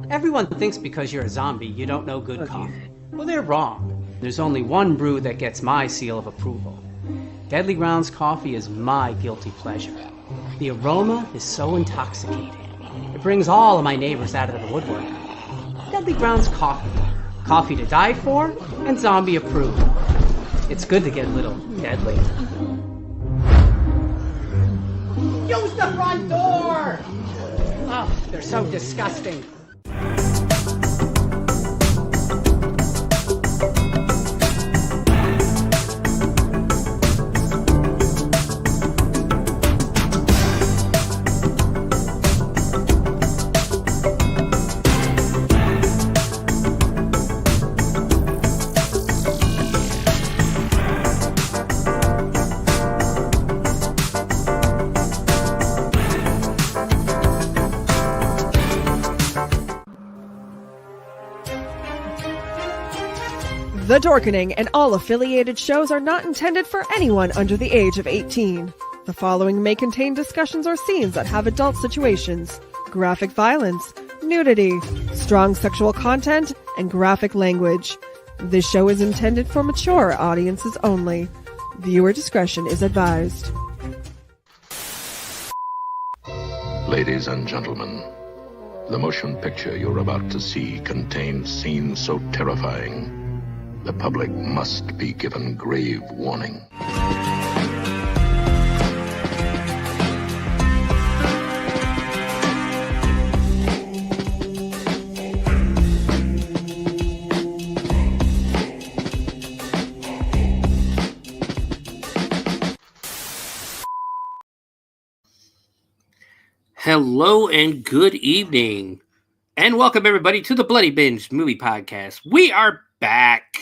Everyone thinks because you're a zombie, you don't know good coffee. Well, they're wrong. There's only one brew that gets my seal of approval. Deadly Grounds coffee is my guilty pleasure. The aroma is so intoxicating. It brings all of my neighbors out of the woodwork. Deadly Grounds coffee. Coffee to die for and zombie approved. It's good to get a little deadly. Use the front door! Oh, they're so disgusting. The Dorkening and all affiliated shows are not intended for anyone under the age of 18. The following may contain discussions or scenes that have adult situations, graphic violence, nudity, strong sexual content, and graphic language. This show is intended for mature audiences only. Viewer discretion is advised. Ladies and gentlemen, the motion picture you're about to see contains scenes so terrifying, the public must be given grave warning. Hello and good evening, and welcome everybody to the Bloody Binge movie podcast. We are back.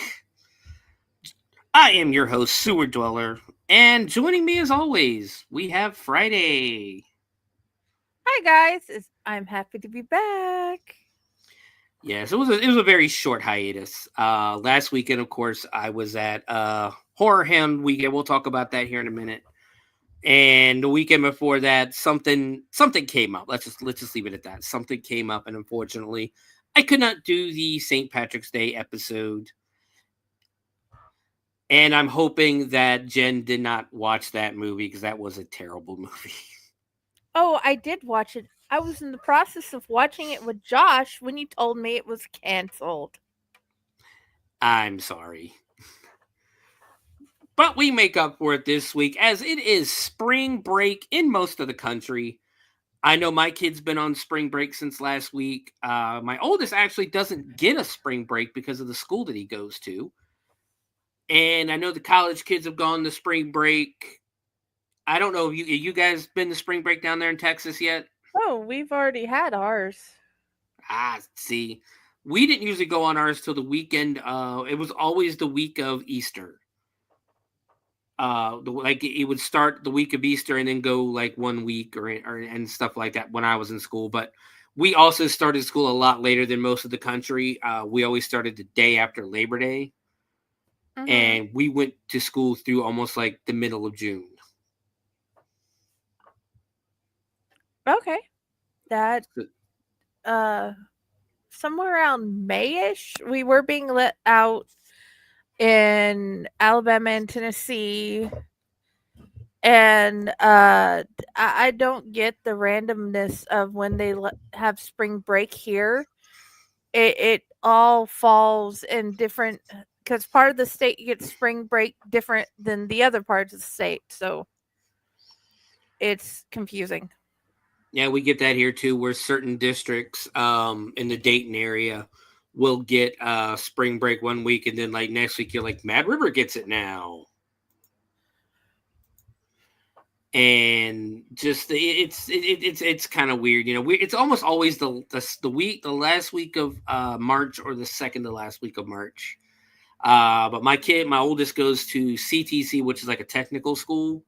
I am your host, Sewer Dweller, and joining me as always, we have Friday. Hi guys, I'm happy to be back. Yes, it was a very short hiatus. Last weekend, of course, I was at Horror Hound Weekend. We'll talk about that here in a minute. And the weekend before that, something came up. Let's just leave it at that. Something came up, and unfortunately, I could not do the St. Patrick's Day episode. And I'm hoping that Jen did not watch that movie because that was a terrible movie. Oh, I did watch it. I was in the process of watching it with Josh when you told me it was canceled. I'm sorry. But we make up for it this week as it is spring break in most of the country. I know my kid's been on spring break since last week. My oldest actually doesn't get a spring break because of the school that he goes to. And I know the college kids have gone to spring break. I don't know if you guys been to spring break down there in Texas yet? Oh, we've already had ours. See. We didn't usually go on ours till the weekend. It was always the week of Easter. It would start the week of Easter and then go like 1 week or and stuff like that when I was in school. But we also started school a lot later than most of the country. We always started the day after Labor Day. Mm-hmm. And we went to school through almost like the middle of June. Okay. That somewhere around May-ish, we were being let out in Alabama and Tennessee. And I don't get the randomness of when they have spring break here. It all falls in different, because part of the state gets spring break different than the other parts of the state. So it's confusing. Yeah, we get that here too, where certain districts in the Dayton area will get spring break 1 week, and then like next week you're like, Mad River gets it now. And just it's kind of weird, you know. It's almost always the last week of March or the second to last week of March. But my oldest goes to CTC, which is like a technical school.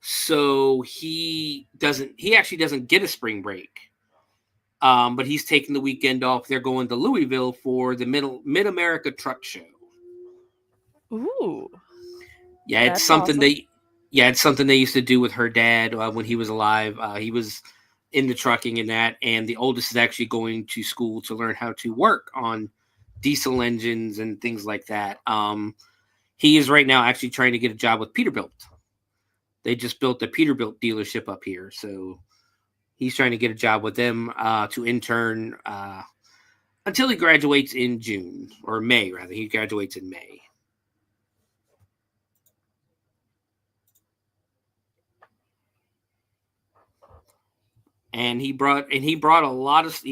So he actually doesn't get a spring break. But he's taking the weekend off. They're going to Louisville for the Mid-America Truck Show. Ooh. Yeah, it's something awesome. It's something they used to do with her dad when he was alive. He was into trucking and that. And the oldest is actually going to school to learn how to work on diesel engines and things like that. He is right now actually trying to get a job with Peterbilt. They just built a Peterbilt dealership up here. So he's trying to get a job with them to intern until he graduates in June, or May, rather. He graduates in May. And he brought a lot of.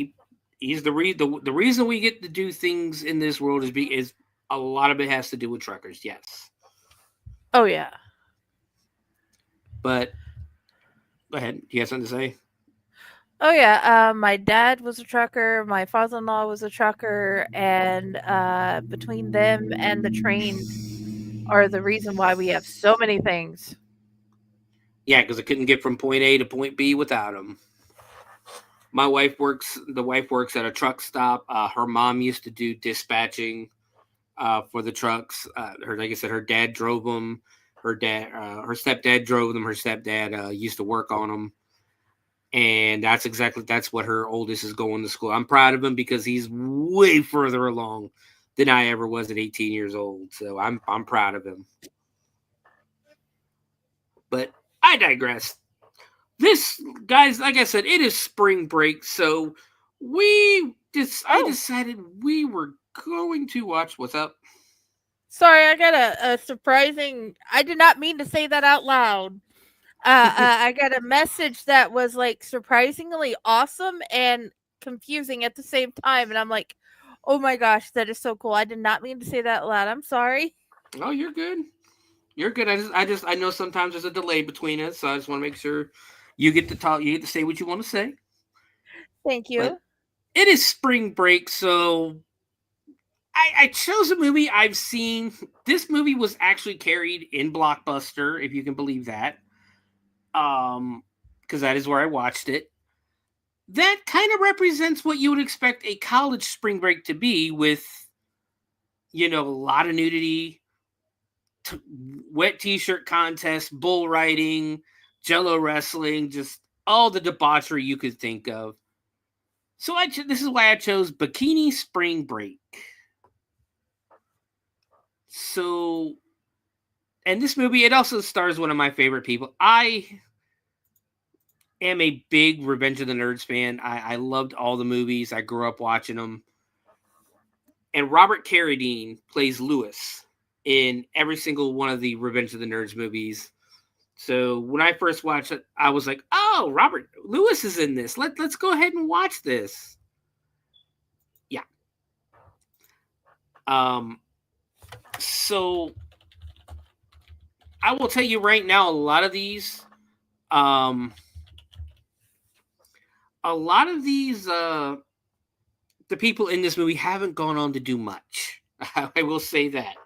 He's the reason we get to do things in this world is a lot of it has to do with truckers. Yes. Oh yeah. But go ahead. You have something to say? Oh yeah. My dad was a trucker. My father-in-law was a trucker, and between them and the train are the reason why we have so many things. Yeah, because I couldn't get from point A to point B without him. My wife works. The wife works at a truck stop. Her mom used to do dispatching for the trucks. Like I said, her dad drove them. Her stepdad drove them. Her stepdad used to work on them. And that's what her oldest is going to school. I'm proud of him because he's way further along than I ever was at 18 years old. So I'm proud of him. But I digress. This, guys, like I said, it is spring break, so I decided we were going to watch. What's up? Sorry, I got a surprising. I did not mean to say that out loud. I got a message that was like surprisingly awesome and confusing at the same time, and I'm like, "Oh my gosh, that is so cool!" I did not mean to say that out loud. I'm sorry. Oh, you're good. You're good. I know sometimes there's a delay between us, so I just want to make sure you get to talk. You get to say what you want to say. Thank you. But it is spring break, so I chose a movie I've seen. This movie was actually carried in Blockbuster, if you can believe that. Because that is where I watched it. That kind of represents what you would expect a college spring break to be, with, a lot of nudity, wet t-shirt contest, bull riding, jello wrestling, just all the debauchery you could think of. So this is why I chose Bikini Spring Break. So, and this movie, it also stars one of my favorite people. I am a big Revenge of the Nerds fan. I loved all the movies. I grew up watching them. And Robert Caradine plays Lewis in every single one of the Revenge of the Nerds movies. So when I first watched it, I was like, "Oh, Robert Lewis is in this. Let's go ahead and watch this." Yeah. So I will tell you right now, a lot of these, the people in this movie haven't gone on to do much. I will say that.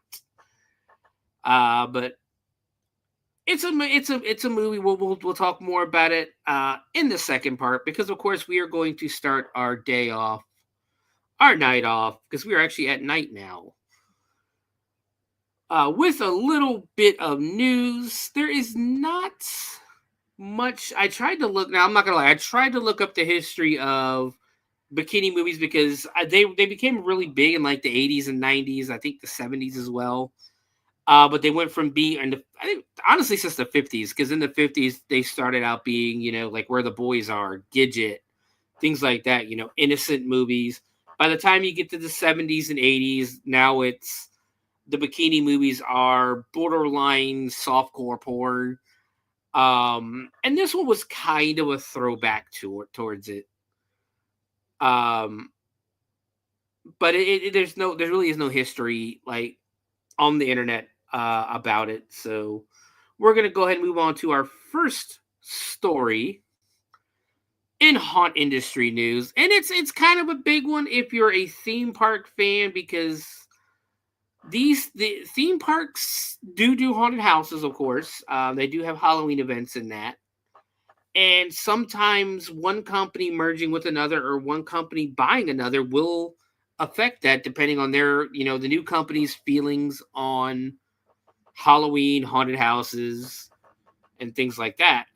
But it's a movie. We'll talk more about it in the second part, because of course we are going to start our night off, because we are actually at night now. With a little bit of news. There is not much. I tried to look. Now I'm not gonna lie. I tried to look up the history of bikini movies, because they became really big in like the 80s and 90s. I think the 70s as well. But they went from being, and I think honestly since the 50s, because in the 50s they started out being, like Where the Boys Are, Gidget, things like that, innocent movies. By the time you get to the 70s and 80s, now it's the bikini movies are borderline softcore porn. And this one was kind of a throwback towards it. But there really is no history like on the internet about it. So we're gonna go ahead and move on to our first story in haunt industry news, and it's kind of a big one if you're a theme park fan, because the theme parks do haunted houses, of course. They do have Halloween events in that. And sometimes one company merging with another, or one company buying another, will affect that, depending on their, the new company's feelings on Halloween, haunted houses, and things like that.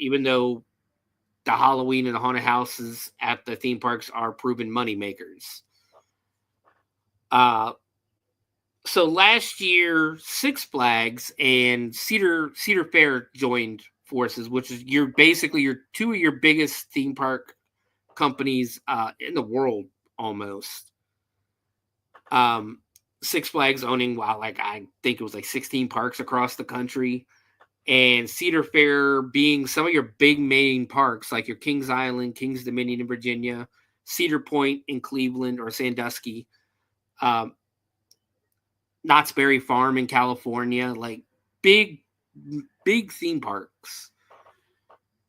Even though the Halloween and the haunted houses at the theme parks are proven money makers. So last year, Six Flags and Cedar Fair joined forces, which is basically your two of your biggest theme park companies in the world almost. Six Flags owning I think it was like 16 parks across the country, and Cedar Fair being some of your big main parks like your Kings Island, Kings Dominion in Virginia, Cedar Point in Cleveland or Sandusky, Knott's Berry Farm in California, like big theme parks.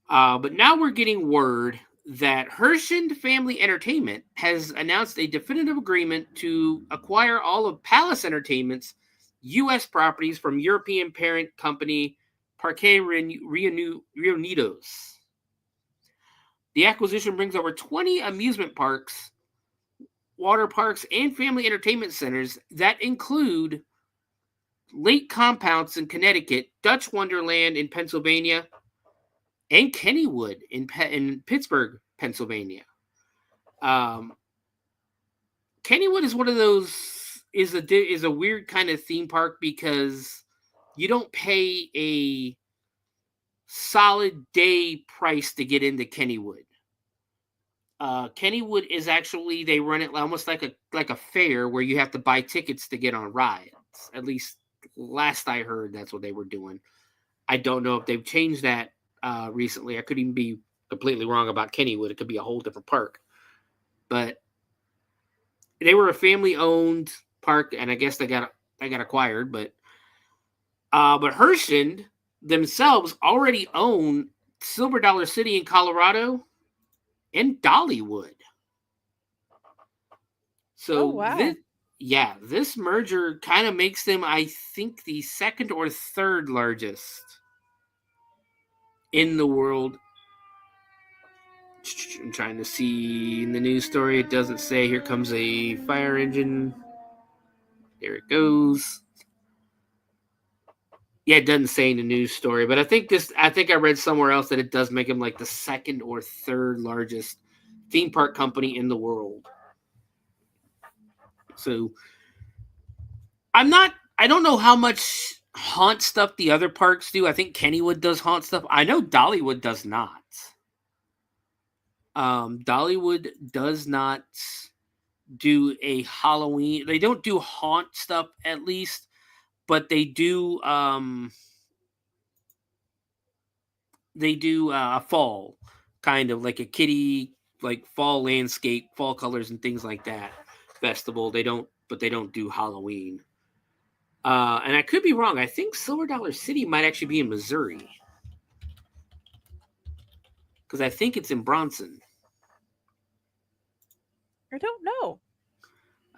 But now we're getting word that Herschend Family Entertainment has announced a definitive agreement to acquire all of Palace Entertainment's U.S. properties from European parent company Parque Reunidos. The acquisition brings over 20 amusement parks, water parks, and family entertainment centers that include Lake Compounce in Connecticut, Dutch Wonderland in Pennsylvania, and Kennywood in Pittsburgh, Pennsylvania. Kennywood is one of those is a weird kind of theme park because you don't pay a solid day price to get into Kennywood. Kennywood is actually, they run it almost like a fair where you have to buy tickets to get on rides. At least last I heard, that's what they were doing. I don't know if they've changed that recently. I could even be completely wrong about Kennywood. It could be a whole different park. But they were a family-owned park, and I guess they got acquired. But Herschend themselves already own Silver Dollar City in Colorado and Dollywood. So this merger kind of makes them, I think, the second or third largest in the world. I'm trying to see in the news story. It doesn't say. Here comes a fire engine. There it goes. Yeah, it doesn't say in the news story, but I think I read somewhere else that it does make them like the second or third largest theme park company in the world. So I don't know how much haunt stuff the other parks do. I think Kennywood does haunt stuff. I know Dollywood does not. Dollywood does not do a Halloween. They don't do haunt stuff, at least, but they do a fall, kind of like a kitty, like fall landscape, fall colors and things like that festival. They don't do Halloween. And I could be wrong. I think Silver Dollar City might actually be in Missouri, because I think it's in Bronson. I don't know.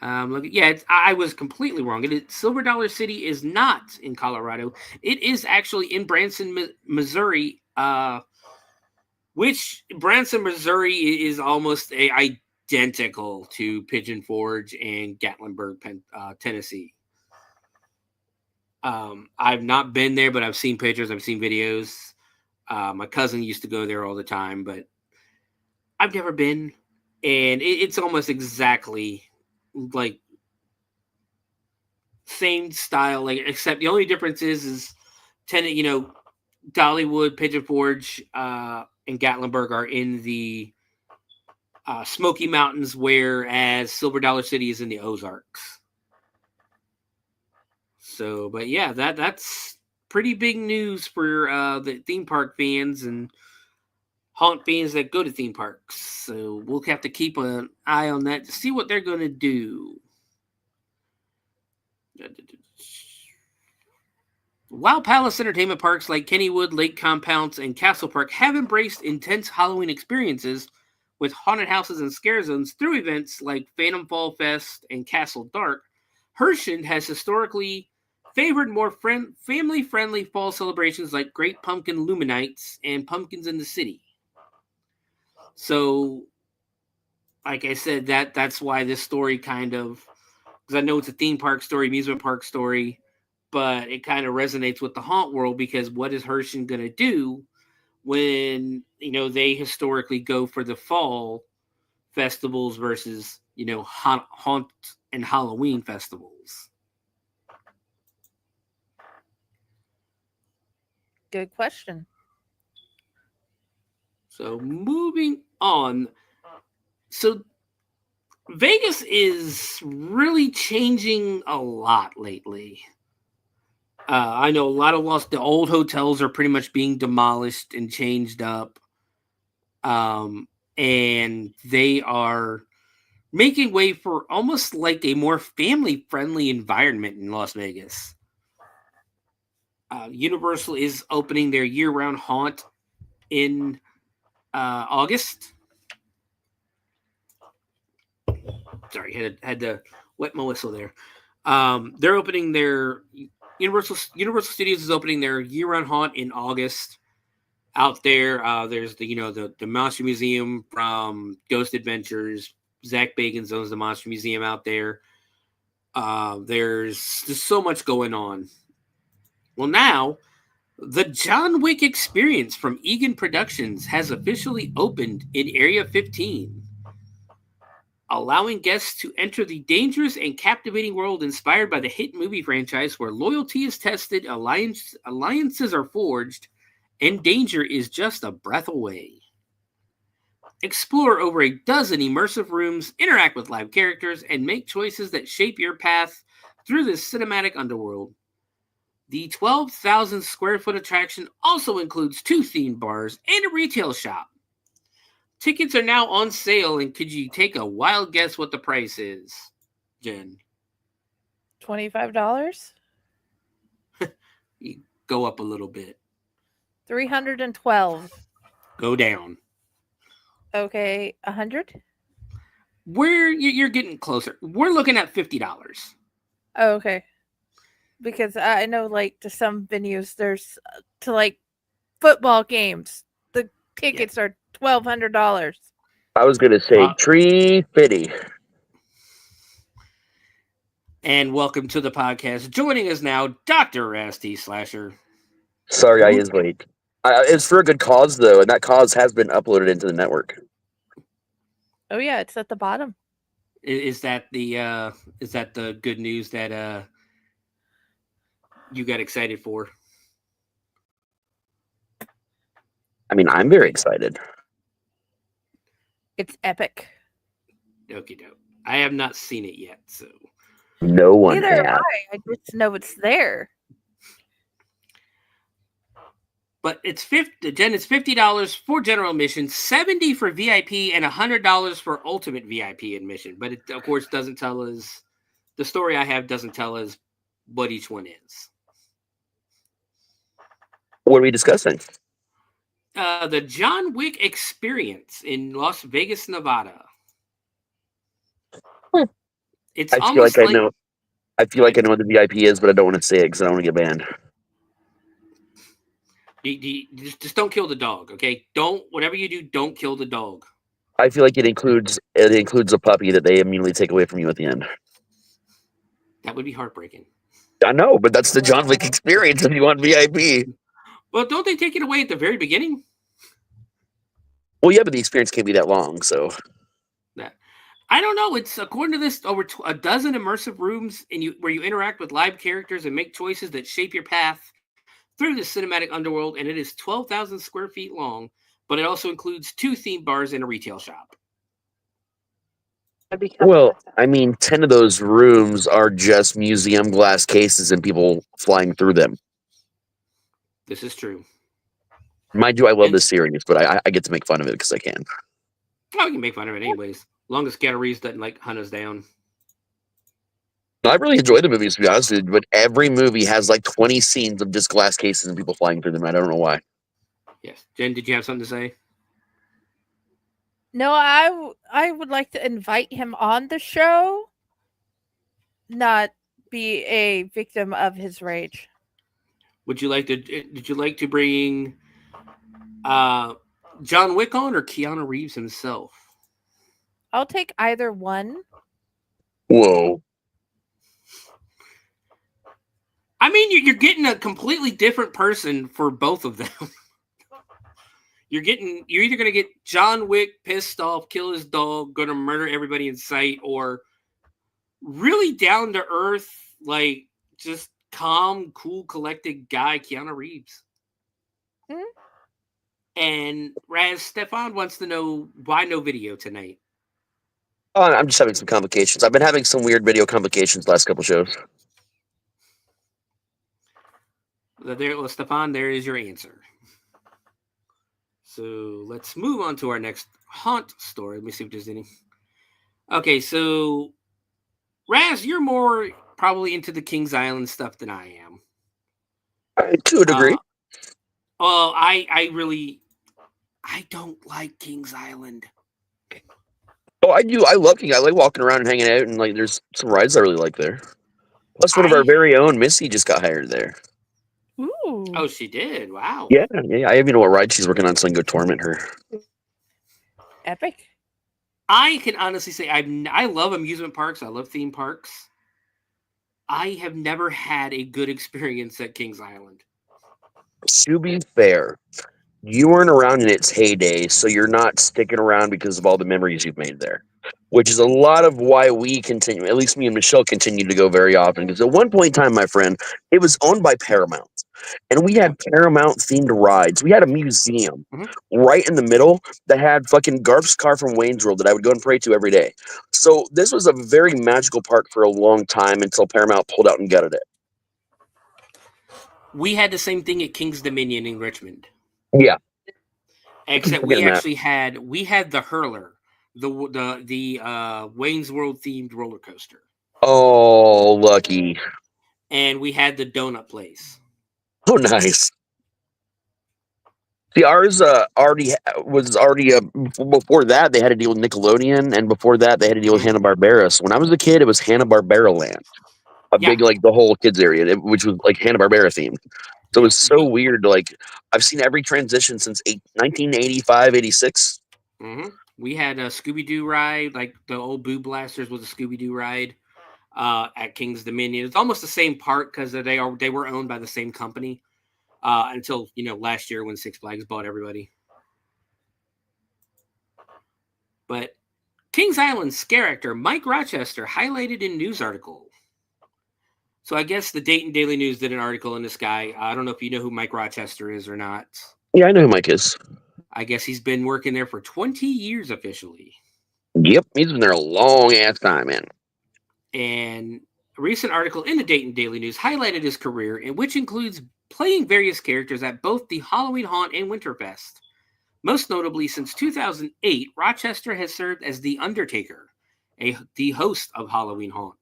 I was completely wrong. Silver Dollar City is not in Colorado. It is actually in Branson, Missouri, which Branson, Missouri is almost identical to Pigeon Forge and Gatlinburg, Tennessee. I've not been there, but I've seen pictures. I've seen videos. My cousin used to go there all the time, but I've never been. And it's almost exactly like same style, like, except the only difference is Dollywood, Pigeon Forge, and Gatlinburg are in the Smoky Mountains, whereas Silver Dollar City is in the Ozarks. So, but yeah, that's pretty big news for the theme park fans and haunt fans that go to theme parks. So we'll have to keep an eye on that to see what they're going to do. While Palace Entertainment parks like Kennywood, Lake Compounce, and Castle Park have embraced intense Halloween experiences with haunted houses and scare zones through events like Phantom Fall Fest and Castle Dark, Herschend has historically favored more family-friendly fall celebrations like Great Pumpkin Luminites and Pumpkins in the City. So, like I said, that's why this story kind of, because I know it's a theme park story, amusement park story, but it kind of resonates with the haunt world, because what is Herschend going to do when they historically go for the fall festivals versus haunt and Halloween festivals. Good question. So moving on. So Vegas is really changing a lot lately. I know a lot of the old hotels are pretty much being demolished and changed up. And they are making way for almost like a more family-friendly environment in Las Vegas. Universal is opening their year-round haunt in August. Sorry, had to wet my whistle there. They're opening their Universal Studios is opening their year-round haunt in August. Out there, there's the Monster Museum from Ghost Adventures. Zach Bagans owns the Monster Museum out there. There's so much going on. Well, now the John Wick Experience from Egan Productions has officially opened in Area 15, allowing guests to enter the dangerous and captivating world inspired by the hit movie franchise, where loyalty is tested, alliances are forged, and danger is just a breath away. Explore over a dozen immersive rooms, interact with live characters, and make choices that shape your path through this cinematic underworld. The 12,000 square foot attraction also includes 2 theme bars and a retail shop. Tickets are now on sale, and could you take a wild guess what the price is, Jen? $25? You go up a little bit. $312. Go down. Okay, 100? You're getting closer. We're looking at $50. Oh, okay. Because I know, like, to some venues, there's to like football games, the tickets are $1,200. I was going to say tree fitty. And welcome to the podcast. Joining us now, Dr. Rasty Slasher. Sorry, I is late. It's for a good cause, though, and that cause has been uploaded into the network. Oh yeah, it's at the bottom. Is that the good news that you got excited for? I mean, I'm very excited. It's epic. Okie doke. I have not seen it yet, so no one Neither has. have I just know it's there. But it's $50 for general admission, $70 for VIP, and $100 for ultimate VIP admission. But it, of course, doesn't tell us. The story I have doesn't tell us what each one is. What are we discussing? The John Wick Experience in Las Vegas, Nevada. It's I feel like I know. I feel like I know what the VIP is, but I don't want to say it because I don't want to get banned. Just don't kill the dog, okay? Whatever you do, don't kill the dog. I feel like it includes a puppy that they immediately take away from you at the end. That would be heartbreaking. I know, but that's the John Wick Experience if you want VIP. Well, don't they take it away at the very beginning? Well, yeah, but the experience can't be that long, so. I don't know. It's according to this over a dozen immersive rooms where you interact with live characters and make choices that shape your path through the cinematic underworld, and it is 12,000 square feet long, but it also includes 2 theme bars and a retail shop. Well, I mean, 10 of those rooms are just museum glass cases and people flying through them. This is true. Mind you, I love this series, but I get to make fun of it because I can. Oh, you can make fun of it anyways. As long as Keanu Reeves doesn't hunt us down. I really enjoy the movies, to be honest with you, but every movie has like 20 scenes of just glass cases and people flying through them. I don't know why. Yes. Jen, did you have something to say? No, I would like to invite him on the show, not be a victim of his rage. Did you like to bring John Wick on or Keanu Reeves himself? I'll take either one. Whoa. I mean, you're getting a completely different person for both of them. You're either gonna get John Wick pissed off, kill his dog, gonna murder everybody in sight, or really down to earth, like just calm, cool, collected guy, Keanu Reeves. Hmm? And Raz Stefan wants to know why no video tonight. Oh, I'm just having some complications. I've been having some weird video complications last couple shows. Well, Stefan, there is your answer. So let's move on to our next haunt story. Let me see if there's any. Okay, so Raz, you're more probably into the Kings Island stuff than I am. To a degree. Well, I don't like Kings Island. Oh, I do. I love King. I like walking around and hanging out, and like, there's some rides I really like there. Plus, one of our very own Missy just got hired there. Ooh. Oh, she did. Wow. Yeah. I even know what ride she's working on, so I can go torment her. Epic. I can honestly say I love amusement parks. I love theme parks. I have never had a good experience at Kings Island. To be fair, you weren't around in its heyday, so you're not sticking around because of all the memories you've made there. Which is a lot of why we continue, at least me and Michelle continue to go very often. Because at one point in time, my friend, it was owned by Paramount. And we had Paramount themed rides. We had a museum right in the middle that had fucking Garf's car from Wayne's World that I would go and pray to every day. So this was a very magical park for a long time until Paramount pulled out and gutted it. We had the same thing at King's Dominion in Richmond. Yeah. Except we actually had the Hurler, the Wayne's World themed roller coaster. Oh, lucky. And we had the donut place. Oh, nice. See, ours was already before that they had to deal with Nickelodeon, and before that they had to deal with Hanna-Barbera. So when I was a kid, it was Hanna-Barbera Land, big like the whole kids area, which was like Hanna-Barbera themed. So it was so weird. Like I've seen every transition since 1985, 86. Mm-hmm. We had a Scooby-Doo ride, like the old Boo Blasters was a Scooby-Doo ride at King's Dominion. It's almost the same park because they were owned by the same company until last year when Six Flags bought everybody. But Kings Island scare actor Mike Rochester highlighted in news article. So I guess the Dayton Daily News did an article on this guy. I don't know if you know who Mike Rochester is or not. Yeah, I know who Mike is. I guess he's been working there for 20 years officially. Yep, he's been there a long ass time, man. And a recent article in the Dayton Daily News highlighted his career, in which includes playing various characters at both the Halloween Haunt and Winterfest. Most notably, since 2008, Rochester has served as The Undertaker, the host of Halloween Haunt.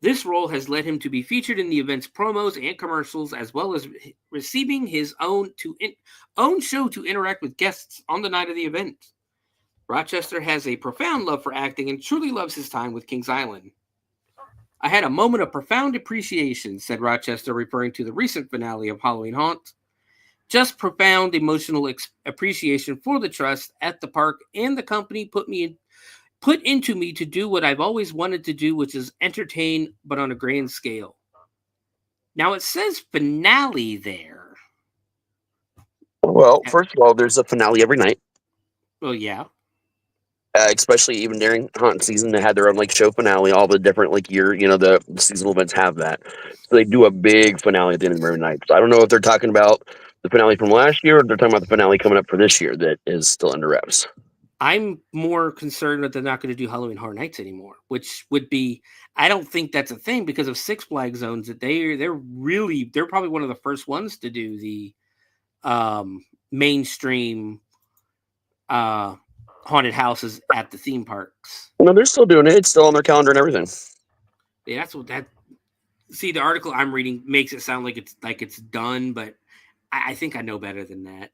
This role has led him to be featured in the event's promos and commercials, as well as receiving his own show to interact with guests on the night of the event. Rochester has a profound love for acting and truly loves his time with Kings Island. I had a moment of profound appreciation, said Rochester, referring to the recent finale of Halloween Haunt. Just profound emotional appreciation for the trust at the park and the company put into me to do what I've always wanted to do, which is entertain, but on a grand scale. Now it says finale there. Well, first of all, there's a finale every night. Well, yeah. Especially even during haunt season, they had their own like show finale. All the different the seasonal events have that. So they do a big finale at the end of every night. So I don't know if they're talking about the finale from last year or if they're talking about the finale coming up for this year that is still under wraps. I'm more concerned that they're not going to do Halloween Horror Nights anymore, which would be, I don't think that's a thing because of Six Flags owns it. They're probably one of the first ones to do the mainstream haunted houses at the theme parks. No, they're still doing it. It's still on their calendar and everything. Yeah, that's what that. See, the article I'm reading makes it sound like it's done, but I think I know better than that.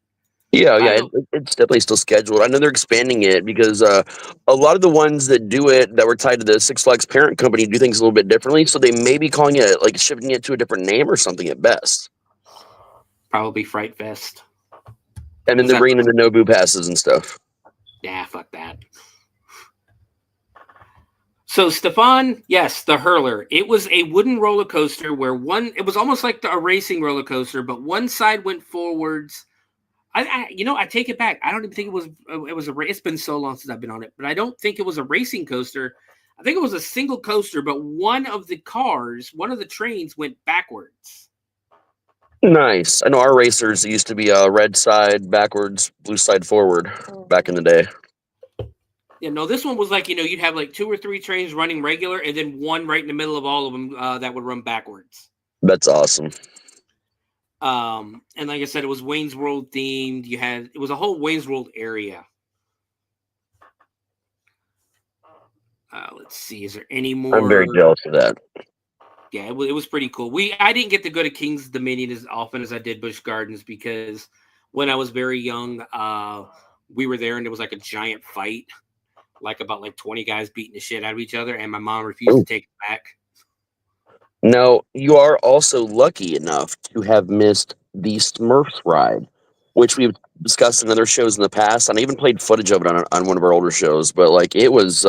Yeah, it's definitely still scheduled. I know they're expanding it because a lot of the ones that do it that were tied to the Six Flags parent company do things a little bit differently. So they may be calling it like shifting it to a different name or something at best. Probably Fright Fest. And then they're bringing in the Nobu passes and stuff. Yeah, fuck that. So Stefan, yes, the Hurler. It was a wooden roller coaster where it was almost like a racing roller coaster, but one side went forwards. I take it back. I don't even think it was it's been so long since I've been on it, but I don't think it was a racing coaster. I think it was a single coaster, but one of the trains went backwards. Nice. I know our racers used to be red side backwards, blue side forward back in the day. Yeah, no, this one was like, you'd have like 2 or 3 trains running regular and then one right in the middle of all of them that would run backwards. That's awesome. And like I said, it was Wayne's World themed. It was a whole Wayne's World area. Let's see, is there any more? I'm very jealous of that. Yeah, it was pretty cool. I didn't get to go to King's Dominion as often as I did Busch Gardens because when I was very young, we were there and there was like a giant fight, like about 20 guys beating the shit out of each other, and my mom refused to take it back. Now, you are also lucky enough to have missed the Smurfs ride, which we've discussed in other shows in the past, and I even played footage of it on one of our older shows, but it was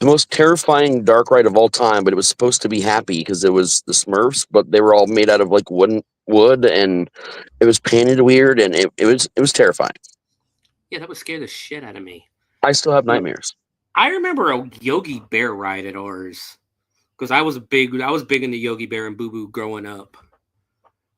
the most terrifying dark ride of all time, but it was supposed to be happy because it was the Smurfs, but they were all made out of wood, and it was painted weird, and it was terrifying. Yeah, that would scare the shit out of me. I still have nightmares. I remember a Yogi Bear ride at ours because I was big in the Yogi Bear and Boo Boo growing up.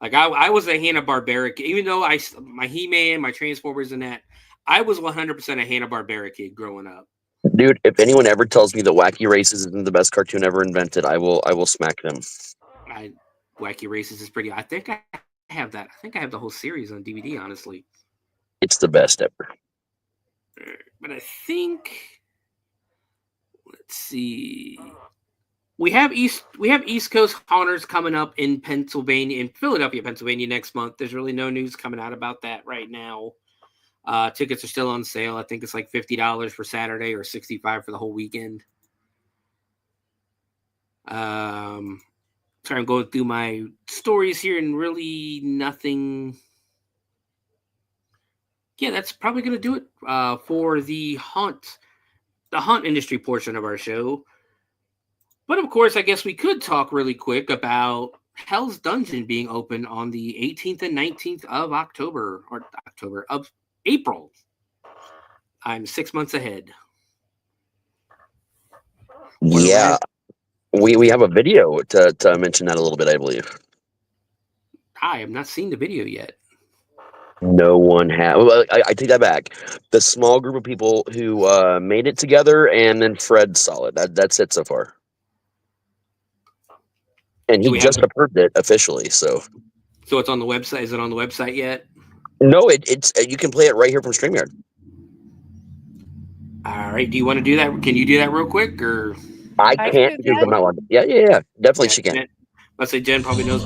Like I was a Hanna-Barbera kid, even though my He-Man, my Transformers, and that I was 100% a Hanna-Barbera kid growing up. Dude, if anyone ever tells me that Wacky Races isn't the best cartoon ever invented, I will smack them. Wacky Races is pretty. I think I have that. I think I have the whole series on DVD. Honestly, it's the best ever. But I think, let's see, we have East Coast Haunters coming up in Philadelphia, Pennsylvania next month. There's really no news coming out about that right now. Tickets are still on sale. I think it's like $50 for Saturday or $65 for the whole weekend. Sorry, I'm going through my stories here and really nothing. Yeah, that's probably going to do it for the haunt industry portion of our show. But of course, I guess we could talk really quick about Hell's Dungeon being open on the 18th and 19th of April. I'm 6 months ahead. Yeah. We have a video to mention that a little bit, I believe. I have not seen the video yet. No one has. Well, I take that back. The small group of people who made it together, and then Fred saw it. That's it so far. And he just approved it officially. So it's on the website. Is it on the website yet? No, it's you can play it right here from StreamYard. All right. Do you want to do that? Can you do that real quick, or I can't because I'm not allowed. Yeah. Definitely, she can. Let's say Jen probably knows.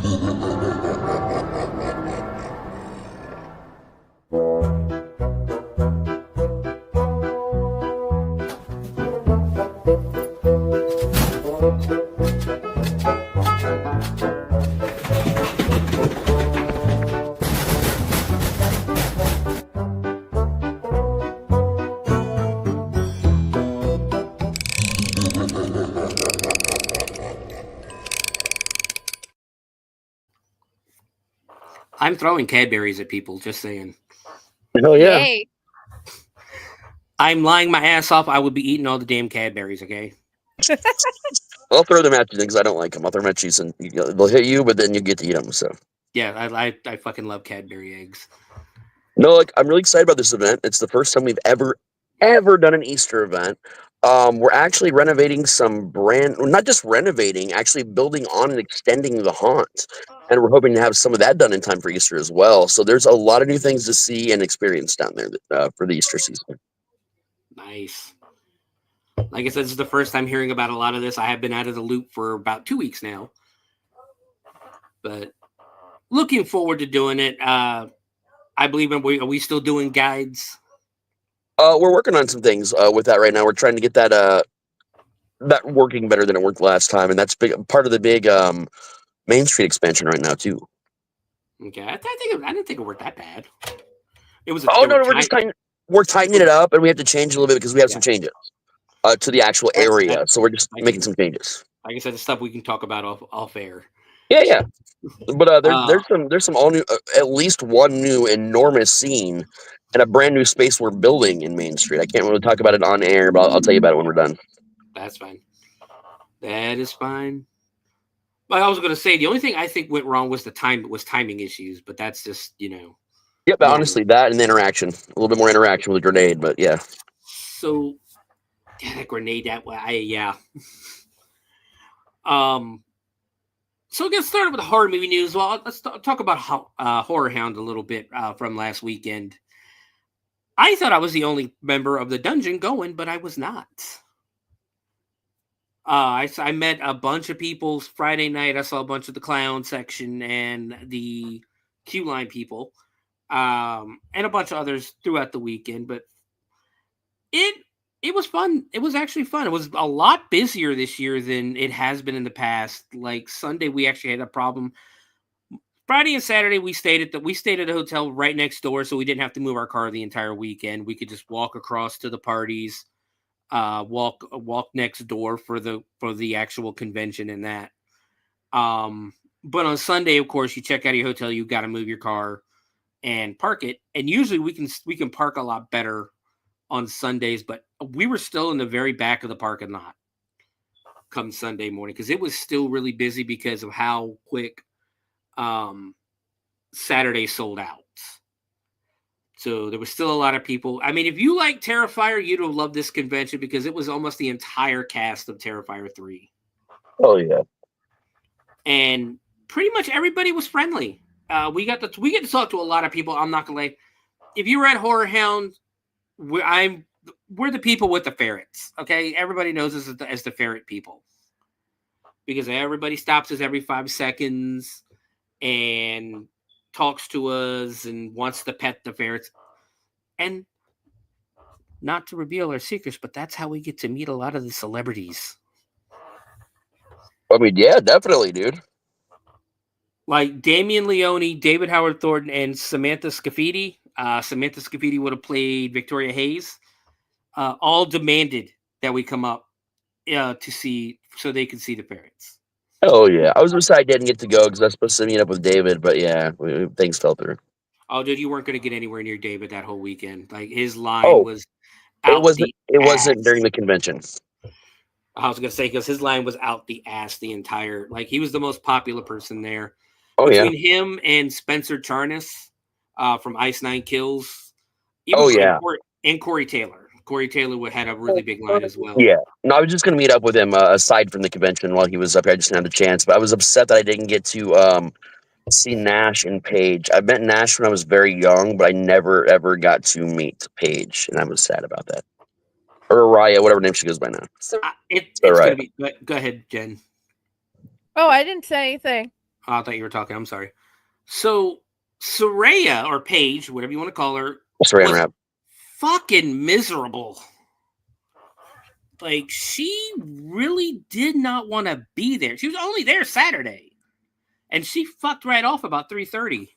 I'm throwing Cadbury's at people, just saying. Oh, yeah. Yay. I'm lying my ass off. I would be eating all the damn Cadbury's, okay? I'll throw them at you because I don't like them. I'll throw them at you and they'll hit you, but then you get to eat them. So yeah, I fucking love Cadbury eggs. No, I'm really excited about this event. It's the first time we've ever done an Easter event. We're actually renovating not just renovating, actually building on and extending the haunt. And we're hoping to have some of that done in time for Easter as well. So there's a lot of new things to see and experience down there for the Easter season. Nice. Like I said, this is the first time hearing about a lot of this. I have been out of the loop for about 2 weeks now. But looking forward to doing it. I believe, are we still doing guides? We're working on some things with that right now. We're trying to get that working better than it worked last time. And that's part of the big Main Street expansion right now, too. Okay. I didn't think it worked that bad. It was. We're tightening it up, and we have to change a little bit because we have some changes to the actual area. So we're just making some changes. Like I said, the stuff we can talk about off air. Yeah. But Uh, there's some all new, at least one new enormous scene and a brand new space we're building in Main Street. I can't really talk about it on air, but I'll tell you about it when we're done. that's fine. That is fine. But I was going to say the only thing I think went wrong was timing issues, but that's just Yep, normal. honestly, that and the interaction, a little bit more interaction with the grenade, but yeah. So yeah, that grenade that way, yeah. Um, so get started with the horror movie news. Well, let's talk about Horror Hound a little bit from last weekend. I thought I was the only member of the dungeon going, but I was not. I met a bunch of people Friday night. I saw a bunch of the clown section and the Q line people, and a bunch of others throughout the weekend. But it it was fun. It was actually fun. It was a lot busier this year than it has been in the past. Like Sunday, we actually had a problem. Friday and Saturday, we stayed at a hotel right next door, so we didn't have to move our car the entire weekend. We could just walk across to the parties, walk next door for the actual convention and that. But on Sunday, of course, you check out of your hotel, you got to move your car and park it. And usually we can park a lot better on Sundays, but we were still in the very back of the parking lot come Sunday morning because it was still really busy because of how quick Saturday sold out. So there was still a lot of people. I mean, if you like Terrifier, you'd have loved this convention because it was almost the entire cast of Terrifier 3. Oh yeah. And pretty much everybody was friendly. We get to talk to a lot of people. I'm not gonna lie. If you were at Horror Hound, we're the people with the ferrets. Okay, everybody knows us as the ferret people because everybody stops us every 5 seconds and talks to us and wants to pet the ferrets. And not to reveal our secrets, but that's how we get to meet a lot of the celebrities. I mean, yeah, definitely, dude. Like Damian Leone, David Howard Thornton, and Samantha Scafidi. Samantha Scafidi would have played Victoria Hayes. All demanded that we come up to see so they could see the ferrets. Oh yeah. I was upset I didn't get to go because I was supposed to meet up with David, but yeah, things fell through. Oh, dude, you weren't going to get anywhere near David that whole weekend. Like his line Oh, was out the it wasn't ass. during the convention. I was going to say because his line was out the ass the entire. Like he was the most popular person there. Oh yeah. Between him and Spencer Charnas from Ice Nine Kills, Oh yeah. and Corey Taylor. Corey Taylor had a really big line as well. Yeah. No, I was just gonna meet up with him aside from the convention while he was up here. I just didn't have the chance, but I was upset that I didn't get to see Nash and Paige. I met Nash when I was very young, but I never ever got to meet Paige, and I was sad about that. Or Araya, whatever name she goes by now. It's going to be. Go ahead, Jen. Oh, I didn't say anything. Oh, I thought you were talking. I'm sorry. So Soraya or Paige, whatever you want to call her, was fucking miserable. Like she really did not want to be there. She was only there Saturday, and she fucked right off about 3:30.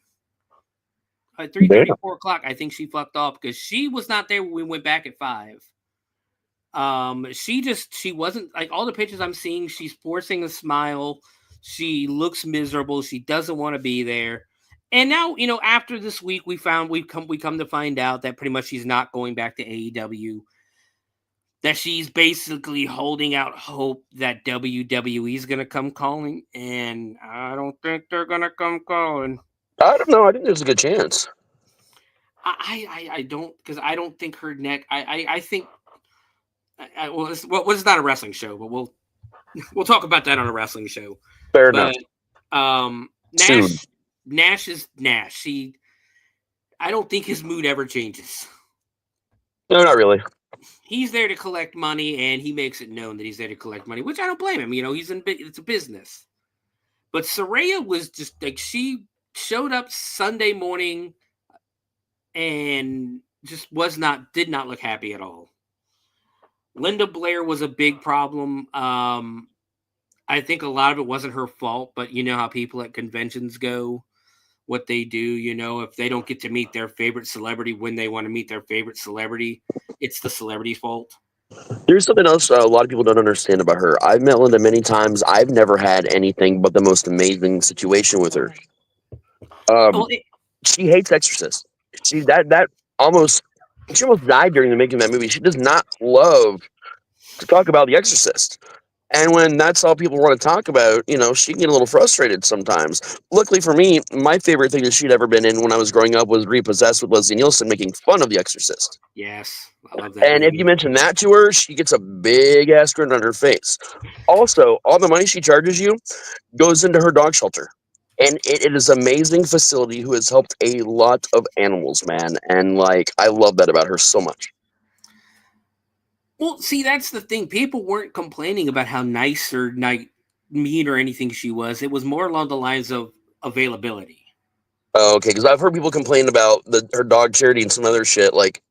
At 3:30, 4 o'clock, I think she fucked off because she was not there when we went back at 5. She wasn't like all the pictures I'm seeing. She's forcing a smile. She looks miserable. She doesn't want to be there. And now, after this week, we come to find out that pretty much she's not going back to AEW. That she's basically holding out hope that WWE is going to come calling, and I don't think they're going to come calling. I don't know. I think there's a good chance. I don't, because I don't think her neck. I think. Well, it's not a wrestling show, but we'll talk about that on a wrestling show. Fair enough. Nash is Nash. I don't think his mood ever changes. No, not really. He's there to collect money, and he makes it known that he's there to collect money, which I don't blame him. It's a business. But Saraya was just like, she showed up Sunday morning and just did not look happy at all. Linda Blair was a big problem. I think a lot of it wasn't her fault, but you know how people at conventions go, what they do, if they don't get to meet their favorite celebrity when they want to meet their favorite celebrity, it's the celebrity's fault. There's something else a lot of people don't understand about her. I've met Linda many times. I've never had anything but the most amazing situation with her. Well, Um, she hates Exorcist. She that almost she almost died during the making of that movie. She does not love to talk about The Exorcist. And when that's all people want to talk about, she can get a little frustrated sometimes. Luckily for me, my favorite thing that she'd ever been in when I was growing up was Repossessed with Leslie Nielsen making fun of The Exorcist. yes, I love that And if you movie. mention that to her, she gets a big ass grin on her face. Also, all the money she charges you goes into her dog shelter. And it is an amazing facility who has helped a lot of animals, man. And like, I love that about her so much. Well, see, that's the thing. People weren't complaining about how nice or mean or anything she was. It was more along the lines of availability. Okay, because I've heard people complain about her dog charity and some other shit, like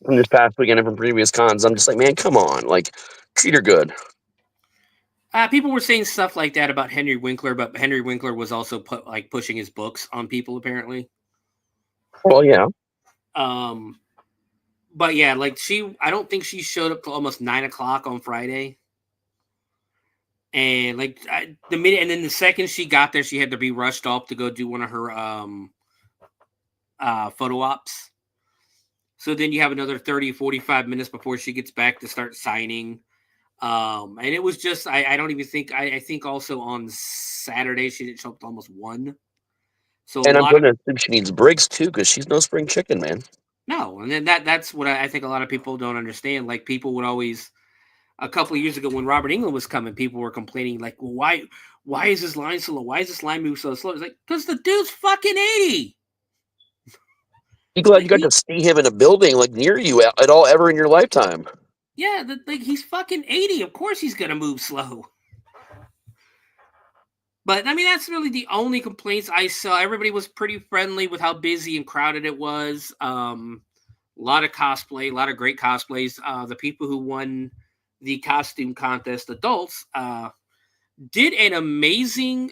from this past weekend and from previous cons. I'm just like, man, come on, like, treat her good. People were saying stuff like that about Henry Winkler, but Henry Winkler was also pushing his books on people apparently. Well, yeah. But yeah, like I don't think she showed up till almost 9:00 on Friday. And like the minute, and then the second she got there, she had to be rushed off to go do one of her photo ops. So then you have another 30, 45 minutes before she gets back to start signing. And it was just, I don't even think, I think also on Saturday she didn't show up to almost 1. So and I'm going to assume she needs breaks too, because she's no spring chicken, man. No, and then that's what I think a lot of people don't understand. Like people would always, a couple of years ago when Robert Englund was coming, people were complaining like, well, why is this line so low? Why is this line move so slow? It's like, because the dude's fucking 80. You glad you got to see him in a building like near you at all ever in your lifetime? Yeah, like he's fucking 80. Of course he's gonna move slow. But I mean, that's really the only complaints I saw. Everybody was pretty friendly with how busy and crowded it was. A lot of cosplay, a lot of great cosplays. The people who won the costume contest, adults, did an amazing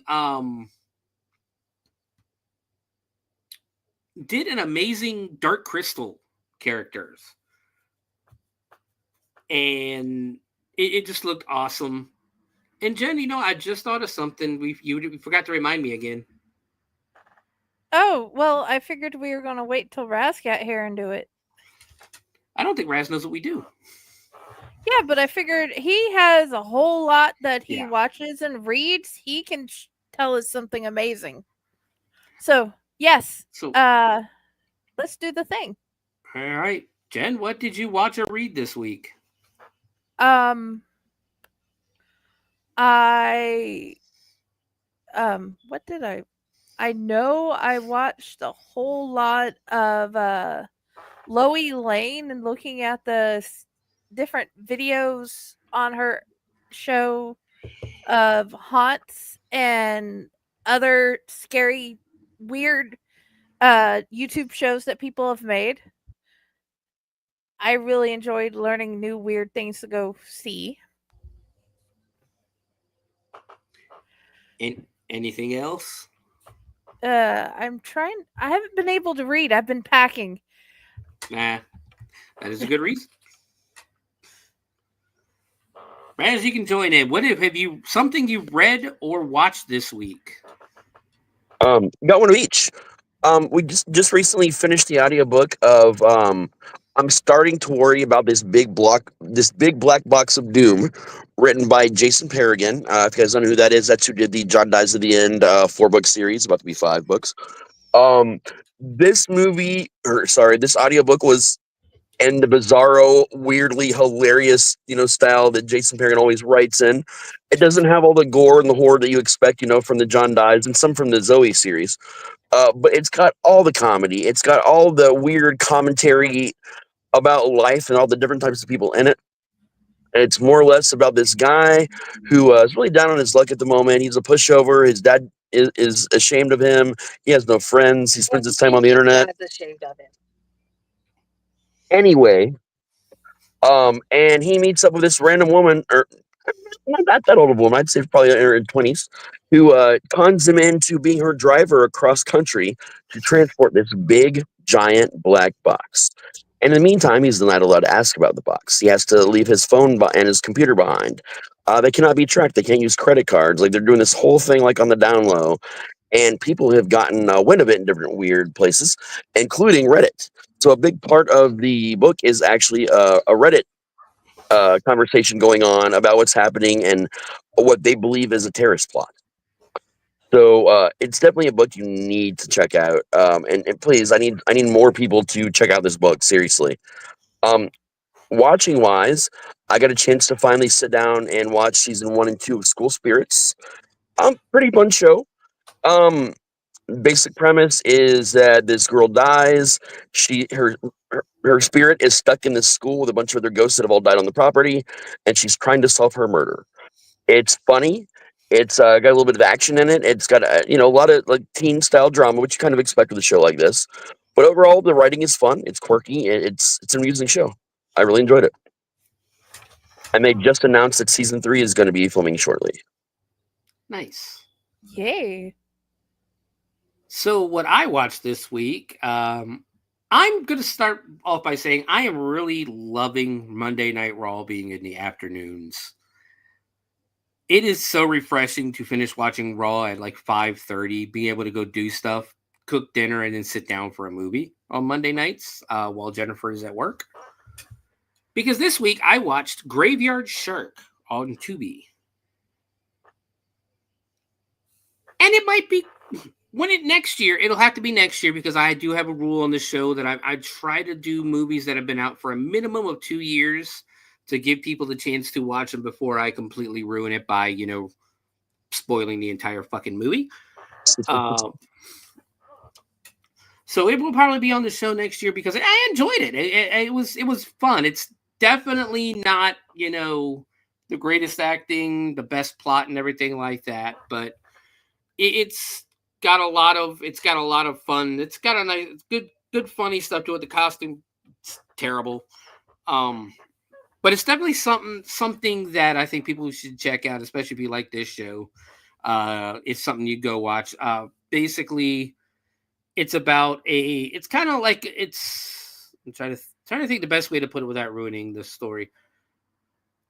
Dark Crystal characters, and it just looked awesome. And Jen, I just thought of something. You forgot to remind me again. Oh, well, I figured we were going to wait till Raz got here and do it. I don't think Raz knows what we do. Yeah, but I figured he has a whole lot that he watches and reads. He can tell us something amazing. So, yes. Let's do the thing. All right. Jen, what did you watch or read this week? What did I know I watched a whole lot of Loie Lane and looking at the different videos on her show of haunts and other scary, weird YouTube shows that people have made. I really enjoyed learning new weird things to go see. Anything else? I'm trying. I haven't been able to read. I've been packing. Nah, that is a good reason. Raz, you can join in. What have you something you read or watched this week? Got one of each. We just recently finished the audiobook of I'm starting to worry about this big black box of doom, written by Jason Paragon. If you guys don't know who that is, that's who did the John Dies at the End 4-book series, about to be 5 books. This audiobook was in the bizarro, weirdly hilarious, style that Jason Paragon always writes in. It doesn't have all the gore and the horror that you expect, from the John Dies and some from the Zoe series. But it's got all the comedy. It's got all the weird commentary about life and all the different types of people in it. And it's more or less about this guy who is really down on his luck at the moment. He's a pushover. His dad is ashamed of him. He has no friends. He spends his time on the internet. Ashamed of him. Anyway, and he meets up with this random woman, or not that old of a woman, I'd say probably in her 20s, who cons him into being her driver across country to transport this big, giant black box. And in the meantime, he's not allowed to ask about the box. He has to leave his phone and his computer behind. They cannot be tracked. They can't use credit cards. Like, they're doing this whole thing like on the down low, and people have gotten wind of it in different weird places, including Reddit. So a big part of the book is actually a Reddit conversation going on about what's happening and what they believe is a terrorist plot. So it's definitely a book you need to check out. And please, I need more people to check out this book. Seriously. Watching wise, I got a chance to finally sit down and watch season 1 and 2 of School Spirits. Pretty fun show. Basic premise is that this girl dies. Her spirit is stuck in this school with a bunch of other ghosts that have all died on the property, and she's trying to solve her murder. It's funny. It's got a little bit of action in it. It's got a lot of like teen style drama, which you kind of expect with a show like this. But overall, the writing is fun. It's quirky. It's an amusing show. I really enjoyed it. And they just announced that season 3 is going to be filming shortly. Nice. Yay. So what I watched this week, I'm going to start off by saying I am really loving Monday Night Raw being in the afternoons. It is so refreshing to finish watching Raw at like 5:30, being able to go do stuff, cook dinner, and then sit down for a movie on Monday nights while Jennifer is at work. Because this week I watched Graveyard Shark on Tubi. And it might be next year. It'll have to be next year because I do have a rule on the show that I try to do movies that have been out for a minimum of 2 years to give people the chance to watch them before I completely ruin it by, spoiling the entire fucking movie. So it will probably be on the show next year because I enjoyed it. It was fun. It's definitely not, the greatest acting, the best plot and everything like that, but it's got a lot of fun. It's got a nice, good funny stuff to it. The costume, it's terrible. But it's definitely something that I think people should check out, especially if you like this show. It's something you go watch. Basically, it's about it's kind of like I'm trying to think the best way to put it without ruining the story.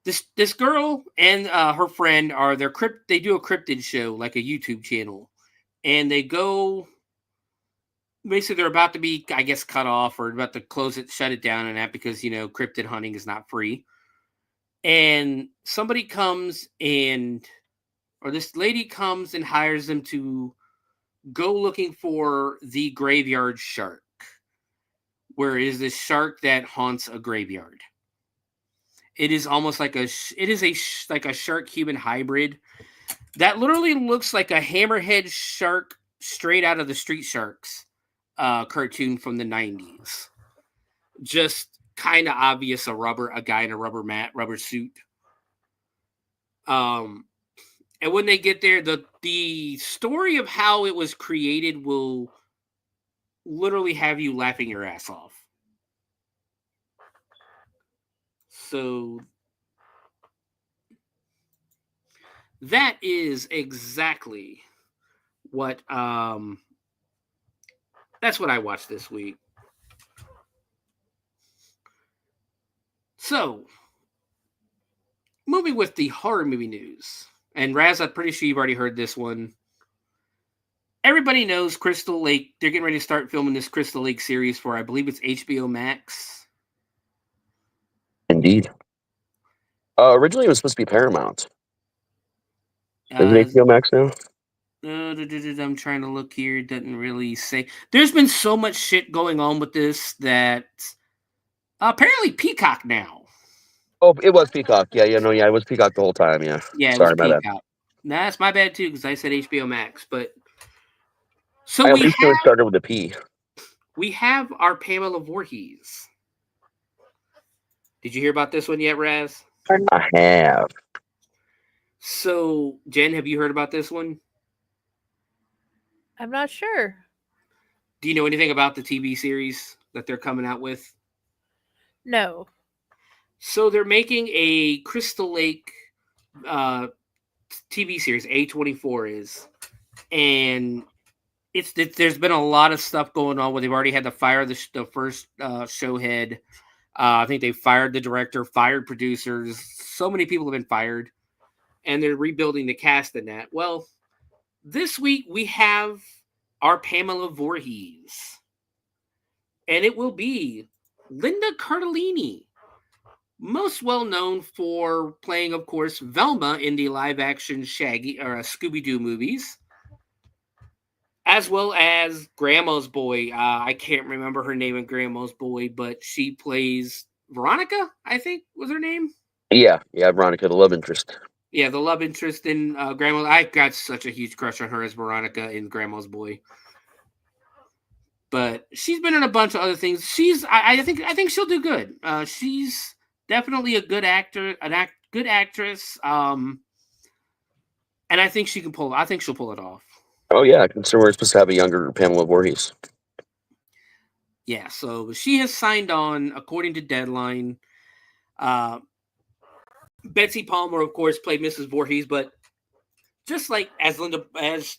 This girl and her friend they do a cryptid show, like a YouTube channel, and they go. Basically, they're about to be, I guess, cut off or about to shut it down and that because, cryptid hunting is not free. And somebody comes or this lady comes and hires them to go looking for the graveyard shark, where it is this shark that haunts a graveyard. It is almost like a shark human hybrid that literally looks like a hammerhead shark straight out of the Street Sharks cartoon from the 90s. Just kind of obvious a guy in a rubber suit. And when they get there, the story of how it was created will literally have you laughing your ass off. So that is exactly what that's what I watched this week. So, moving with the horror movie news. And Raz, I'm pretty sure you've already heard this one. Everybody knows Crystal Lake. They're getting ready to start filming this Crystal Lake series for, I believe it's HBO Max. Indeed. Originally, it was supposed to be Paramount. Is it HBO Max now? I'm trying to look here. It doesn't really say. There's been so much shit going on with this that apparently Peacock now. Oh, it was Peacock. Yeah, it was Peacock the whole time. Yeah. Yeah, sorry, it was Peacock. Nah, that's my bad too because I said HBO Max. But so I it started with a P. We have our Pamela Voorhees. Did you hear about this one yet, Raz? I have. So, Jen, have you heard about this one? I'm not sure. Do you know anything about the TV series that they're coming out with? No. So they're making a Crystal Lake TV series, A24 is. And there's been a lot of stuff going on where they've already had to fire the first show head. I think they fired the director, fired producers. So many people have been fired, and they're rebuilding the cast in that. Well, this week we have our Pamela Voorhees, and it will be Linda Cardellini, most well known for playing, of course, Velma in the live-action Shaggy or Scooby-Doo movies, as well as Grandma's Boy. I can't remember her name in Grandma's Boy, but she plays Veronica, I think was her name. Yeah, Veronica, the love interest. Yeah, the love interest in Grandma. I got such a huge crush on her as Veronica in Grandma's Boy. But she's been in a bunch of other things. I think she'll do good. She's definitely a good actor, good actress. And I think she can pull. I think she'll pull it off. Oh yeah, considering we're supposed to have a younger Pamela Voorhees. Yeah, so she has signed on according to Deadline. Betsy Palmer, of course, played Mrs. Voorhees, but just like as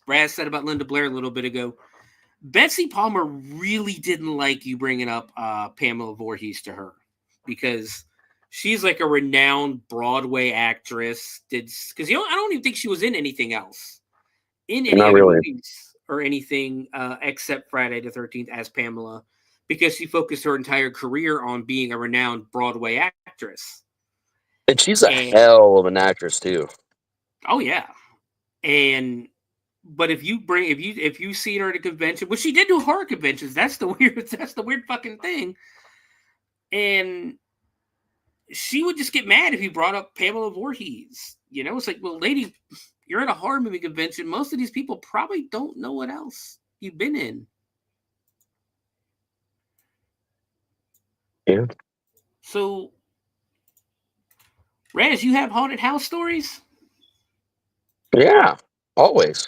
Raz said about Linda Blair a little bit ago, Betsy Palmer really didn't like you bringing up Pamela Voorhees to her because she's like a renowned Broadway actress. Because I don't even think she was in anything else in any other movies or anything except Friday the 13th as Pamela, because she focused her entire career on being a renowned Broadway actress. And she's a hell of an actress too. Oh yeah, but if you see her at a convention, which she did do horror conventions, that's the weird fucking thing. And she would just get mad if you brought up Pamela Voorhees. It's like, well, lady, you're at a horror movie convention. Most of these people probably don't know what else you've been in. Yeah. So, Raz, you have haunted house stories? Yeah, always.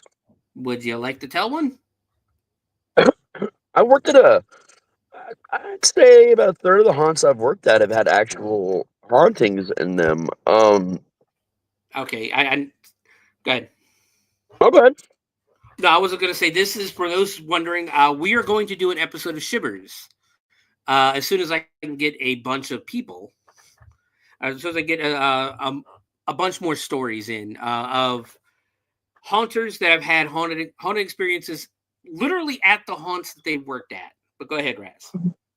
Would you like to tell one? I worked at I'd say about a third of the haunts I've worked at have had actual hauntings in them. Okay, I go ahead. Oh, go ahead. No, I wasn't going to say, this is for those wondering. We are going to do an episode of Shivers as soon as I can get a bunch of people. As soon as I get a bunch more stories in of haunters that have had haunted experiences literally at the haunts that they've worked at. But go ahead, Raz.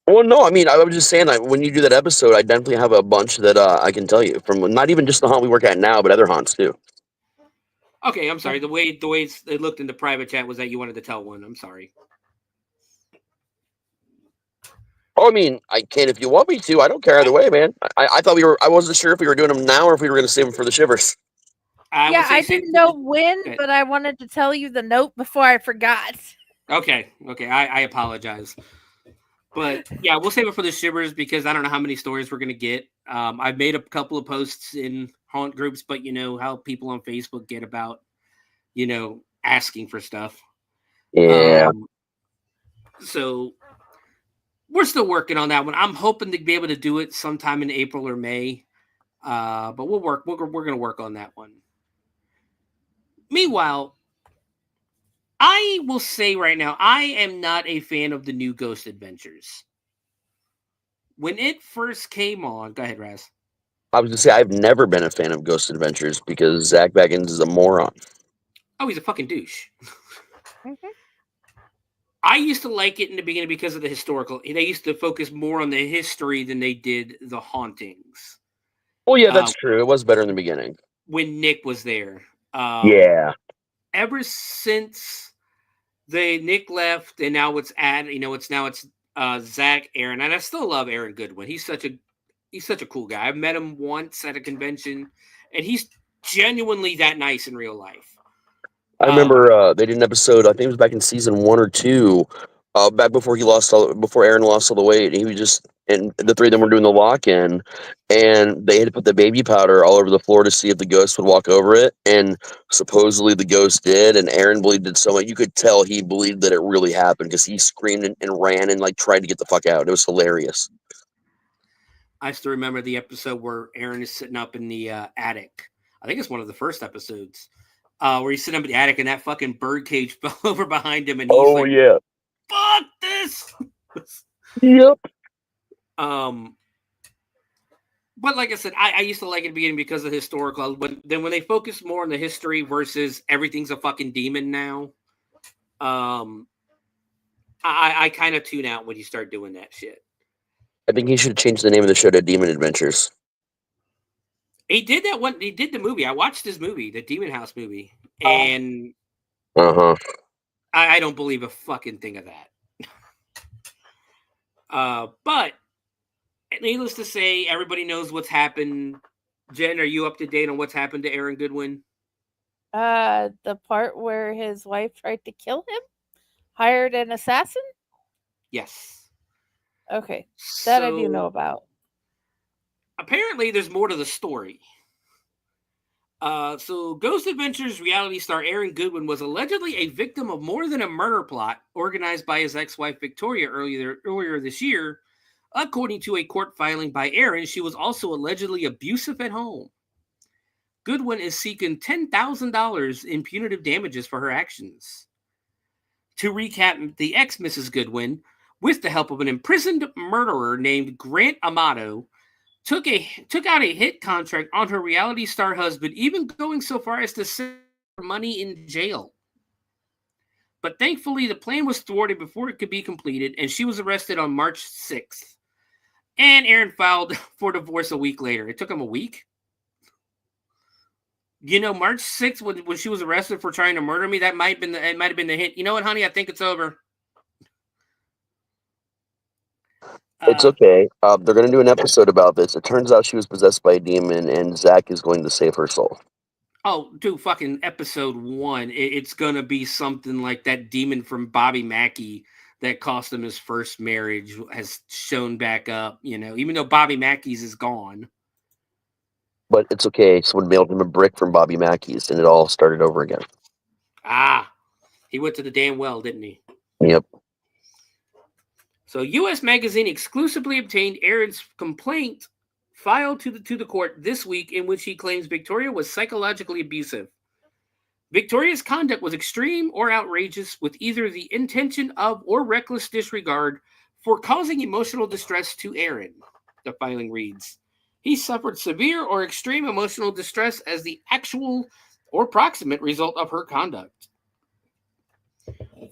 Well, no, I mean, I was just saying, when you do that episode, I definitely have a bunch that I can tell you from, not even just the haunt we work at now, but other haunts too. Okay, I'm sorry. The way it looked in the private chat was that you wanted to tell one. I'm sorry. Oh, I mean, I can if you want me to. I don't care either way, man. I thought I wasn't sure if we were doing them now or if we were going to save them for the Shivers. I didn't know when, but I wanted to tell you the note before I forgot. Okay. I apologize. But yeah, we'll save it for the Shivers because I don't know how many stories we're going to get. I've made a couple of posts in haunt groups, but you know how people on Facebook get about, asking for stuff. Yeah. So we're still working on that one. I'm hoping to be able to do it sometime in April or May. But we'll work. We're going to work on that one. Meanwhile, I will say right now, I am not a fan of the new Ghost Adventures. When it first came on, go ahead, Raz. I was going to say, I've never been a fan of Ghost Adventures because Zach Baggins is a moron. Oh, he's a fucking douche. I used to like it in the beginning because of the historical. They used to focus more on the history than they did the hauntings. Well, yeah, that's true. It was better in the beginning. When Nick was there. Yeah. Ever since Nick left, and now it's Zach, Aaron, and I still love Aaron Goodwin. He's such a cool guy. I've met him once at a convention, and he's genuinely that nice in real life. I remember they did an episode. I think it was back in season 1 or 2, back before Aaron lost all the weight. And the three of them were doing the lock-in, and they had to put the baby powder all over the floor to see if the ghost would walk over it. And supposedly the ghost did, and Aaron believed it so much. You could tell he believed that it really happened because he screamed and ran and tried to get the fuck out. It was hilarious. I still remember the episode where Aaron is sitting up in the attic. I think it's one of the first episodes. where he's sitting up in the attic and that fucking bird cage fell over behind him, and he's like, yeah. "Fuck this." Yep. But like I said, I used to like it at the beginning because of the historical. But then when they focus more on the history versus everything's a fucking demon now, I kind of tune out when you start doing that shit. I think he should change the name of the show to Demon Adventures. He did that one. He did the movie. I watched his movie, the Demon House movie, and I don't believe a fucking thing of that. But needless to say, everybody knows what's happened. Jen, are you up to date on what's happened to Aaron Goodwin? The part where his wife tried to kill him, hired an assassin. Yes. Okay, that I do know about. Apparently, there's more to the story. So Ghost Adventures reality star Aaron Goodwin was allegedly a victim of more than a murder plot organized by his ex-wife Victoria earlier this year. According to a court filing by Aaron, she was also allegedly abusive at home. Goodwin is seeking $10,000 in punitive damages for her actions. To recap, the ex-Mrs. Goodwin, with the help of an imprisoned murderer named Grant Amato, took out a hit contract on her reality star husband, even going so far as to send her money in jail. But thankfully, the plan was thwarted before it could be completed, and she was arrested on March 6th. And Aaron filed for divorce a week later. It took him a week. March 6th, when she was arrested for trying to murder me, it might have been the hint. You know what, honey? I think it's over. It's okay. They're going to do an episode about this. It turns out she was possessed by a demon, and Zach is going to save her soul. Oh, dude, fucking episode 1. It's going to be something like that demon from Bobby Mackey that cost him his first marriage has shown back up, even though Bobby Mackey's is gone. But it's okay. Someone mailed him a brick from Bobby Mackey's, and it all started over again. He went to the damn well, didn't he? Yep. So U.S. Magazine exclusively obtained Aaron's complaint filed to the court this week, in which he claims Victoria was psychologically abusive. Victoria's conduct was extreme or outrageous, with either the intention of or reckless disregard for causing emotional distress to Aaron, the filing reads. He suffered severe or extreme emotional distress as the actual or proximate result of her conduct.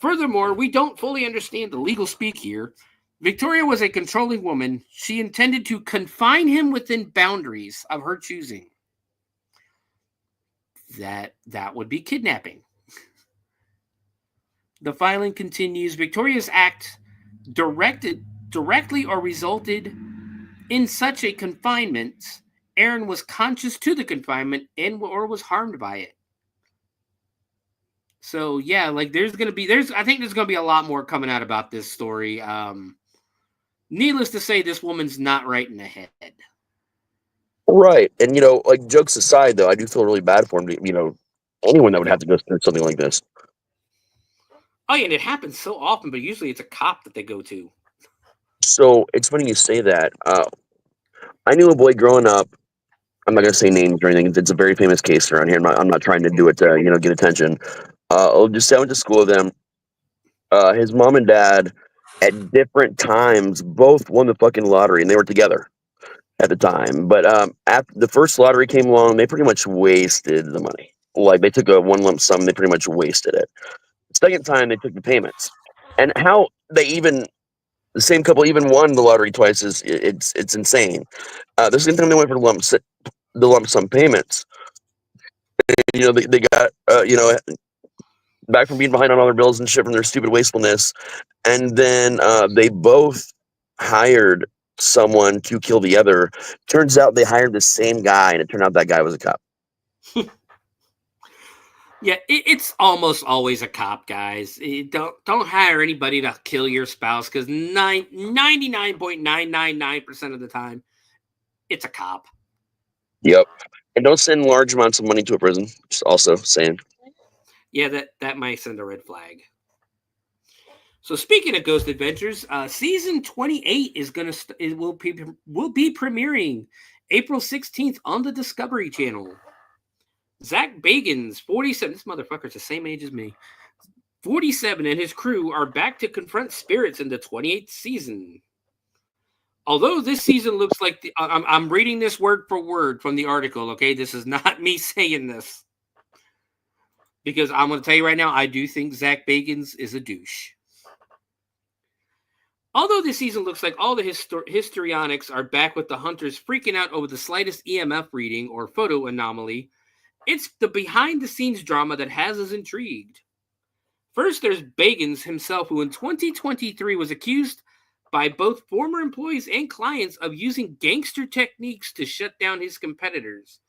Furthermore, we don't fully understand the legal speak here. Victoria was a controlling woman. She intended to confine him within boundaries of her choosing. That would be kidnapping. The filing continues. Victoria's act directly or resulted in such a confinement. Aaron was conscious to the confinement or was harmed by it. So yeah, like I think there's going to be a lot more coming out about this story. Needless to say, this woman's not right in the head. Right. And, jokes aside, though, I do feel really bad for him. Anyone that would have to go through something like this. Oh, yeah, and it happens so often, but usually it's a cop that they go to. So it's funny you say that. I knew a boy growing up. I'm not going to say names or anything. It's a very famous case around here. I'm not trying to do it to, get attention. I'll just say I went to school with him. His mom and dad, at different times, both won the fucking lottery, and they were together at the time. But after the first lottery came along, they pretty much wasted the money. Like, they took a one lump sum, they pretty much wasted it. The second time, they took the payments. And how the same couple even won the lottery twice it's insane. The same time they went for the lump sum payments. They got back from being behind on all their bills and shit from their stupid wastefulness, and then they both hired someone to kill the other. Turns out they hired the same guy, and it turned out that guy was a cop. Yeah, it's almost always a cop, guys. Don't hire anybody to kill your spouse, because 99.999% of the time, it's a cop. Yep. And don't send large amounts of money to a prison. Just also saying. Yeah, that might send a red flag. So speaking of Ghost Adventures, season 28 will be premiering April 16th on the Discovery Channel. Zach Bagans, 47. This motherfucker's the same age as me. 47 and his crew are back to confront spirits in the 28th season. Although this season looks like I'm reading this word for word from the article, okay? This is not me saying this. Because I'm going to tell you right now, I do think Zach Bagans is a douche. Although this season looks like all the histrionics are back with the hunters freaking out over the slightest EMF reading or photo anomaly, it's the behind-the-scenes drama that has us intrigued. First, there's Bagans himself, who in 2023 was accused by both former employees and clients of using gangster techniques to shut down his competitors.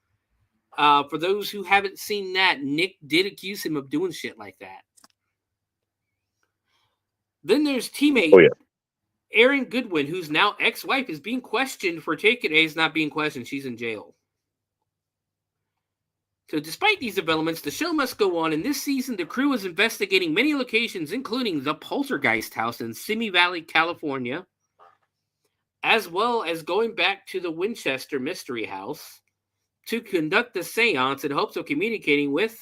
For those who haven't seen that, Nick did accuse him of doing shit like that. Then there's teammate Erin Goodwin, whose now ex-wife is being questioned for taking A's, not being questioned. She's in jail. So despite these developments, the show must go on, and this season the crew is investigating many locations, including the Poltergeist House in Simi Valley, California, as well as going back to the Winchester Mystery House to conduct the seance in hopes of communicating with,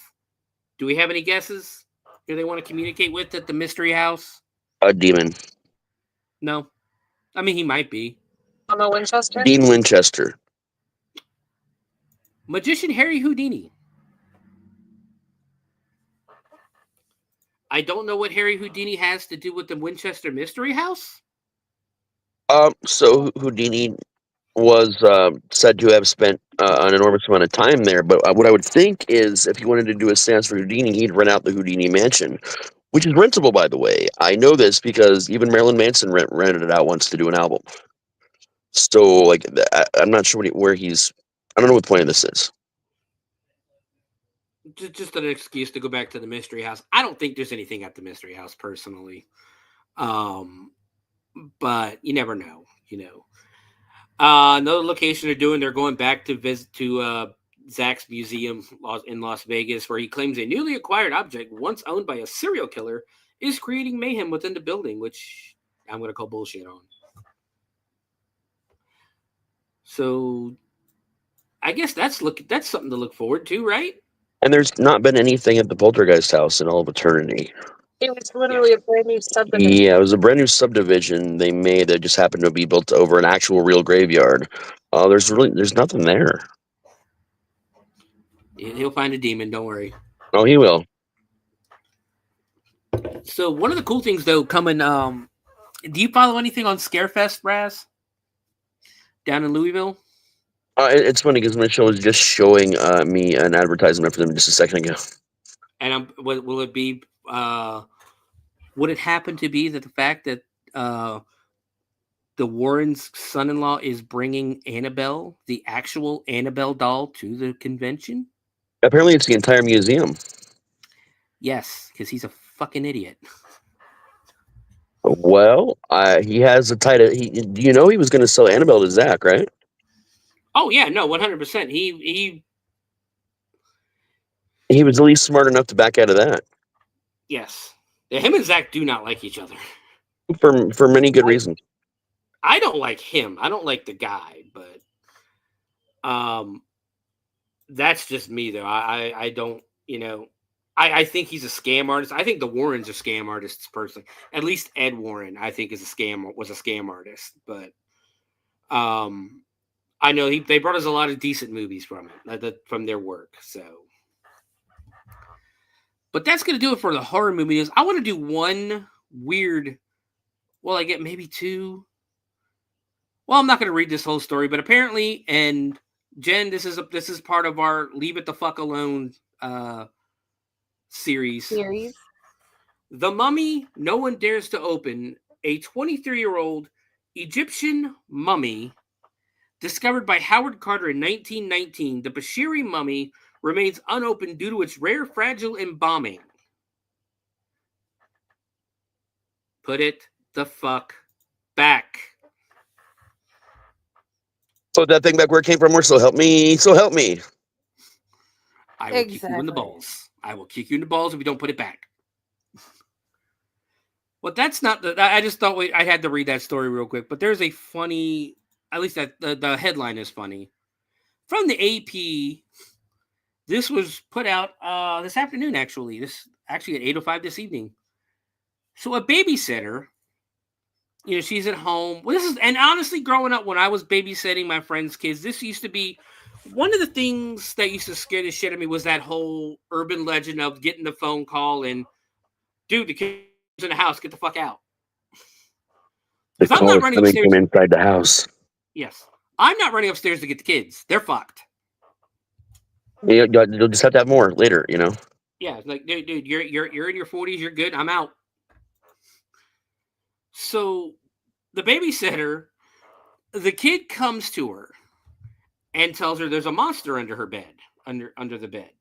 do we have any guesses who they want to communicate with at the Mystery House? A demon. No. I mean, he might be. Mama Winchester? Dean Winchester. Magician Harry Houdini. I don't know what Harry Houdini has to do with the Winchester Mystery House. So Houdini was said to have spent an enormous amount of time there, but what I would think is if he wanted to do a seance for Houdini, he'd rent out the Houdini Mansion, which is rentable, by the way. I know this because even Marilyn Manson rented it out once to do an album. So, like, I'm not sure where he's... I don't know what the point of this is. Just an excuse to go back to the Mystery House. I don't think there's anything at the Mystery House, personally. But you never know, you know. Another location they're going back to visit to Zach's museum in Las Vegas, where he claims a newly acquired object once owned by a serial killer is creating mayhem within the building, which I'm going to call bullshit on. So I guess that's something to look forward to, right? And there's not been anything at the Poltergeist House in all of eternity. It was literally a brand new subdivision. Yeah, it was a brand new subdivision they made that just happened to be built over an actual real graveyard. There's nothing there. He'll find a demon, don't worry. Oh, he will. So one of the cool things, though, coming... do you follow anything on Scarefest, Raz? Down in Louisville? It's funny because Michelle was just showing me an advertisement for them just a second ago. And will it be... would it happen to be that the fact that the Warrens' son-in-law is bringing Annabelle, the actual Annabelle doll, to the convention? Apparently it's the entire museum. Yes, because he's a fucking idiot. Well, he has a title. You know he was going to sell Annabelle to Zach, right? Oh, yeah, no, 100%. He was at least smart enough to back out of that. Yes. Yeah, him and Zach do not like each other. For many good reasons. I don't like him. I don't like the guy, but that's just me, though. I don't, you know, I think he's a scam artist. I think the Warrens are scam artists, personally. At least Ed Warren, I think, was a scam artist. But I know they brought us a lot of decent movies from their work. So, but that's gonna do it for the horror movie news. I want to do one weird. Well, I get maybe two. Well, I'm not gonna read this whole story, but apparently, and Jen, this is part of our Leave It the Fuck Alone series. The Mummy No One Dares to Open, a 23-year-old Egyptian mummy discovered by Howard Carter in 1919. The Bashiri mummy remains unopened due to its rare, fragile embalming. Put it the fuck back. Put that thing back where it came from, or so help me. So help me. I will kick you in the balls. I will kick you in the balls if you don't put it back. Well, that's not I just thought I had to read that story real quick. But there's a funny, at least that the headline is funny. From the AP, This was put out this afternoon, actually. This actually at 8:05 this evening. So a babysitter, she's at home. Well, and honestly, growing up when I was babysitting my friends' kids, this used to be one of the things that used to scare the shit out of me was that whole urban legend of getting the phone call and, dude, the kid's in the house, get the fuck out. The I'm not running upstairs. From inside the house. Yes. I'm not running upstairs to get the kids. They're fucked. You'll just have to have more later, Yeah, like, dude, you're in your 40s, you're good, I'm out. So the babysitter, the kid comes to her and tells her there's a monster under her bed, under the bed.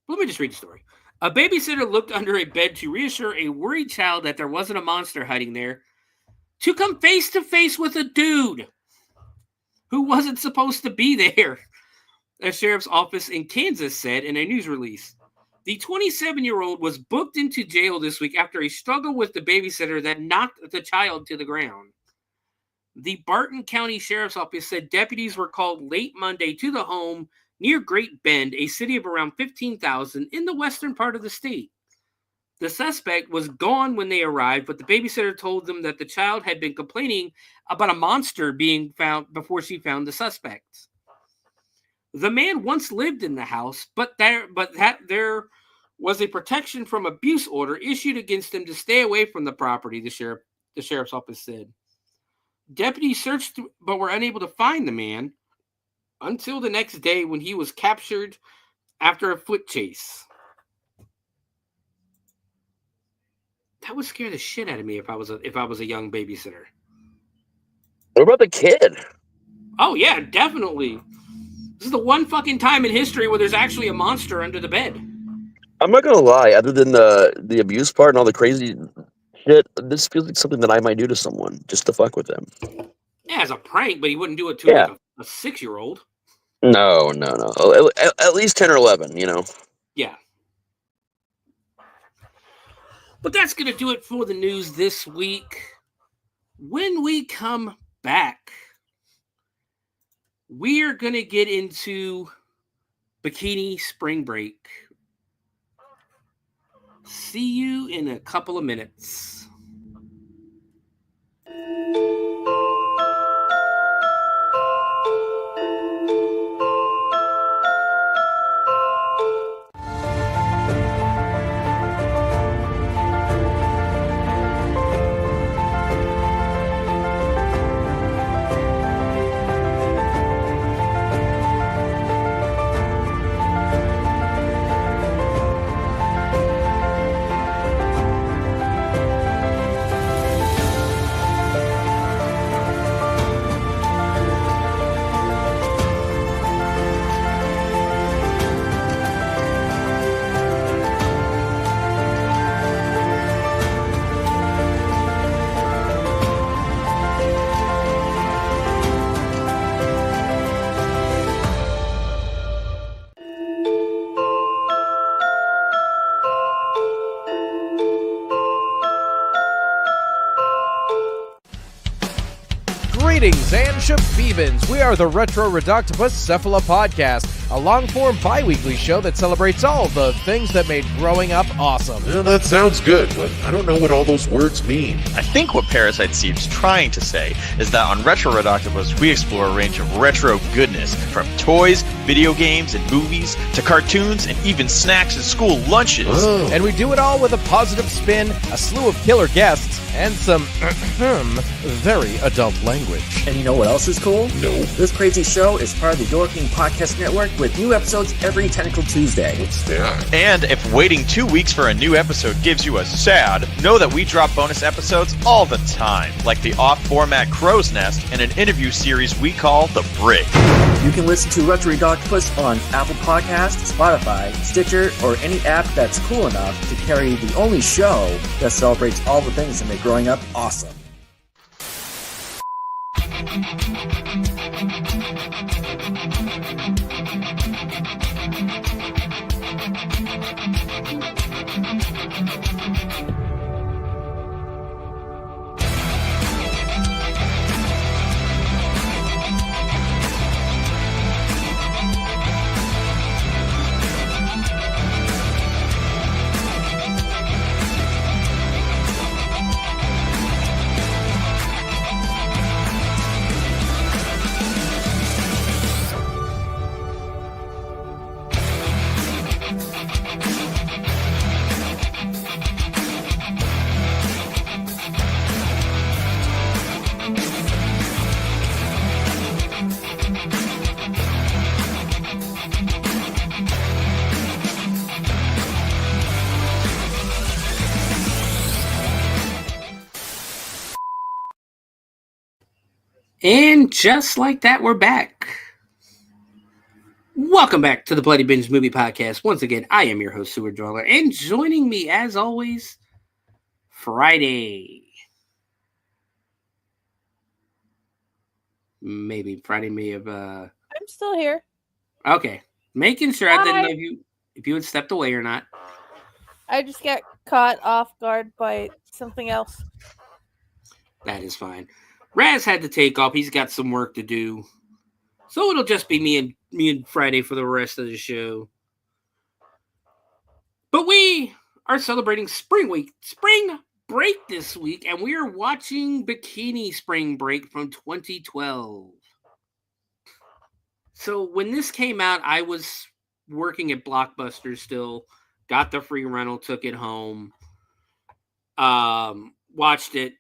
Let me just read the story. A babysitter looked under a bed to reassure a worried child that there wasn't a monster hiding there, to come face to face with a dude who wasn't supposed to be there, a sheriff's office in Kansas said in a news release. The 27-year-old was booked into jail this week after a struggle with the babysitter that knocked the child to the ground. The Barton County Sheriff's Office said deputies were called late Monday to the home near Great Bend, a city of around 15,000 in the western part of the state. The suspect was gone when they arrived, but the babysitter told them that the child had been complaining about a monster being found before she found the suspect. The man once lived in the house, but there was a protection from abuse order issued against him to stay away from the property, the sheriff's office said. Deputies searched but were unable to find the man until the next day when he was captured after a foot chase. That would scare the shit out of me if I was a young babysitter. What about the kid? Oh yeah, definitely. This is the one fucking time in history where there's actually a monster under the bed. I'm not gonna lie. Other than the abuse part and all the crazy shit, this feels like something that I might do to someone just to fuck with them. Yeah, as a prank, but he wouldn't do it to like a 6-year-old. No. At least 10 or 11, Yeah. But that's going to do it for the news this week. When we come back, we are going to get into Bikini Spring Break. See you in a couple of minutes. Greetings and shabibans. We are the Retro Reductopus Cephala Podcast, a long-form bi-weekly show that celebrates all the things that made growing up awesome. Well, that sounds good, but I don't know what all those words mean. I think what Parasite seems trying to say is that on Retro Reductopus, we explore a range of retro goodness, from toys, video games, and movies, to cartoons, and even snacks and school lunches. Oh. And we do it all with a positive spin, a slew of killer guests, and some very adult language. And you know what else is cool? No. This crazy show is part of the Door King Podcast Network with new episodes every Tentacle Tuesday. What's that? And if waiting 2 weeks for a new episode gives you a sad, know that we drop bonus episodes all the time, like the off-format Crow's Nest and an interview series we call The Brick. You can listen to Retro Octopus on Apple Podcasts, Spotify, Stitcher, or any app that's cool enough to carry the only show that celebrates all the things that make growing up awesome. And just like that, we're back. Welcome back to the Bloody Binge Movie Podcast. Once again, I am your host, Stuart Dweller, and joining me, as always, Friday. Maybe Friday may have. I'm still here. Okay, making sure. I didn't know if you had stepped away or not. I just got caught off guard by something else. That is fine. Raz had to take off. He's got some work to do, so it'll just be me and Friday for the rest of the show. But we are celebrating spring break this week, and we are watching Bikini Spring Break from 2012. So when this came out, I was working at Blockbuster still, got the free rental, took it home, watched it,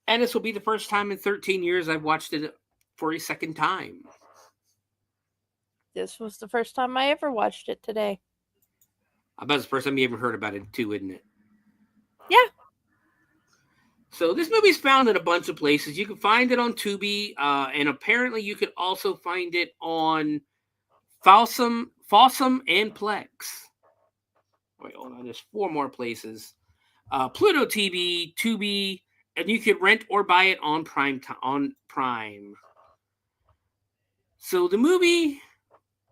and this will be the first time in 13 years I've watched it for a second time. This was the first time I ever watched it today. I bet it's the first time you ever heard about it too, isn't it? Yeah. So this movie's found in a bunch of places. You can find it on Tubi, and apparently you could also find it on Fossum and Plex. Wait, hold on. There's 4 more places. Pluto TV, Tubi, and you could rent or buy it on Prime. So the movie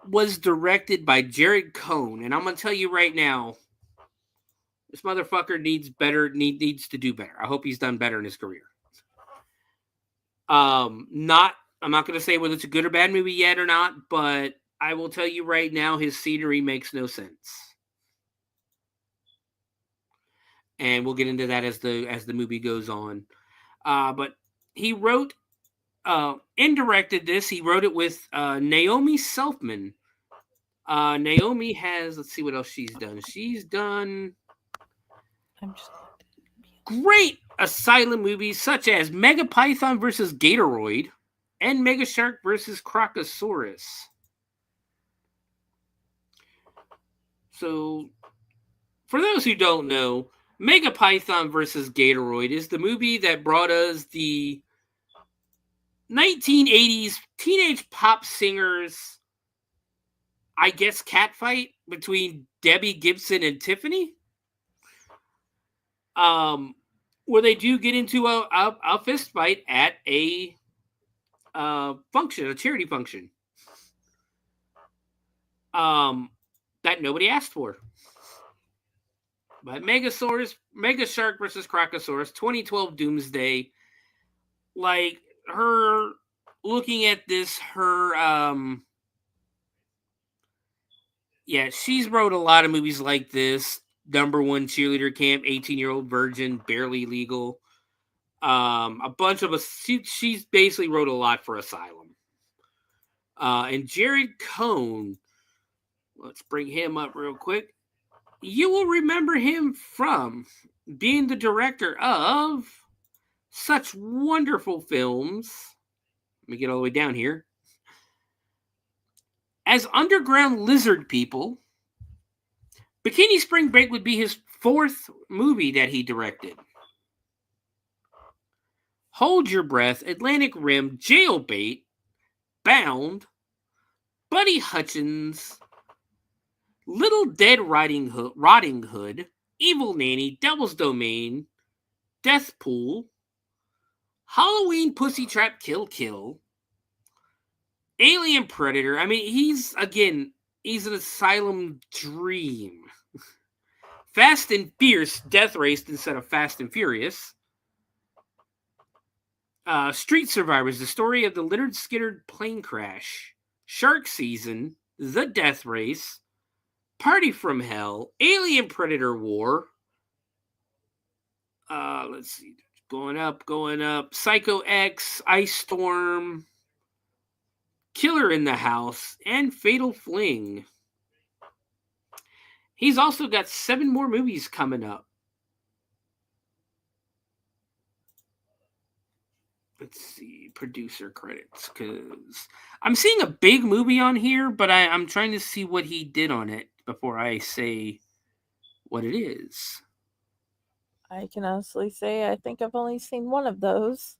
was directed by Jared Cohn, and I'm going to tell you right now, this motherfucker needs to do better. I hope he's done better in his career. I'm not going to say whether it's a good or bad movie yet or not, but I will tell you right now, his scenery makes no sense. And we'll get into that as the movie goes on. But he wrote and directed this. He wrote it with Naomi Selfman. Naomi has, let's see what else she's done. She's done great asylum movies such as Mega Python vs. Gatoroid and Mega Shark vs. Crocosaurus. So, for those who don't know, Mega Python vs. Gatoroid is the movie that brought us the 1980s teenage pop singers, I guess, catfight between Debbie Gibson and Tiffany. Where they do get into a fist fight at a function, a charity function. That nobody asked for. But Mega Shark versus Crocosaurus, 2012 Doomsday. Like, her looking at this, she's wrote a lot of movies like this. Number One Cheerleader Camp, 18-Year-Old Virgin, Barely Legal. A bunch of us. She's basically wrote a lot for Asylum. And Jared Cohn, let's bring him up real quick. You will remember him from being the director of such wonderful films. Let me get all the way down here. As Underground Lizard People, Bikini Spring Break would be his 4th movie that he directed. Hold Your Breath, Atlantic Rim, Jailbait, Bound, Buddy Hutchins, Little Dead Rotting Hood, Evil Nanny, Devil's Domain, Death Pool, Halloween Pussy Trap Kill Kill, Alien Predator. I mean, he's an asylum dream. Fast and Fierce, Death Race instead of Fast and Furious. Street Survivors, the story of the Leonard Skinner plane crash. Shark Season, The Death Race, Party from Hell, Alien Predator War. Let's see. Going up. Psycho X, Ice Storm, Killer in the House, and Fatal Fling. He's also got 7 more movies coming up. Let's see, producer credits, because I'm seeing a big movie on here, but I'm trying to see what he did on it before I say what it is. I can honestly say I think I've only seen one of those.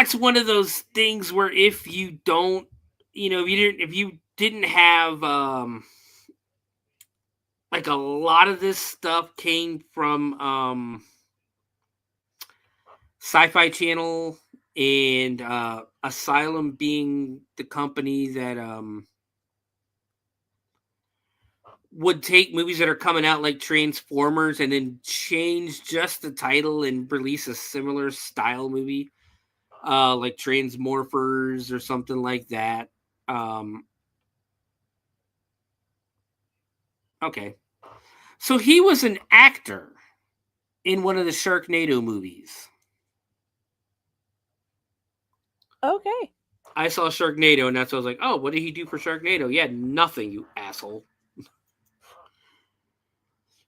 It's one of those things where if you don't, if you didn't have like a lot of this stuff came from Sci-Fi Channel and Asylum being the company that would take movies that are coming out like Transformers and then change just the title and release a similar style movie, like Transmorphers or something like that. Okay. So he was an actor in one of the Sharknado movies. Okay. I saw Sharknado, and that's why I was like, oh, what did he do for Sharknado? Yeah, nothing, you asshole.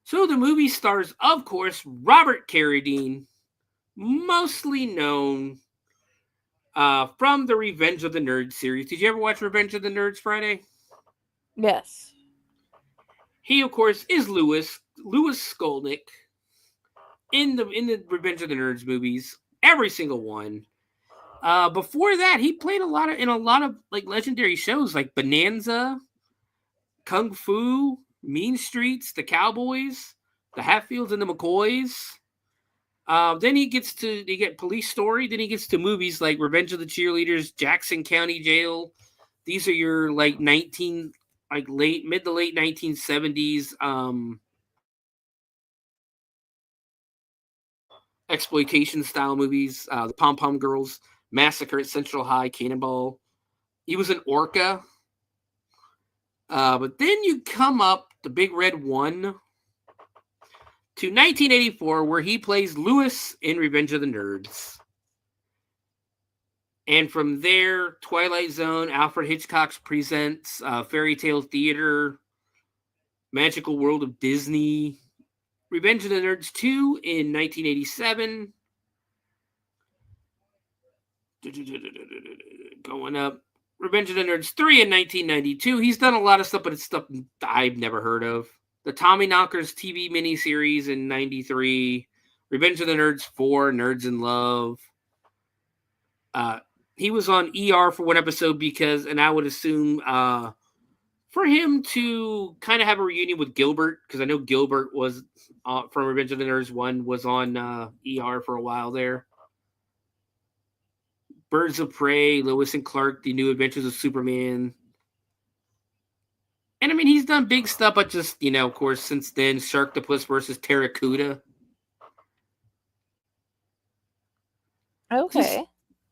So the movie stars, of course, Robert Caradine, mostly known from the Revenge of the Nerds series. Did you ever watch Revenge of the Nerds Friday? Yes. He, of course, is Louis Skolnick in the Revenge of the Nerds movies, every single one. Before that, he played in a lot of like legendary shows like Bonanza, Kung Fu, Mean Streets, The Cowboys, The Hatfields, and the McCoys. Then he get Police Story. Then he gets to movies like Revenge of the Cheerleaders, Jackson County Jail. These are your like mid to late 1970s exploitation style movies. The Pom Pom Girls, Massacre at Central High, Cannonball. He was an Orca. But then you come up the Big Red One to 1984, where he plays Louis in Revenge of the Nerds. And from there, Twilight Zone, Alfred Hitchcock Presents, Fairy Tale Theater, Magical World of Disney, Revenge of the Nerds 2 in 1987. Going up. Revenge of the Nerds 3 in 1992. He's done a lot of stuff, but it's stuff I've never heard of. The Tommy Knockers TV miniseries in 93. Revenge of the Nerds 4, Nerds in Love. He was on ER for one episode because, and I would assume for him to kind of have a reunion with Gilbert, because I know Gilbert was from Revenge of the Nerds 1 was on ER for a while there. Birds of Prey, Lois and Clark, The New Adventures of Superman. And I mean, he's done big stuff, but just, of course, since then, Sharktopus versus Terracuda. Okay.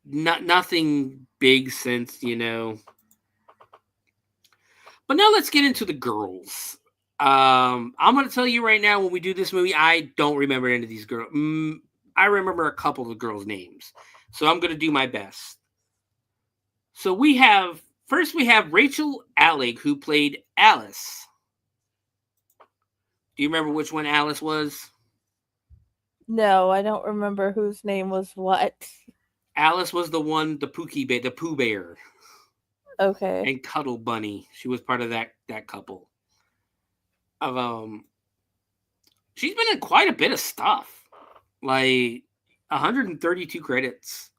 Just nothing big since, But now let's get into the girls. I'm going to tell you right now, when we do this movie, I don't remember any of these girls. I remember a couple of the girls' names. So I'm going to do my best. So we have Rachel Allig, who played Alice. Do you remember which one Alice was? No, I don't remember whose name was what. Alice was the one, the Pooh Bear. Okay. And Cuddle Bunny. She was part of that couple. She's been in quite a bit of stuff. Like 132 credits.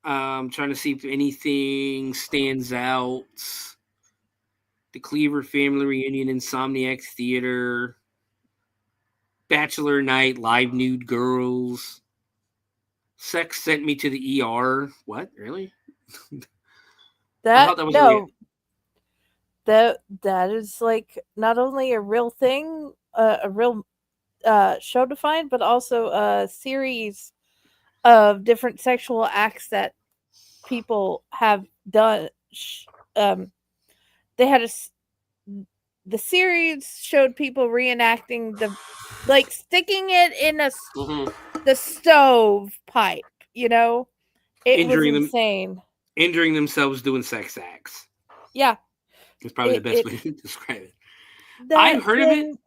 I'm trying to see if anything stands out. The Cleaver Family Reunion, Insomniac Theater, Bachelor Night, Live Nude Girls, Sex Sent Me to the ER. What? Really? That is like not only a real thing, a real show to find, but also a series of different sexual acts that people have done. They had the series showed people reenacting sticking it in the stove pipe. It was insane. Injuring themselves doing sex acts. Yeah, it's probably the best way to describe it. I've heard of it.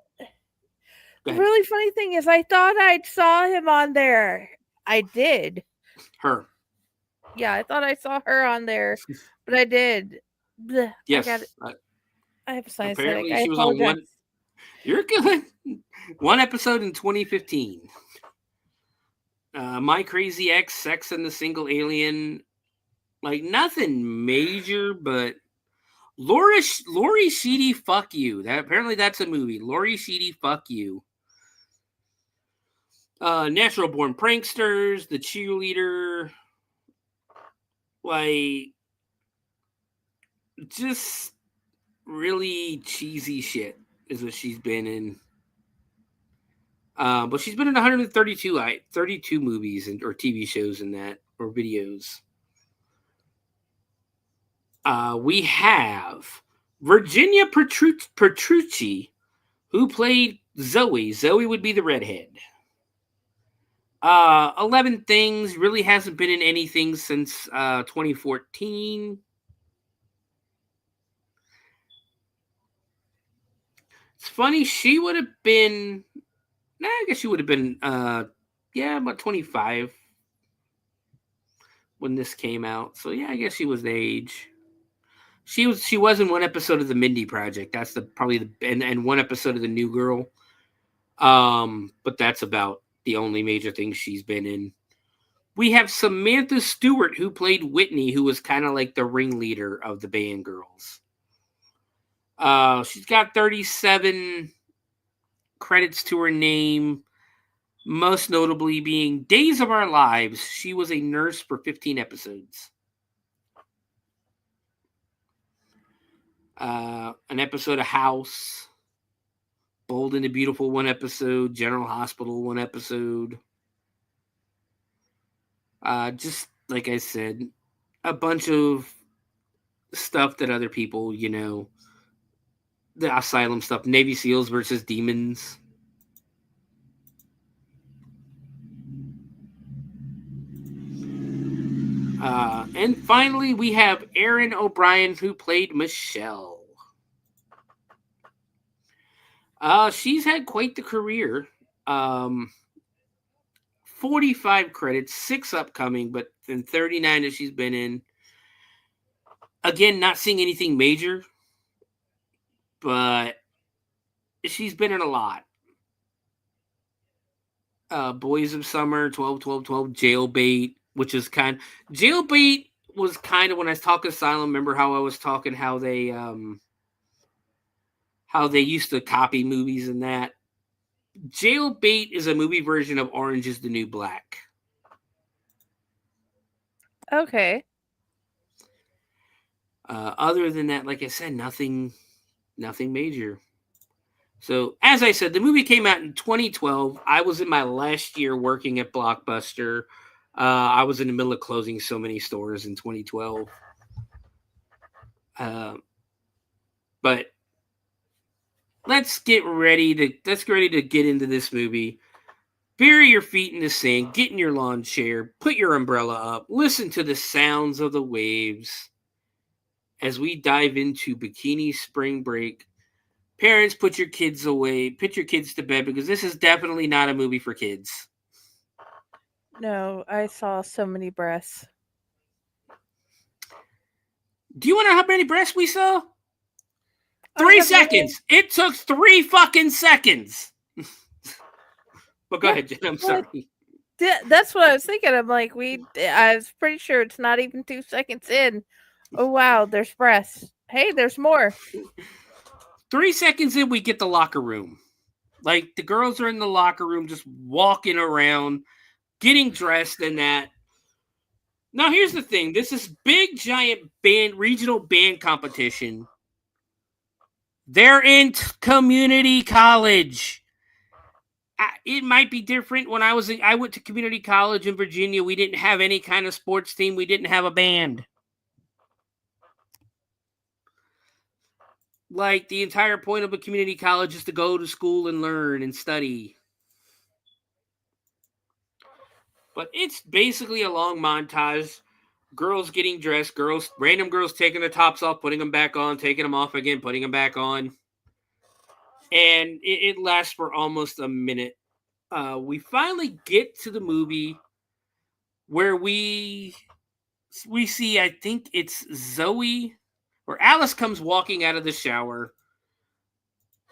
The really funny thing is, I thought I saw him on there. I did. Her. Yeah, I thought I saw her on there, but I did. Blech, yes. I have a sinus apparently headache. She was on one. You're good. One episode in 2015. My Crazy Ex, Sex and the Single Alien. Like, nothing major, but Lori Sheedy, Fuck You. Apparently that's a movie. Lori Sheedy, Fuck You. Natural Born Pranksters, The Cheerleader. Like, just really cheesy shit is what she's been in. But she's been in 32 movies or TV shows in that, or videos. We have Virginia Petrucci, who played Zoe. Zoe would be the redhead. 11 Things, really hasn't been in anything since 2014. It's funny, she would have been, I guess she would have been, about 25 when this came out. So yeah, I guess she was the age. She was in one episode of the Mindy Project. That's and one episode of the New Girl. But that's about the only major thing she's been in. We have Samantha Stewart, who played Whitney, who was kind of like the ringleader of the band girls. She's got 37 credits to her name, most notably being Days of Our Lives. She was a nurse for 15 episodes. An episode of House, Bold and the Beautiful, one episode, General Hospital, one episode. Just like I said, a bunch of stuff that other people, the asylum stuff, Navy SEALs versus Demons. And finally, we have Erin O'Brien, who played Michelle. She's had quite the career. 45 credits, 6 upcoming, but then 39 that she's been in. Again, not seeing anything major, but she's been in a lot. Boys of Summer, 12, Jailbait, which is Jailbait was kind of when I was talking Asylum. Remember how I was talking how they used to copy movies and that. Jailbait is a movie version of Orange is the New Black. Okay. Other than that, like I said, nothing major. So, as I said, the movie came out in 2012. I was in my last year working at Blockbuster. I was in the middle of closing so many stores in 2012. But let's get ready to get into this movie. Bury your feet in the sand, get in your lawn chair, put your umbrella up, listen to the sounds of the waves as we dive into Bikini Spring Break. Parents, put your kids away, put your kids to bed, because this is definitely not a movie for kids. No, I saw so many breasts. Do you want to know how many breasts we saw? 3 seconds. It took 3 fucking seconds. But go ahead, Jen. I'm sorry. That's what I was thinking. I'm like, I was pretty sure it's not even 2 seconds in. Oh, wow, there's breasts. Hey, there's more. 3 seconds in, we get the locker room. Like, the girls are in the locker room just walking around, getting dressed and that. Now, here's the thing. This is big, giant regional band competition. They're in community college. It might be different. When I went to community college in Virginia, we didn't have any kind of sports team. We didn't have a band. Like, the entire point of a community college is to go to school and learn and study. But it's basically a long montage. Girls getting dressed, random girls taking their tops off, putting them back on, taking them off again, putting them back on. And it lasts for almost a minute. We finally get to the movie where we see, I think it's Zoe, or Alice comes walking out of the shower.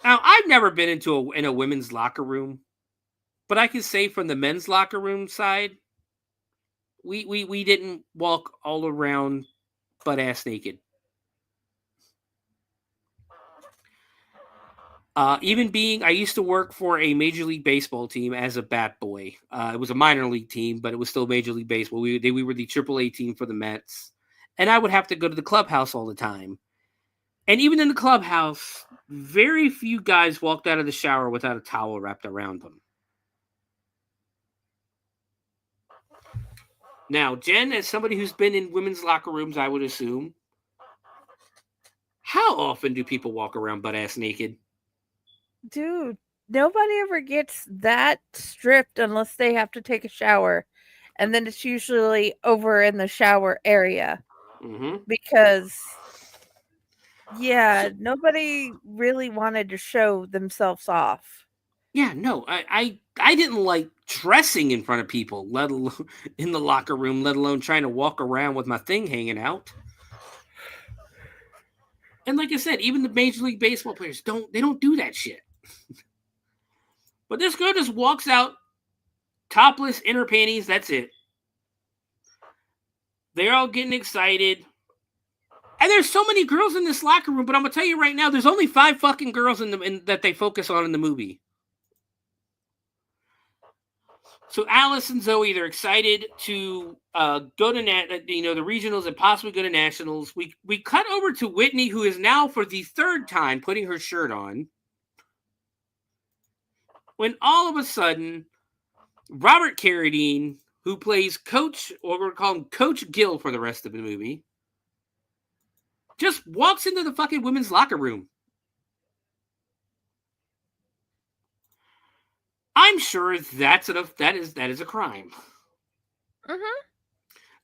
Now, I've never been in a women's locker room, But I can say from the men's locker room side, we didn't walk all around butt ass naked. Even being, I used to work for a Major League Baseball team as a bat boy. It was a minor league team, but it was still Major League Baseball. We were the AAA team for the Mets. And I would have to go to the clubhouse all the time. And even in the clubhouse, very few guys walked out of the shower without a towel wrapped around them. Now, Jen, as somebody who's been in women's locker rooms, I would assume, how often do people walk around butt ass naked? Dude, nobody ever gets that stripped unless they have to take a shower. And then it's usually over in the shower area. Mm-hmm. Because, yeah, nobody really wanted to show themselves off. Yeah, no, I didn't like dressing in front of people, let alone in the locker room, let alone trying to walk around with my thing hanging out. And like I said, even the Major League Baseball players don't do that shit. But this girl just walks out, topless, in her panties. That's it. They're all getting excited. And there's so many girls in this locker room, but I'm gonna tell you right now, there's only 5 fucking girls that they focus on in the movie. So Alice and Zoe, they're excited to go to the regionals and possibly go to nationals. We cut over to Whitney, who is now for the 3rd time putting her shirt on. When all of a sudden, Robert Caradine, who plays Coach, or we're calling Coach Gill for the rest of the movie, just walks into the fucking women's locker room. I'm sure that is a crime. Mm-hmm.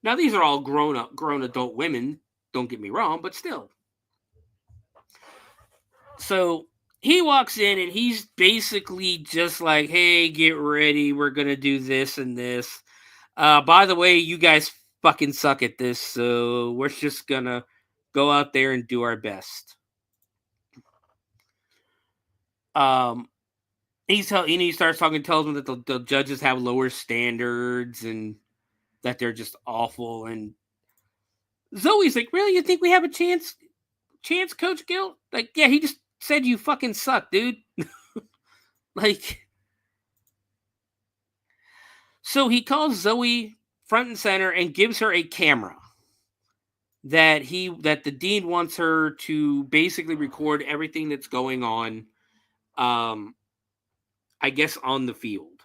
Now these are all grown adult women. Don't get me wrong, but still. So he walks in and he's basically just like, "Hey, get ready. We're gonna do this and this. By the way, you guys fucking suck at this, so we're just gonna go out there and do our best." He starts talking, tells them that the judges have lower standards and that they're just awful. And Zoe's like, "Really? You think we have a chance, Coach Gill?" Like, yeah, he just said you fucking suck, dude. Like, so he calls Zoe front and center and gives her a camera that the dean wants her to basically record everything that's going on. I guess on the field.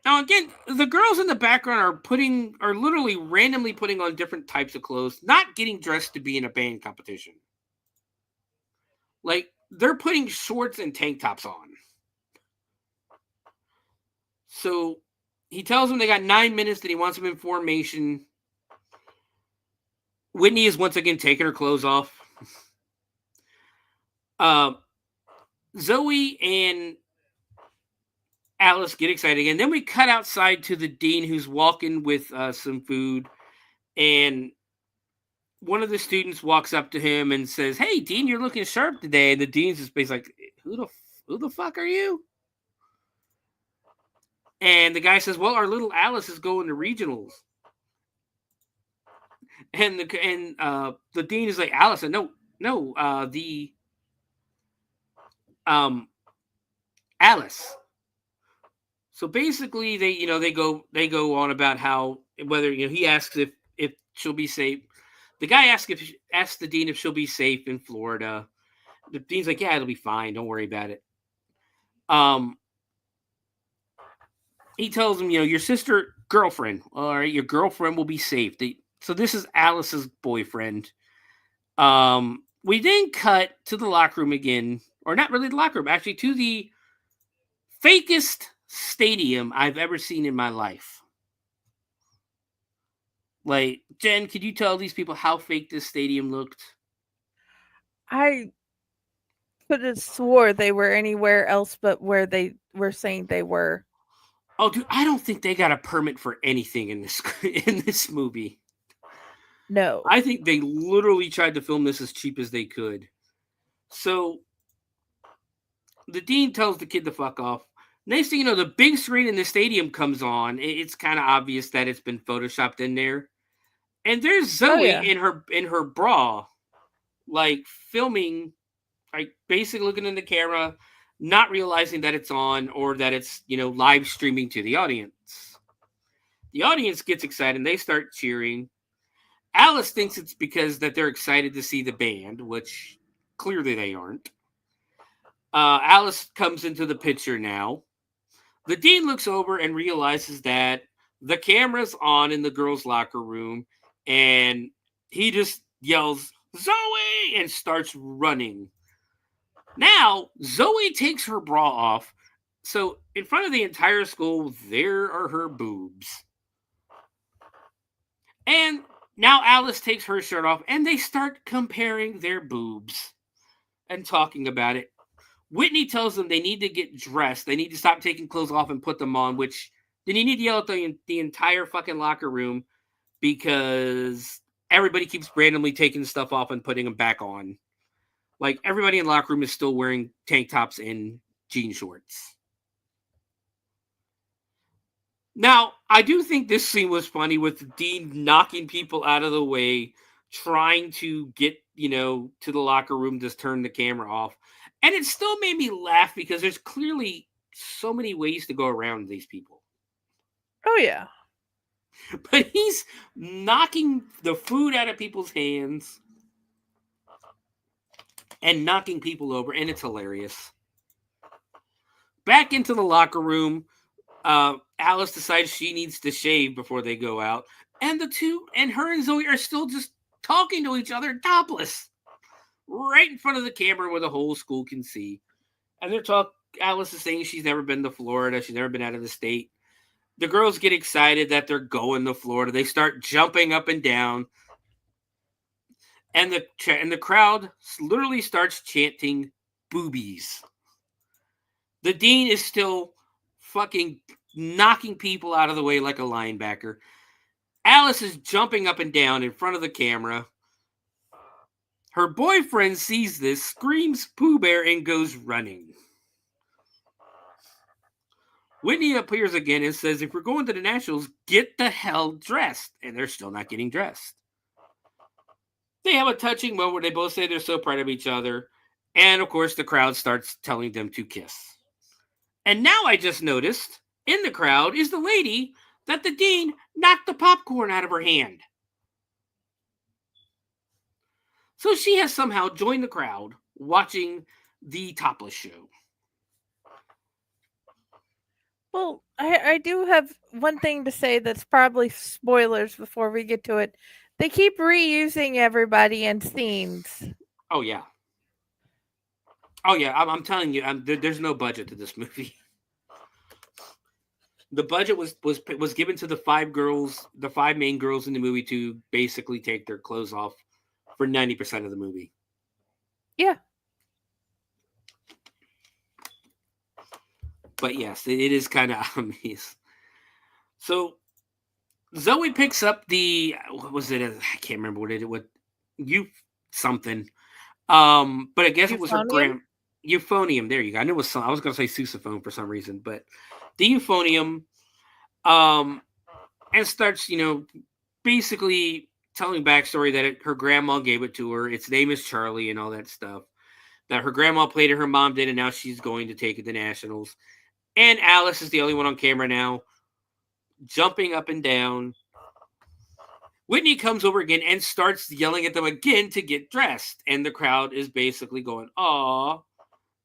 Now again, the girls in the background are literally randomly putting on different types of clothes, not getting dressed to be in a band competition. Like, they're putting shorts and tank tops on. So he tells them they got 9 minutes, that he wants them in formation. Whitney is once again taking her clothes off. Zoe and Alice get excited again. Then we cut outside to the dean, who's walking with some food. And one of the students walks up to him and says, "Hey, Dean, you're looking sharp today." And the dean's just basically like, who the fuck are you? And the guy says, "Well, our little Alice is going to regionals." And the dean is like, "Alice," and Alice. So basically, they go on about how, whether, he asks if she'll be safe. The guy asks the dean if she'll be safe in Florida. The dean's like, "Yeah, it'll be fine. Don't worry about it." He tells him, your girlfriend, all right, your girlfriend will be safe. So this is Alice's boyfriend. We then cut to the locker room again, or not really the locker room, actually to the fakest stadium I've ever seen in my life. Like, Jen, could you tell these people how fake this stadium looked? I could have swore they were anywhere else but where they were saying they were. Oh, dude, I don't think they got a permit for anything in this movie. No. I think they literally tried to film this as cheap as they could. So the dean tells the kid to fuck off. Next thing you know, the big screen in the stadium comes on. It's kind of obvious that it's been photoshopped in there. And there's Zoe in her bra, like filming, like basically looking in the camera, not realizing that it's on or that it's, live streaming to the audience. The audience gets excited and they start cheering. Alice thinks it's because that they're excited to see the band, which clearly they aren't. Alice comes into the picture now. The dean looks over and realizes that the camera's on in the girls' locker room, and he just yells, "Zoe!" and starts running. Now, Zoe takes her bra off, so in front of the entire school, there are her boobs. And now Alice takes her shirt off, and they start comparing their boobs and talking about it. Whitney tells them they need to get dressed. They need to stop taking clothes off and put them on, which then you need to yell at the entire fucking locker room because everybody keeps randomly taking stuff off and putting them back on. Like, everybody in the locker room is still wearing tank tops and jean shorts. Now, I do think this scene was funny with the dean knocking people out of the way, trying to get, to the locker room to turn the camera off. And it still made me laugh because there's clearly so many ways to go around these people. Oh, yeah. But he's knocking the food out of people's hands and knocking people over, and it's hilarious. Back into the locker room, Alice decides she needs to shave before they go out. And her and Zoe are still just talking to each other topless. Right in front of the camera where the whole school can see. And Alice is saying she's never been to Florida. She's never been out of the state. The girls get excited that they're going to Florida. They start jumping up and down. And the crowd literally starts chanting boobies. The dean is still fucking knocking people out of the way like a linebacker. Alice is jumping up and down in front of the camera. Her boyfriend sees this, screams Pooh Bear, and goes running. Whitney appears again and says, if we're going to the Nationals, get the hell dressed. And they're still not getting dressed. They have a touching moment where they both say they're so proud of each other. And, of course, the crowd starts telling them to kiss. And now I just noticed, in the crowd is the lady that the dean knocked the popcorn out of her hand. So she has somehow joined the crowd watching the topless show. Well, I do have one thing to say that's probably spoilers before we get to it. They keep reusing everybody in scenes. Oh, yeah. Oh, yeah. I'm telling you, there's no budget to this movie. The budget was given to the five main girls in the movie to basically take their clothes off for 90% of the movie. Yeah. But yes, it is kind of amazing. So Zoe picks up what was it? I can't remember what something. But I guess it was her euphonium. There you go. I knew it was I was going to say sousaphone for some reason, but the euphonium, and starts, basically telling backstory that her grandma gave it to her. Its name is Charlie and all that stuff. That her grandma played it, her mom did, and now she's going to take it to Nationals. And Alice is the only one on camera now, jumping up and down. Whitney comes over again and starts yelling at them again to get dressed. And the crowd is basically going, "Aw."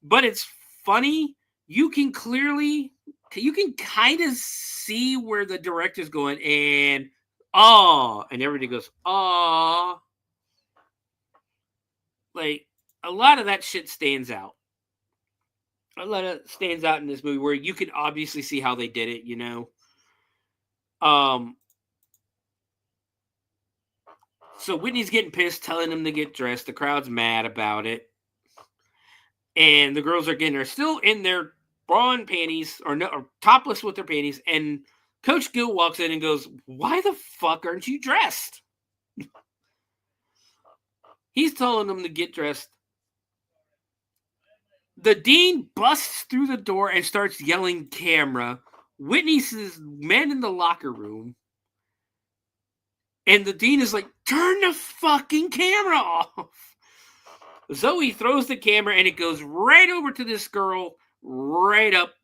But it's funny. You can kind of see where the director's going, and "Aw." And everybody goes, "Aw." Like, a lot of that shit stands out. A lot of it stands out in this movie where you can obviously see how they did it, So Whitney's getting pissed, telling them to get dressed. The crowd's mad about it. And the girls are still in their bra and panties, or topless with their panties. And Coach Gill walks in and goes, "Why the fuck aren't you dressed?" He's telling them to get dressed. The dean busts through the door and starts yelling camera. Whitney says, "Men in the locker room." And the dean is like, "Turn the fucking camera off." Zoe throws the camera and it goes right over to this girl, right up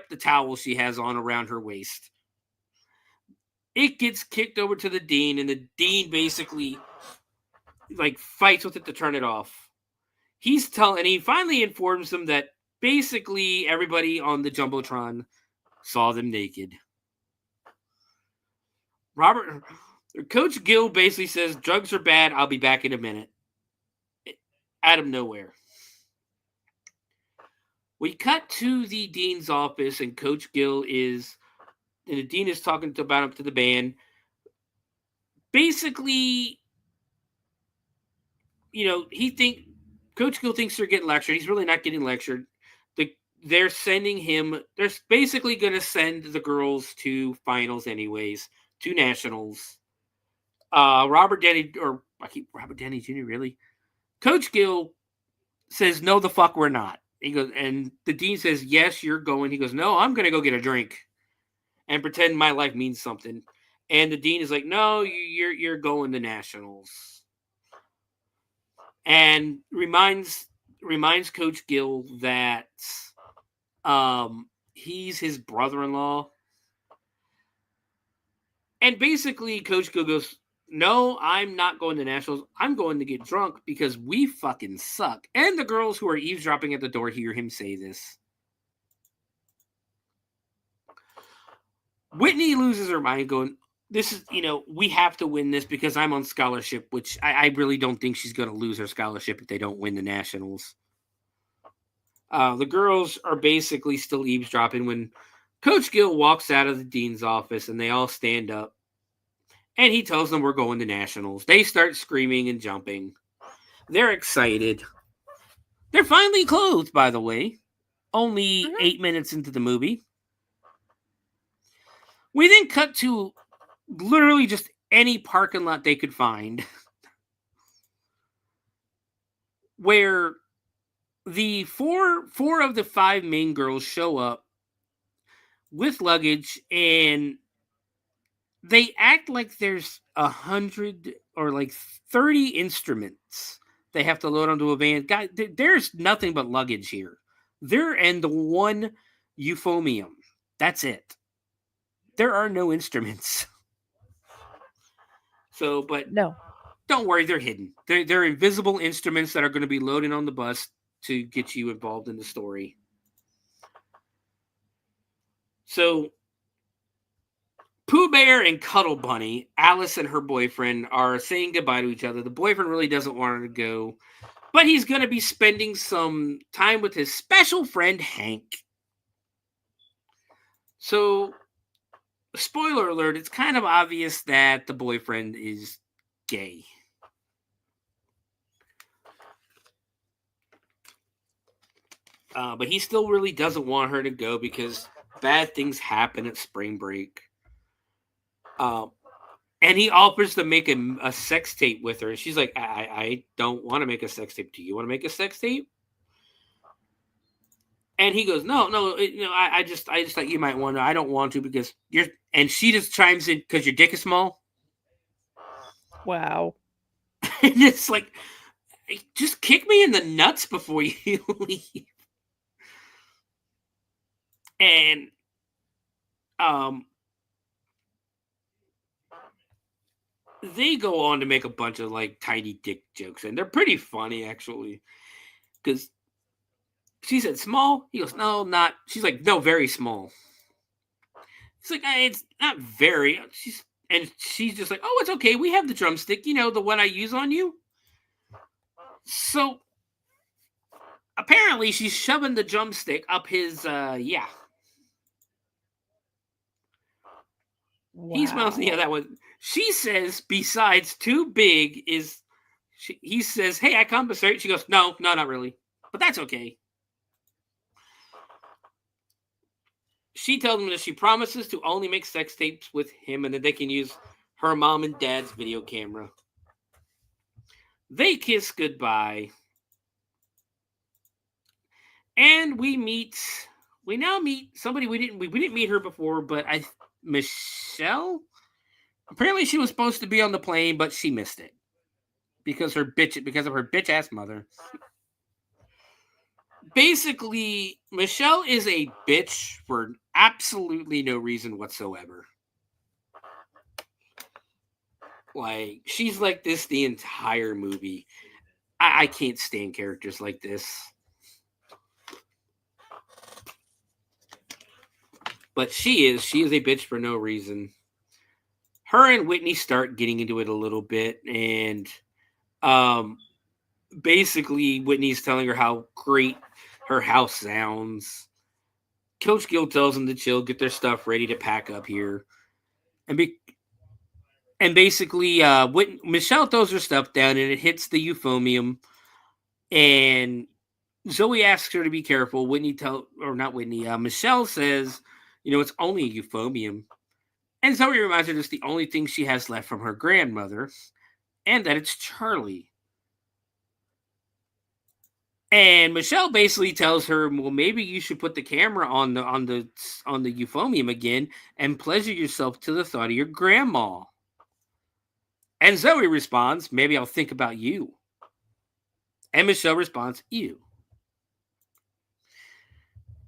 the towel she has on around her waist. It gets kicked over to the dean, and the dean basically fights with it to turn it off. He finally informs them that basically everybody on the Jumbotron saw them naked. Coach Gill basically says, "Drugs are bad, I'll be back in a minute." Out of nowhere. We cut to the dean's office, and Coach Gill and the dean is talking about him to the band. Basically, Coach Gill thinks they're getting lectured. He's really not getting lectured. They're basically going to send the girls to finals anyways, to nationals. Robert Denny Jr., really? Coach Gill says, "No, the fuck we're not." He goes, and the dean says, "Yes, you're going." He goes, "No, I'm going to go get a drink and pretend my life means something." And the dean is like, "No, you're going to nationals." And reminds Coach Gill that he's his brother-in-law. And basically, Coach Gill goes, "No, I'm not going to nationals. I'm going to get drunk because we fucking suck." And the girls who are eavesdropping at the door hear him say this. Whitney loses her mind going, "This is, we have to win this because I'm on scholarship," which I really don't think she's going to lose her scholarship if they don't win the nationals. The girls are basically still eavesdropping when Coach Gill walks out of the dean's office and they all stand up. And he tells them, "We're going to nationals." They start screaming and jumping. They're excited. They're finally clothed, by the way. Only 8 minutes into the movie. We then cut to literally just any parking lot they could find, where the four of the 5 main girls show up with luggage, and they act like there's 100 or 30 instruments they have to load onto a van. God, there's nothing but luggage here. And the one euphonium. That's it. There are no instruments. So, but no, don't worry, they're hidden. They're invisible instruments that are going to be loaded on the bus to get you involved in the story. So, Pooh Bear and Cuddle Bunny, Alice and her boyfriend, are saying goodbye to each other. The boyfriend really doesn't want her to go, but he's going to be spending some time with his special friend, Hank. So, spoiler alert, it's kind of obvious that the boyfriend is gay. But he still really doesn't want her to go because bad things happen at spring break. And he offers to make a sex tape with her. And she's like, I don't want to make a sex tape. Do you want to make a sex tape? And he goes, no, I just thought you might want to. I don't want to because you're. And she just chimes in, because your dick is small. Wow. And it's like, just kick me in the nuts before you leave. And they go on to make a bunch of tiny dick jokes, and they're pretty funny actually. Because she said small, he goes, "No, not." She's like, "No, very small." It's like, "It's not very." She's just like, "Oh, it's okay. We have the drumstick, the one I use on you." So apparently she's shoving the drumstick up his yeah. Wow. He smells, that one. She says, besides too big is, he says, "Hey, I compensate." She goes, no, not really. But that's okay. She tells him that she promises to only make sex tapes with him and that they can use her mom and dad's video camera. They kiss goodbye. And we now meet somebody we didn't meet her before, but Michelle. Apparently, she was supposed to be on the plane, but she missed it because of her bitch ass mother. Basically, Michelle is a bitch for absolutely no reason whatsoever. Like, she's like this the entire movie. I can't stand characters like this. But she is a bitch for no reason. Her and Whitney start getting into it a little bit, and basically Whitney's telling her how great her house sounds. Coach Gill tells them to chill, get their stuff ready to pack up here. And basically Michelle throws her stuff down and it hits the euphonium, and Zoe asks her to be careful. Michelle says, it's only a euphonium. And Zoe reminds her it's the only thing she has left from her grandmother, and that it's Charlie. And Michelle basically tells her, well, maybe you should put the camera on the euphonium again and pleasure yourself to the thought of your grandma. And Zoe responds, maybe I'll think about you. And Michelle responds, you.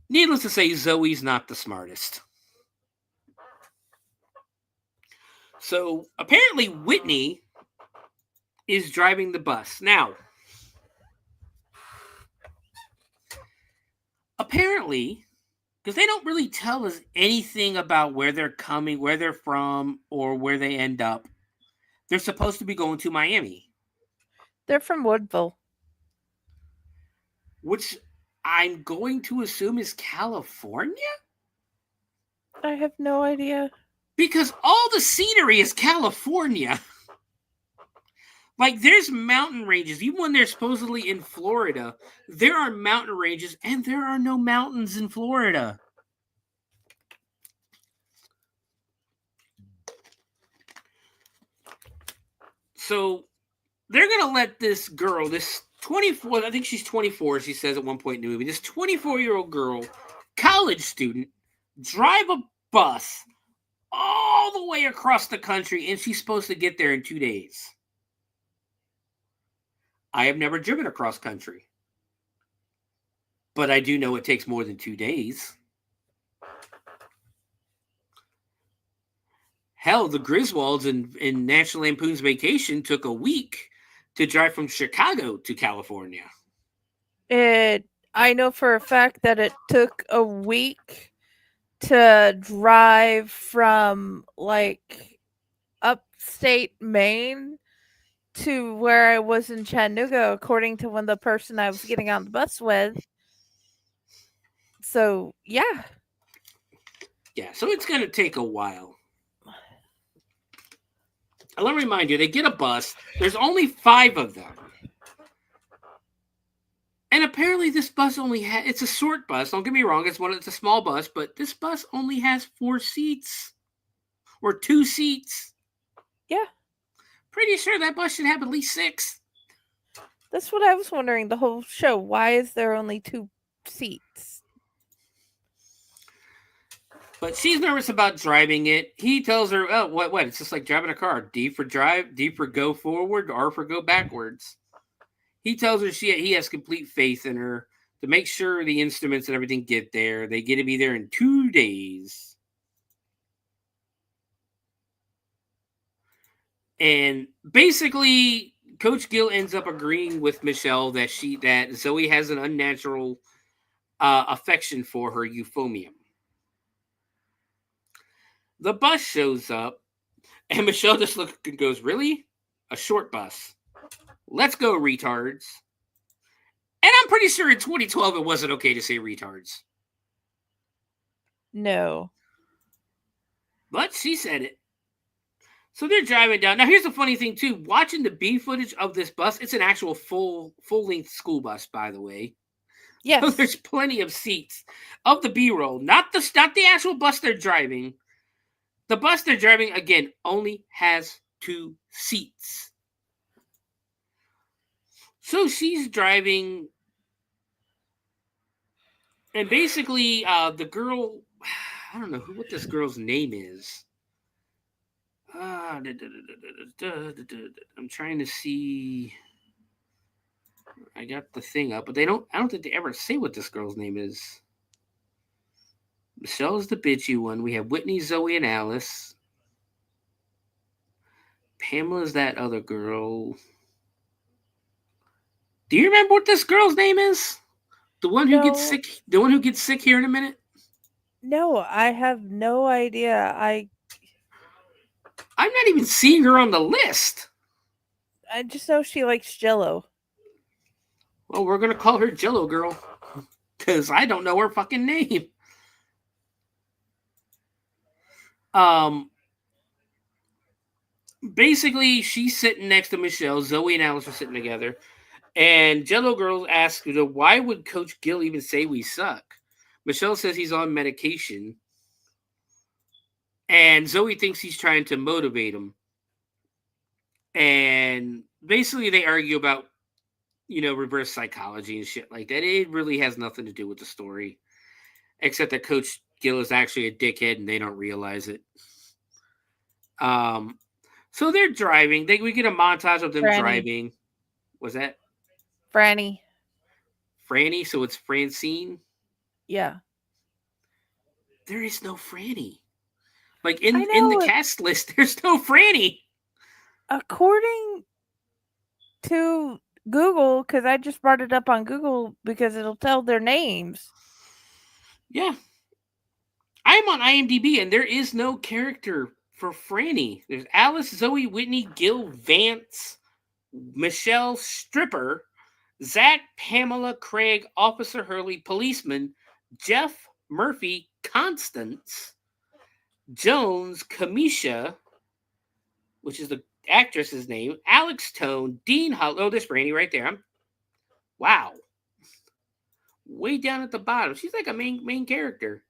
Needless to say, Zoe's not the smartest. So apparently Whitney is driving the bus. Now, apparently, because they don't really tell us anything about where they're coming, where they're from, or where they end up, they're supposed to be going to Miami. They're from Woodville. Which I'm going to assume is California? I have no idea. Because all the scenery is California. Like, there's mountain ranges. Even when they're supposedly in Florida, there are mountain ranges, and there are no mountains in Florida. So, they're going to let this girl, this 24, I think she's 24, she says at one point in the movie, this 24-year-old girl, college student, drive a bus all the way across the country, and she's supposed to get there in 2 days. I have never driven across country, but I do know it takes more than 2 days. Hell, the Griswolds in National Lampoon's Vacation took a week to drive from Chicago to California. I know for a fact that it took a week to drive from like upstate Maine to where I was in Chattanooga, according to the person I was getting on the bus with. So, yeah. Yeah, so it's going to take a while. Let me remind you, they get a bus. There's only 5 of them. And apparently this bus only has, it's a short bus. Don't get me wrong, it's a small bus, but this bus only has 4 seats. Or 2 seats. Yeah. Pretty sure that bus should have at least 6. That's what I was wondering the whole show. Why is there only 2 seats? But she's nervous about driving it. He tells her, oh, what? It's just like driving a car. D for drive, D for go forward, R for go backwards. He tells her he has complete faith in her to make sure the instruments and everything get there. They get to be there in 2 days. And basically, Coach Gill ends up agreeing with Michelle that Zoe has an unnatural affection for her euphonium. The bus shows up, and Michelle just looks and goes, really? A short bus. Let's go, retards. And I'm pretty sure in 2012 it wasn't okay to say retards. No. But she said it. So they're driving down. Now, here's the funny thing, too. Watching the B footage of this bus, it's an actual full-length school bus, by the way. Yes. So there's plenty of seats of the B-roll. Not the actual bus they're driving. The bus they're driving, again, only has 2 seats. So she's driving And basically, the girl, I don't know what this girl's name is. I'm trying to see. I got the thing up, but I don't think they ever say what this girl's name is. Michelle's the bitchy one. We have Whitney, Zoe, and Alice. Pamela's that other girl. Do you remember what this girl's name is? The one who gets sick. The one who gets sick here in a minute. No, I have no idea. I'm not even seeing her on the list. I just know she likes Jello. Well, we're gonna call her Jello Girl because I don't know her fucking name. Basically, she's sitting next to Michelle. Zoe and Alice are sitting together. And Jello Girl asks, why would Coach Gill even say we suck? Michelle says he's on medication. And Zoe thinks he's trying to motivate him. And basically they argue about, reverse psychology and shit like that. It really has nothing to do with the story. Except that Coach Gill is actually a dickhead and they don't realize it. So they're driving. We get a montage of them driving. Was that? Franny. So it's Francine? Yeah. There is no Franny. Like in the cast list, there's no Franny. According to Google, because I just brought it up on Google because it'll tell their names. Yeah. I'm on IMDb and there is no character for Franny. There's Alice, Zoe, Whitney, Gil, Vance, Michelle, Stripper, Zach, Pamela, Craig, Officer Hurley, Policeman, Jeff, Murphy, Constance, Jones, Kamisha, which is the actress's name, Alex Tone, Dean Hull. Oh, there's Brandy right there. Wow. Way down at the bottom. She's like a main character.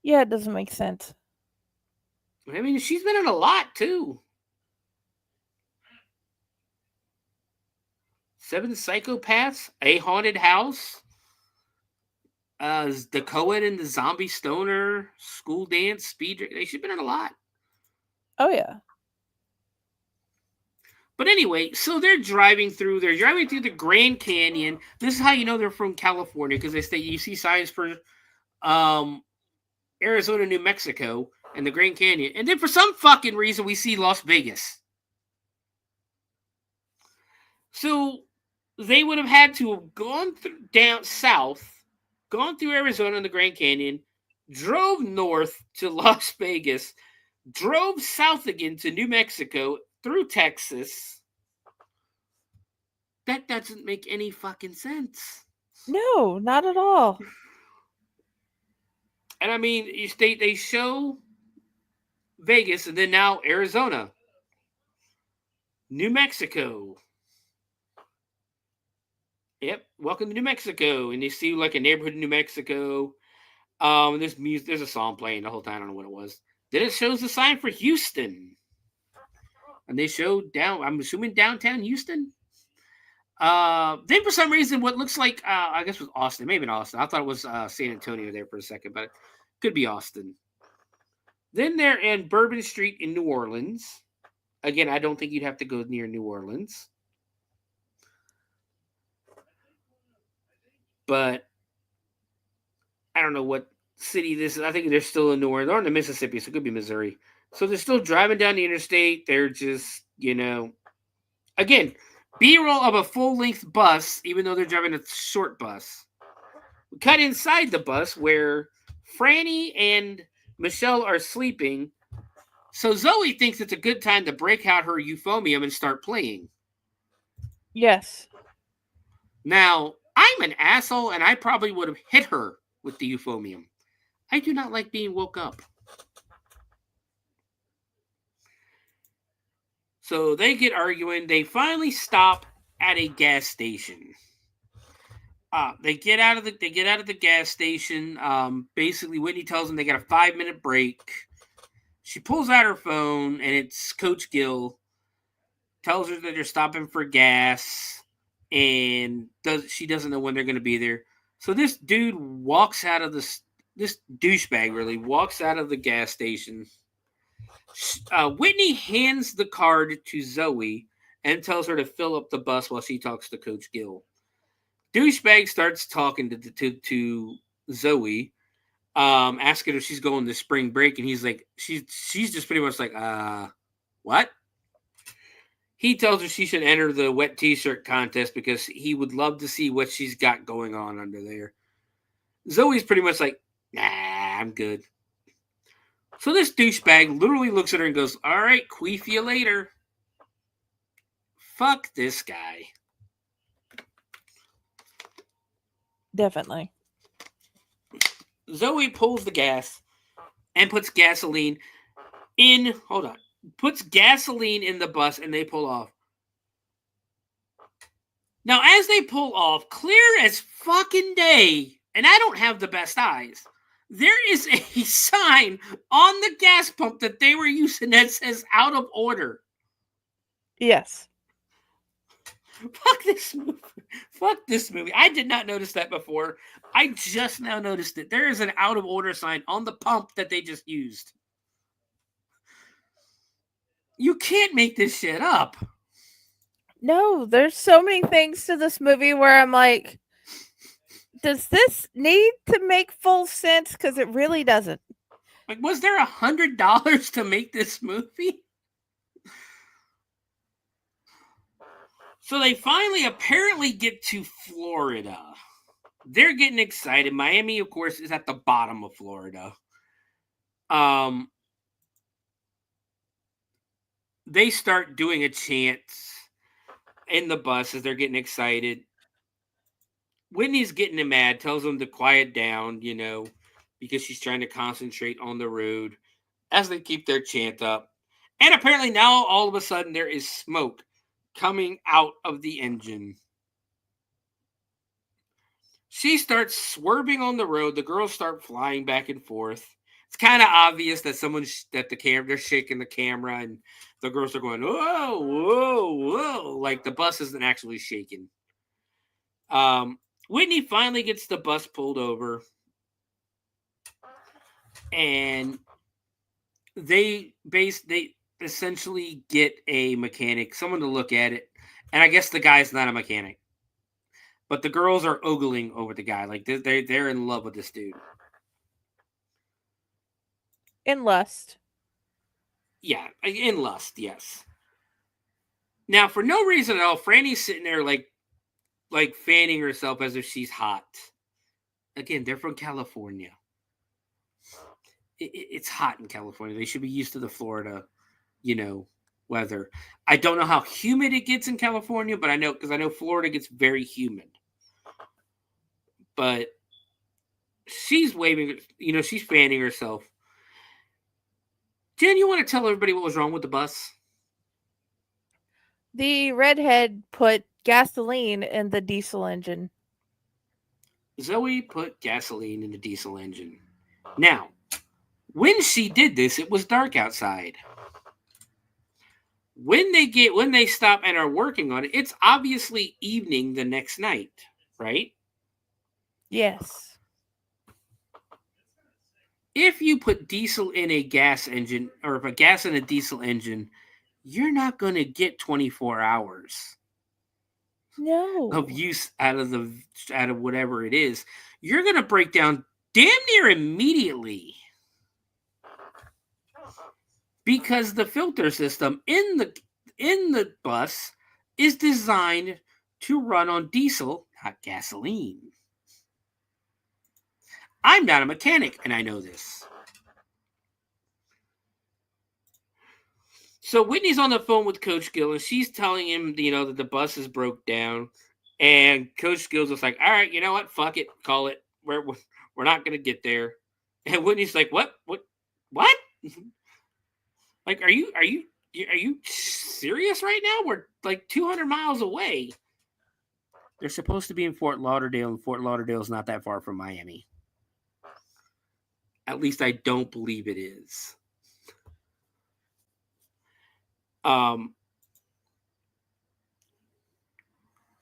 Yeah, it doesn't make sense. I mean, she's been in a lot, too. 7 Psychopaths, A Haunted House, The Cohen and the Zombie Stoner, School Dance, Speed. She's been in a lot. Oh, yeah. But anyway, so they're driving through the Grand Canyon. This is how you know they're from California, because you see signs for Arizona, New Mexico, and the Grand Canyon. And then for some fucking reason, we see Las Vegas. So they would have had to have gone down south, gone through Arizona and the Grand Canyon, drove north to Las Vegas, drove south again to New Mexico, through Texas. That doesn't make any fucking sense. No, not at all. And I mean, they show Vegas and then now Arizona, New Mexico. Yep, welcome to New Mexico. And you see like a neighborhood in New Mexico. There's music, there's a song playing the whole time. I don't know what it was. Then it shows the sign for Houston. And they show I'm assuming downtown Houston. Then for some reason, what looks like, I guess it was Austin. Maybe not Austin. I thought it was San Antonio there for a second, but it could be Austin. Then they're in Bourbon Street in New Orleans. Again, I don't think you'd have to go near New Orleans. But I don't know what city this is. I think they're still in New Orleans. They're in the Mississippi, so it could be Missouri. So they're still driving down the interstate. They're just, again, B-roll of a full-length bus, even though they're driving a short bus. We cut inside the bus where Franny and Michelle are sleeping. So Zoe thinks it's a good time to break out her euphonium and start playing. Yes. Now, I'm an asshole, and I probably would have hit her with the euphonium. I do not like being woke up. So they get arguing. They finally stop at a gas station. They get out of the gas station. Basically, Whitney tells them they got a 5-minute break. She pulls out her phone, and it's Coach Gill. Tells her that they're stopping for gas, and she doesn't know when they're going to be there. So this dude walks out of this douchebag really walks out of the gas station. Whitney hands the card to Zoe and tells her to fill up the bus while she talks to Coach Gill. Douchebag starts talking to Zoe, asking if she's going to spring break, and he's like, she's just pretty much like, what? He tells her she should enter the wet t-shirt contest because he would love to see what she's got going on under there. Zoe's pretty much like, nah, I'm good. So this douchebag literally looks at her and goes, all right, queef you later. Fuck this guy. Definitely. Zoe pulls the gas and puts gasoline in, puts gasoline in the bus and they pull off. Now, as they pull off, clear as fucking day, and I don't have the best eyes, there is a sign on the gas pump that they were using that says out of order. Yes. Fuck this movie. Fuck this movie. I did not notice that before. I just now noticed it. There is an out of order sign on the pump that they just used. You can't make this shit up. No, there's so many things to this movie where I'm like, does this need to make full sense? Because it really doesn't. Like, was there $100 to make this movie? So they finally apparently get to Florida. They're getting excited. Miami, of course, is at the bottom of Florida. They start doing a chant in the bus as they're getting excited. Whitney's getting mad, tells them to quiet down, because she's trying to concentrate on the road as they keep their chant up. And apparently now, all of a sudden, there is smoke coming out of the engine. She starts swerving on the road. The girls start flying back and forth. It's kind of obvious that they're shaking the camera, and the girls are going, whoa, whoa, whoa. Like the bus isn't actually shaking. Whitney finally gets the bus pulled over, and they essentially get a mechanic, someone to look at it, and I guess the guy's not a mechanic, but the girls are ogling over the guy, like they're in love with this dude. In lust. Yeah, in lust, yes. Now, for no reason at all, Franny's sitting there like fanning herself as if she's hot. Again, they're from California. It's hot in California. They should be used to the Florida, weather. I don't know how humid it gets in California, but I know Florida gets very humid. But she's waving, she's fanning herself. Jen, you want to tell everybody what was wrong with the bus? The redhead put gasoline in the diesel engine. Zoe put gasoline in the diesel engine. Now, when she did this, it was dark outside. When they stop and are working on it, it's obviously evening the next night, right? Yes. If you put diesel in a gas engine, or if a gas in a diesel engine, you're not going to get 24 hours of use out of whatever it is. You're going to break down damn near immediately, because the filter system in the bus is designed to run on diesel, not gasoline. I'm not a mechanic, and I know this. So Whitney's on the phone with Coach Gill, and she's telling him, that the bus is broke down. And Coach Gill's just like, all right, you know what? Fuck it. Call it. We're not going to get there. And Whitney's like, what? Like, are you serious right now? We're like 200 miles away. They're supposed to be in Fort Lauderdale, and Fort Lauderdale is not that far from Miami. At least I don't believe it is.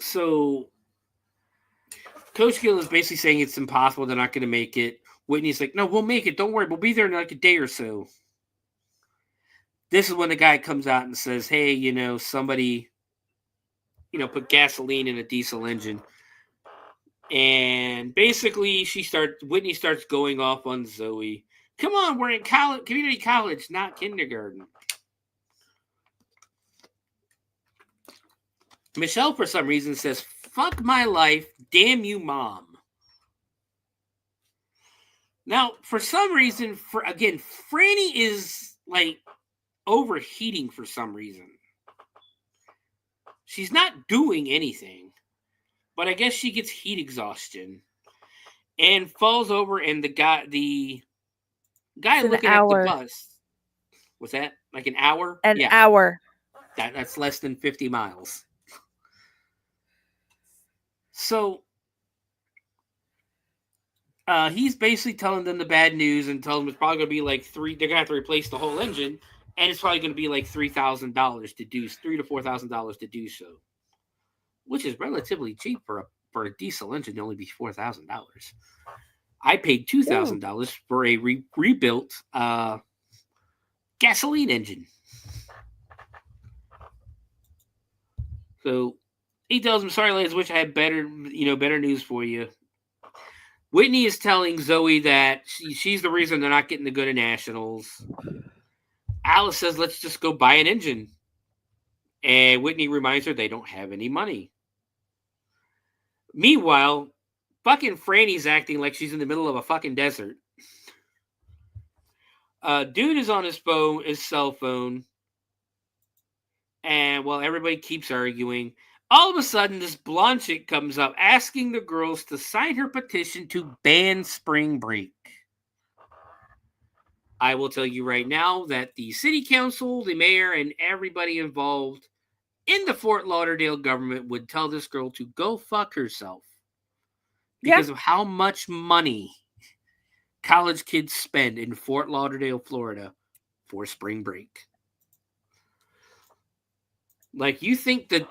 So Coach Gill is basically saying it's impossible. They're not going to make it. Whitney's like, no, we'll make it. Don't worry. We'll be there in like a day or so. This is when the guy comes out and says, hey, somebody, put gasoline in a diesel engine. And basically Whitney starts going off on Zoe. Come on, we're in community college, not kindergarten. Michelle, for some reason, says, fuck my life, damn you, Mom. Now, for some reason, Franny is, like, overheating for some reason. She's not doing anything, but I guess she gets heat exhaustion and falls over, and the guy looking at the bus. Was that like an hour? An hour. That's less than 50 miles. So he's basically telling them the bad news and telling them it's probably going to be like they're going to have to replace the whole engine, and it's probably going to be like $3,000 to do, $3,000 to $4,000 to do so, which is relatively cheap for a diesel engine to only be $4,000. I paid $2,000 for a rebuilt gasoline engine. So he tells him, sorry, ladies, wish I had better news for you. Whitney is telling Zoe that she's the reason they're not getting to go to nationals. Alice says, let's just go buy an engine. And Whitney reminds her they don't have any money. Meanwhile, fucking Franny's acting like she's in the middle of a fucking desert. Dude is on his cell phone. And while everybody keeps arguing, all of a sudden this blonde chick comes up asking the girls to sign her petition to ban spring break. I will tell you right now that the city council, the mayor, and everybody involved in the Fort Lauderdale government would tell this girl to go fuck herself. Because of how much money college kids spend in Fort Lauderdale, Florida for spring break. Like, you think the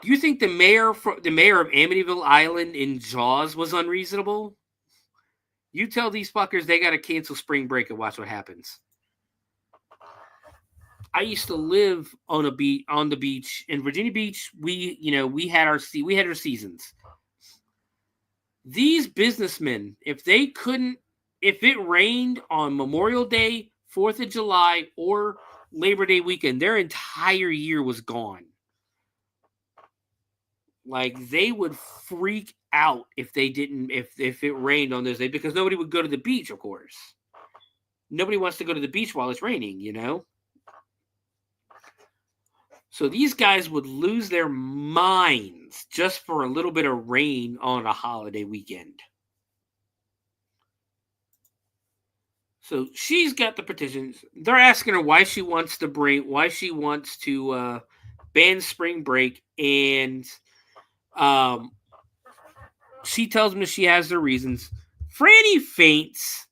mayor of Amityville Island in Jaws was unreasonable? You tell these fuckers they got to cancel spring break and watch what happens. I used to live on the beach in Virginia Beach. We had our seasons. These businessmen, if it rained on Memorial Day, 4th of July, or Labor Day weekend, their entire year was gone. Like, they would freak out if it rained on those days, because nobody would go to the beach, of course. Nobody wants to go to the beach while it's raining, So these guys would lose their minds just for a little bit of rain on a holiday weekend. So she's got the petitions. They're asking her why she wants to ban spring break, and she tells them that she has her reasons. Franny faints.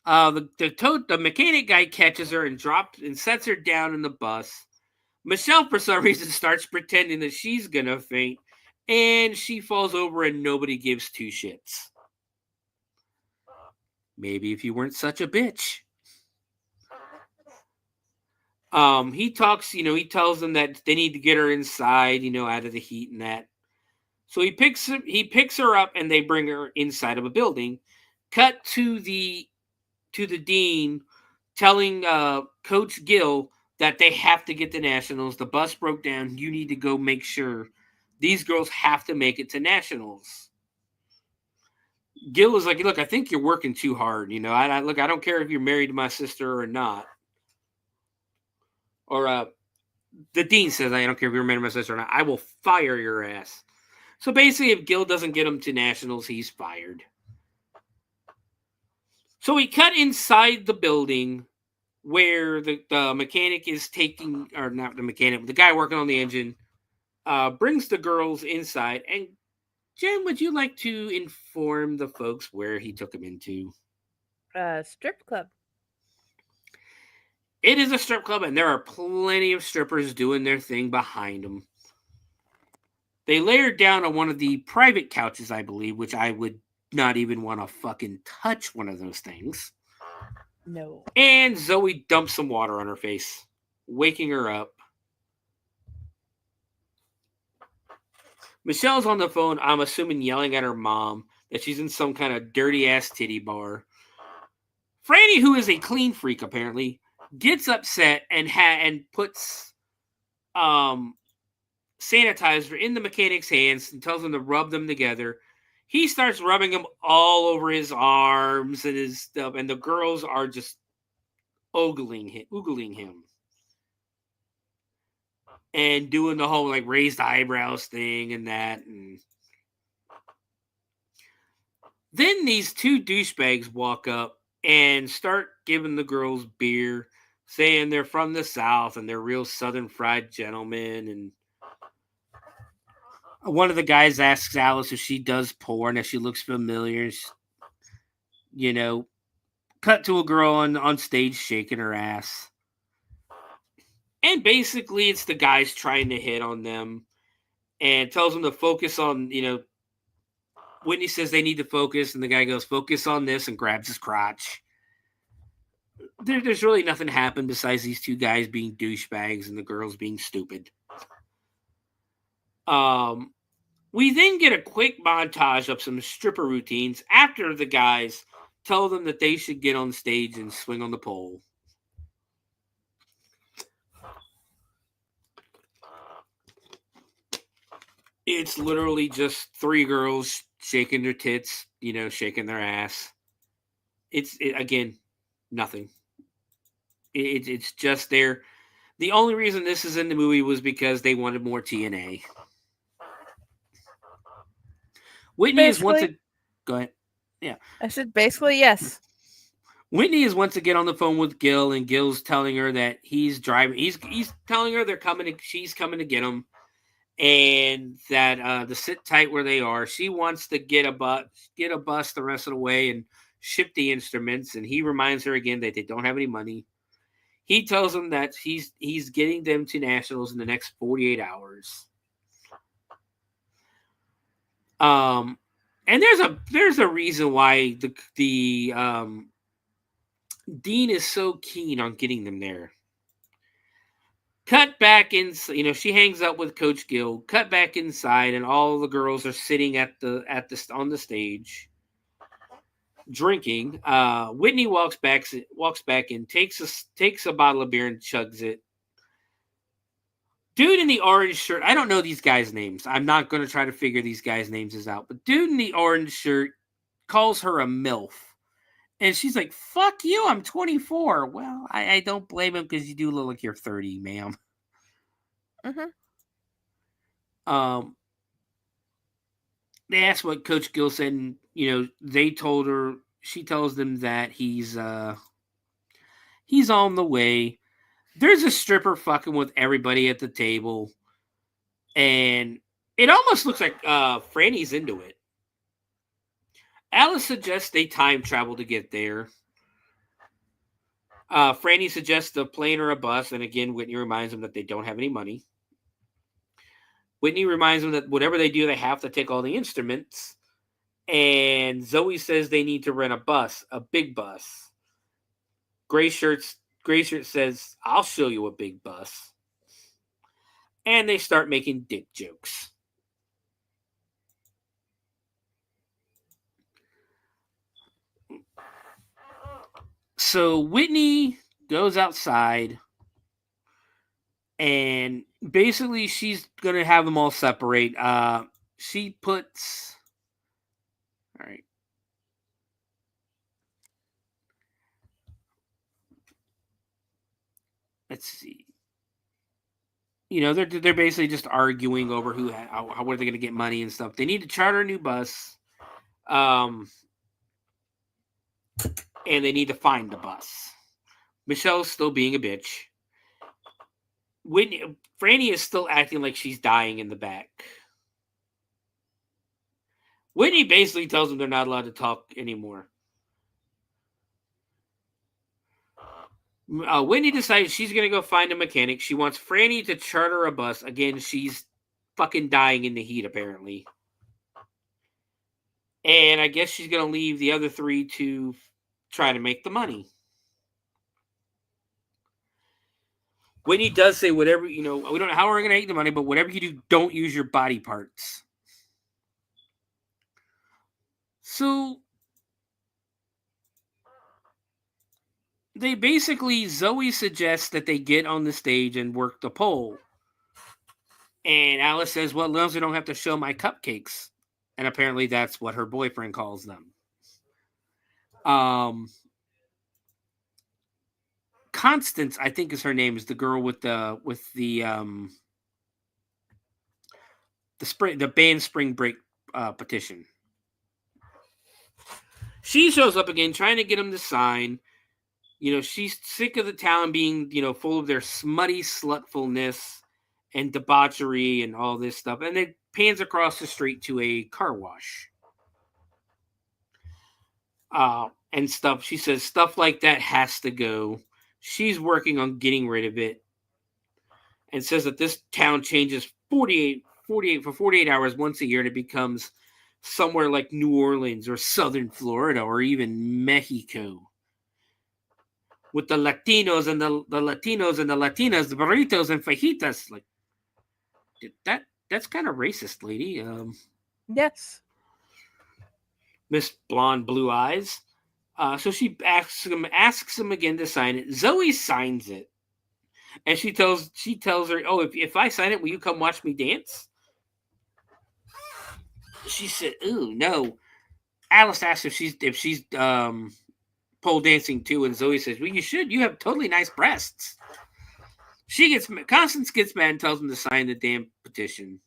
The mechanic guy catches her and sets her down in the bus. Michelle, for some reason, starts pretending that she's gonna faint, and she falls over and nobody gives two shits. Maybe if you weren't such a bitch. He tells them that they need to get her inside, out of the heat and that. So he picks her up and they bring her inside of a building. Cut to the dean telling Coach Gill that they have to get to nationals. The bus broke down. You need to go make sure these girls have to make it to nationals. Gill is like, look, I think you're working too hard. I don't care if you're married to my sister or not. Or the dean says, I don't care if you're married to my sister or not. I will fire your ass. So basically, if Gill doesn't get him to nationals, he's fired. So we cut inside the building where the mechanic is taking, or not the mechanic, but the guy working on the engine, brings the girls inside. And Jen, would you like to inform the folks where he took them into? Strip club. It is a strip club, and there are plenty of strippers doing their thing behind them. They layered down on one of the private couches, I believe, which I would not even want to fucking touch one of those things. No. And Zoe dumps some water on her face, waking her up. Michelle's on the phone, I'm assuming yelling at her mom that she's in some kind of dirty-ass titty bar. Franny, who is a clean freak, apparently, gets upset and puts sanitizer in the mechanic's hands and tells him to rub them together. He starts rubbing them all over his arms and his stuff, and the girls are just oogling him. And doing the whole like raised eyebrows thing and that. And then these two douchebags walk up and start giving the girls beer, saying they're from the South and they're real Southern fried gentlemen. And one of the guys asks Alice if she does porn, if she looks familiar. You know, cut to a girl on stage shaking her ass. And basically, it's the guys trying to hit on them and tells them to focus on, Whitney says they need to focus, and the guy goes, focus on this, and grabs his crotch. There's really nothing happened besides these two guys being douchebags and the girls being stupid. We then get a quick montage of some stripper routines after the guys tell them that they should get on stage and swing on the pole. It's literally just three girls shaking their tits, shaking their ass. Again, nothing. It's just there. The only reason this is in the movie was because they wanted more TNA. Whitney is once again. Go ahead. Yeah. I said basically yes. Whitney is once again on the phone with Gil, and Gil's telling her that he's driving. He's telling her they're coming. She's coming to get him. And that to sit tight where they are. She wants to get a bus the rest of the way and ship the instruments. And he reminds her again that they don't have any money. He tells them that he's getting them to nationals in the next 48 hours. And there's a reason why the Dean is so keen on getting them there. Cut back in, she hangs up with Coach Gill. Cut back inside, and all the girls are sitting on the stage, drinking. Whitney walks back in, takes a bottle of beer and chugs it. Dude in the orange shirt, I don't know these guys' names. I'm not going to try to figure these guys' names out. But dude in the orange shirt calls her a MILF. And she's like, fuck you, I'm 24. Well, I don't blame him because you do look like you're 30, ma'am. Mm-hmm. They asked what Coach Gill said, and, they told her, she tells them that he's on the way. There's a stripper fucking with everybody at the table. And it almost looks like Franny's into it. Alice suggests they time travel to get there. Franny suggests a plane or a bus, and again, Whitney reminds them that they don't have any money. Whitney reminds them that whatever they do, they have to take all the instruments. And Zoe says they need to rent a bus, a big bus. Gray Shirt says, I'll show you a big bus. And they start making dick jokes. So Whitney goes outside, and basically she's going to have them all separate. She puts... All right. Let's see. They're basically just arguing over how are they going to get money and stuff. They need to charter a new bus. And they need to find the bus. Michelle's still being a bitch. Franny is still acting like she's dying in the back. Whitney basically tells them they're not allowed to talk anymore. Whitney decides she's going to go find a mechanic. She wants Franny to charter a bus. Again, she's fucking dying in the heat, apparently. And I guess she's going to leave the other 3 to try to make the money. Whitney does say, whatever, we don't know how we're going to make the money, but whatever you do, don't use your body parts. So they basically, Zoe suggests that they get on the stage and work the pole. And Alice says, well, as long as I don't have to show my cupcakes. And apparently that's what her boyfriend calls them. Constance, I think is her name, is the girl with the band Spring Break petition. She shows up again, trying to get him to sign. She's sick of the town being, full of their smutty slutfulness and debauchery and all this stuff. And it pans across the street to a car wash. And stuff. She says stuff like that has to go. She's working on getting rid of it. And says that this town changes 48 hours once a year, and it becomes somewhere like New Orleans or Southern Florida or even Mexico. With the Latinos and the Latinos and the Latinas, the burritos and fajitas. Like, that's kind of racist, lady. Yes. Miss Blonde Blue Eyes. So she asks him again to sign it. Zoe signs it. And she tells her, oh, if I sign it, will you come watch me dance? She said, ooh, no. Alice asks if she's pole dancing too, and Zoe says, well, you should. You have totally nice breasts. Constance gets mad and tells him to sign the damn petition.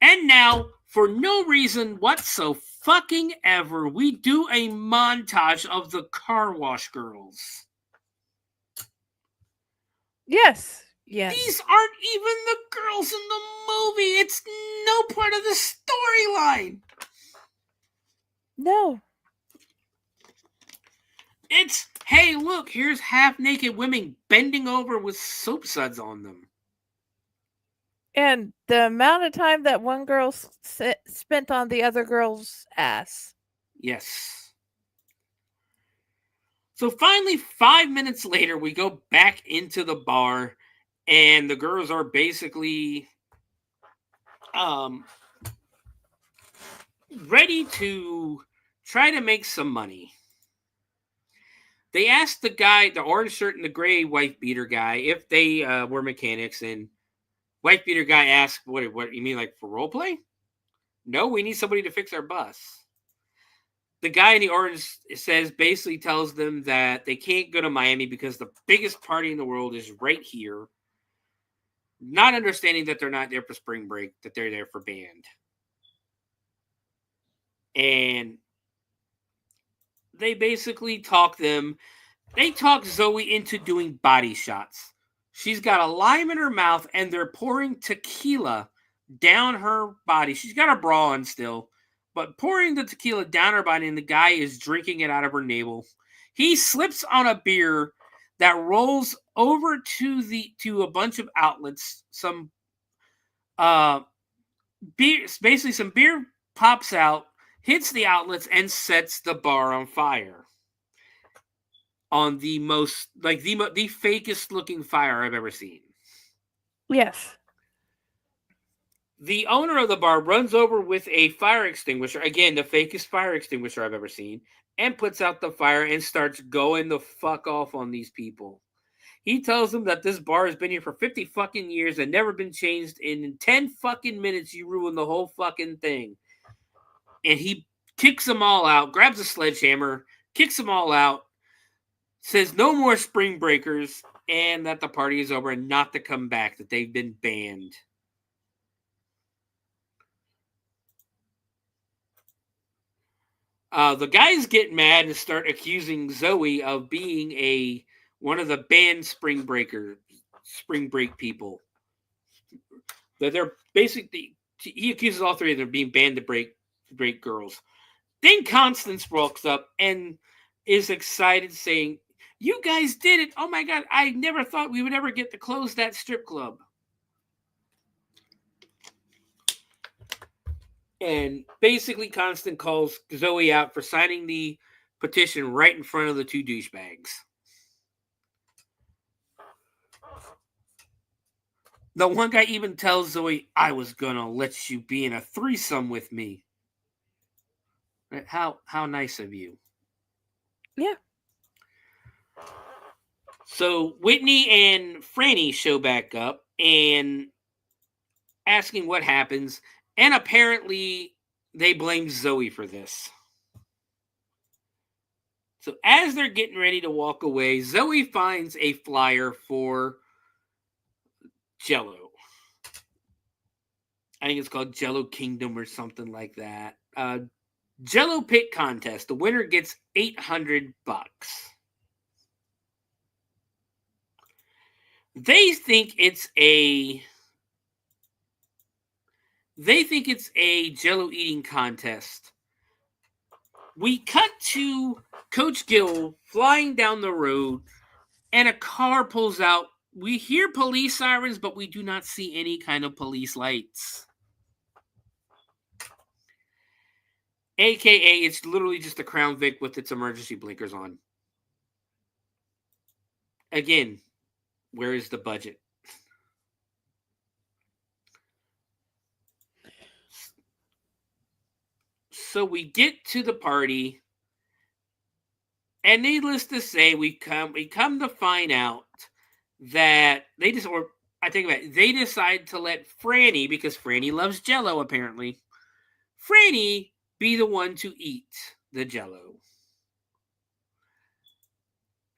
And now, for no reason whatsoever, we do a montage of the car wash girls. Yes. Yes. These aren't even the girls in the movie. It's no part of the storyline. No. It's, hey, look, here's half-naked women bending over with soap suds on them. And the amount of time that one girl spent on the other girl's ass. Yes. So finally, 5 minutes later, we go back into the bar, and the girls are basically ready to try to make some money. They asked the guy, the orange shirt and the gray wife beater guy, if they were mechanics, and wife beater guy asked, what you mean, like for role play? No, we need somebody to fix our bus. The guy in the orange basically tells them that they can't go to Miami because the biggest party in the world is right here. Not understanding that they're not there for spring break, that they're there for band. And they basically talk Zoe into doing body shots. She's got a lime in her mouth, and they're pouring tequila down her body. She's got a bra on still, but pouring the tequila down her body, and the guy is drinking it out of her navel. He slips on a beer that rolls over to a bunch of outlets. Some beer, basically some beer pops out, hits the outlets, and sets the bar on fire. On the most, like the fakest looking fire I've ever seen. Yes. The owner of the bar runs over with a fire extinguisher, again, the fakest fire extinguisher I've ever seen, and puts out the fire and starts going the fuck off on these people. He tells them that this bar has been here for 50 fucking years and never been changed. And in 10 fucking minutes, you ruin the whole fucking thing. And he kicks them all out, grabs a sledgehammer, kicks them all out, says no more spring breakers, and that the party is over and not to come back, that they've been banned. The guys get mad and start accusing Zoe of being one of the banned spring break people. That they're basically, he accuses all three of them of being banned to break girls. Then Constance walks up and is excited, saying, "You guys did it! Oh my God, I never thought we would ever get to close that strip club." And basically, Constant calls Zoe out for signing the petition right in front of the two douchebags. The one guy even tells Zoe, I was gonna let you be in a threesome with me. How nice of you. Yeah. So Whitney and Franny show back up and asking what happens, and apparently they blame Zoe for this. So as they're getting ready to walk away, Zoe finds a flyer for Jello. I think it's called Jello Kingdom or something like that. Jello Pit Contest. The winner gets $800. They think it's a Jello eating contest. We cut to Coach Gill flying down the road, and a car pulls out. We hear police sirens, but we do not see any kind of police lights. AKA, it's literally just a Crown Vic with its emergency blinkers on. Again, where is the budget? So we get to the party, and needless to say, we come to find out that they decide to let Franny, because Franny loves Jello apparently, Franny be the one to eat the Jello.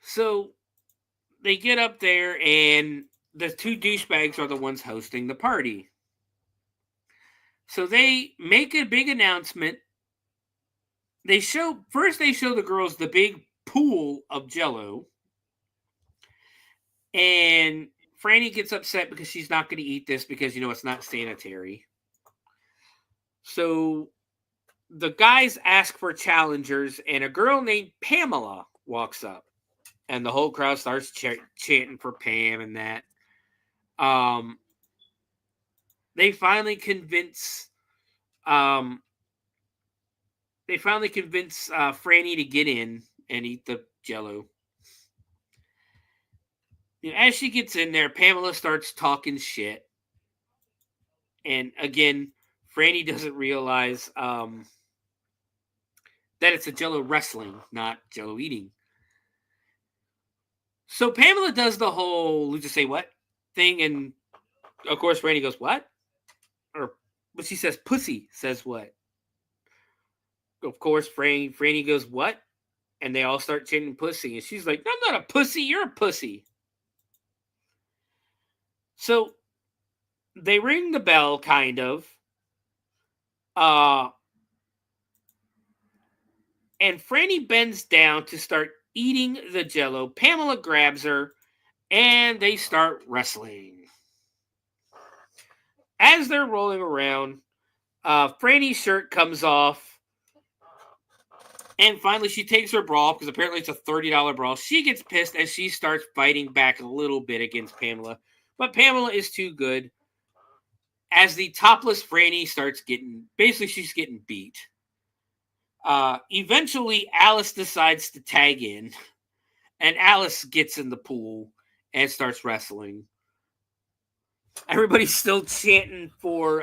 So they get up there, and the two douchebags are the ones hosting the party. So they make a big announcement. They show the girls the big pool of Jello, and Franny gets upset because she's not going to eat this because it's not sanitary. So the guys ask for challengers, and a girl named Pamela walks up, and the whole crowd starts chanting for Pam and that. They finally convince Franny to get in and eat the Jello. As she gets in there, Pamela starts talking shit. And again, Franny doesn't realize that it's a Jello wrestling, not Jello eating. So Pamela does the whole "Lucha say what" thing, and of course Franny goes, "What?" But she says, "Pussy says what?" Of course, Franny goes, "What?" And they all start chanting "pussy," and she's like, "I'm not a pussy, you're a pussy." So they ring the bell, kind of. And Franny bends down to start eating the Jello. Pamela grabs her, and they start wrestling. As they're rolling around, Franny's shirt comes off, and finally she takes her bra off because apparently it's a $30 bra. She gets pissed as she starts fighting back a little bit against Pamela, but Pamela is too good. As the topless Franny starts she's getting beat. Eventually, Alice decides to tag in, and Alice gets in the pool and starts wrestling. Everybody's still chanting for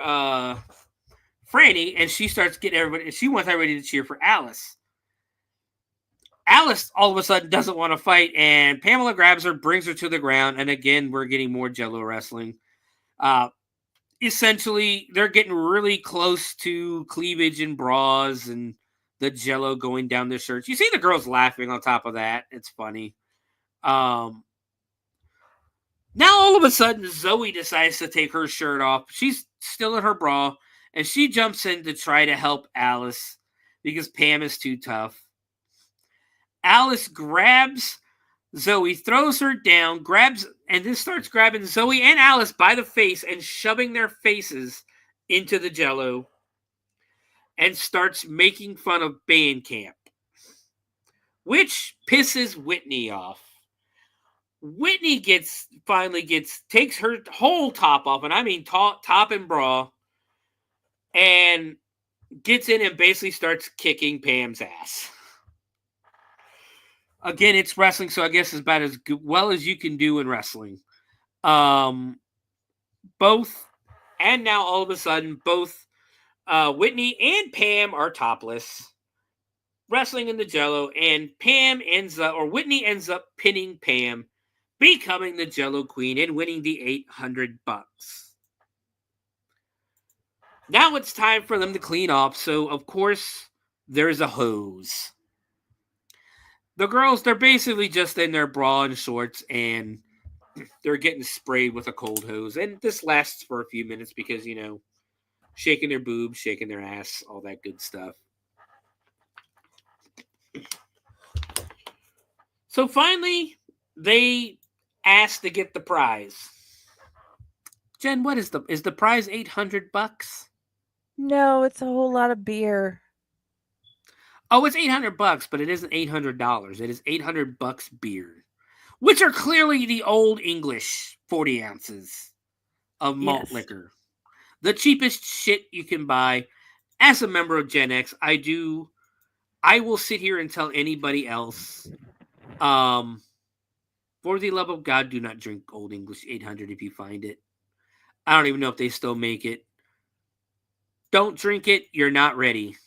Franny, and she starts getting everybody. She wants everybody to cheer for Alice. Alice all of a sudden doesn't want to fight, and Pamela grabs her, brings her to the ground, and again we're getting more Jello wrestling. Essentially, they're getting really close to cleavage and bras and the Jello going down their shirts. You see the girls laughing on top of that. It's funny. Now all of a sudden, Zoe decides to take her shirt off. She's still in her bra, and she jumps in to try to help Alice because Pam is too tough. Alice grabs Zoe, throws her down, and then starts grabbing Zoe and Alice by the face and shoving their faces into the Jello, and starts making fun of band camp, which pisses Whitney off. Whitney takes her whole top off, and I mean top and bra, and gets in and basically starts kicking Pam's ass. Again, it's wrestling, so I guess it's about as well as you can do in wrestling. Both, and now all of a sudden, both Whitney and Pam are topless, wrestling in the Jello, and Whitney ends up pinning Pam, becoming the Jello Queen and winning the $800. Now it's time for them to clean off, so of course there's a hose. The girls, they're basically just in their bra and shorts, and they're getting sprayed with a cold hose. And this lasts for a few minutes because, shaking their boobs, shaking their ass, all that good stuff. So finally, they ask to get the prize. Jen, what is the prize $800? No, it's a whole lot of beer. Oh, it's $800, but it isn't $800. It is $800 beer, which are clearly the old English 40 ounces of malt liquor. The cheapest shit you can buy. As a member of Gen X, I will sit here and tell anybody else, for the love of God, do not drink Old English 800 if you find it. I don't even know if they still make it. Don't drink it. You're not ready.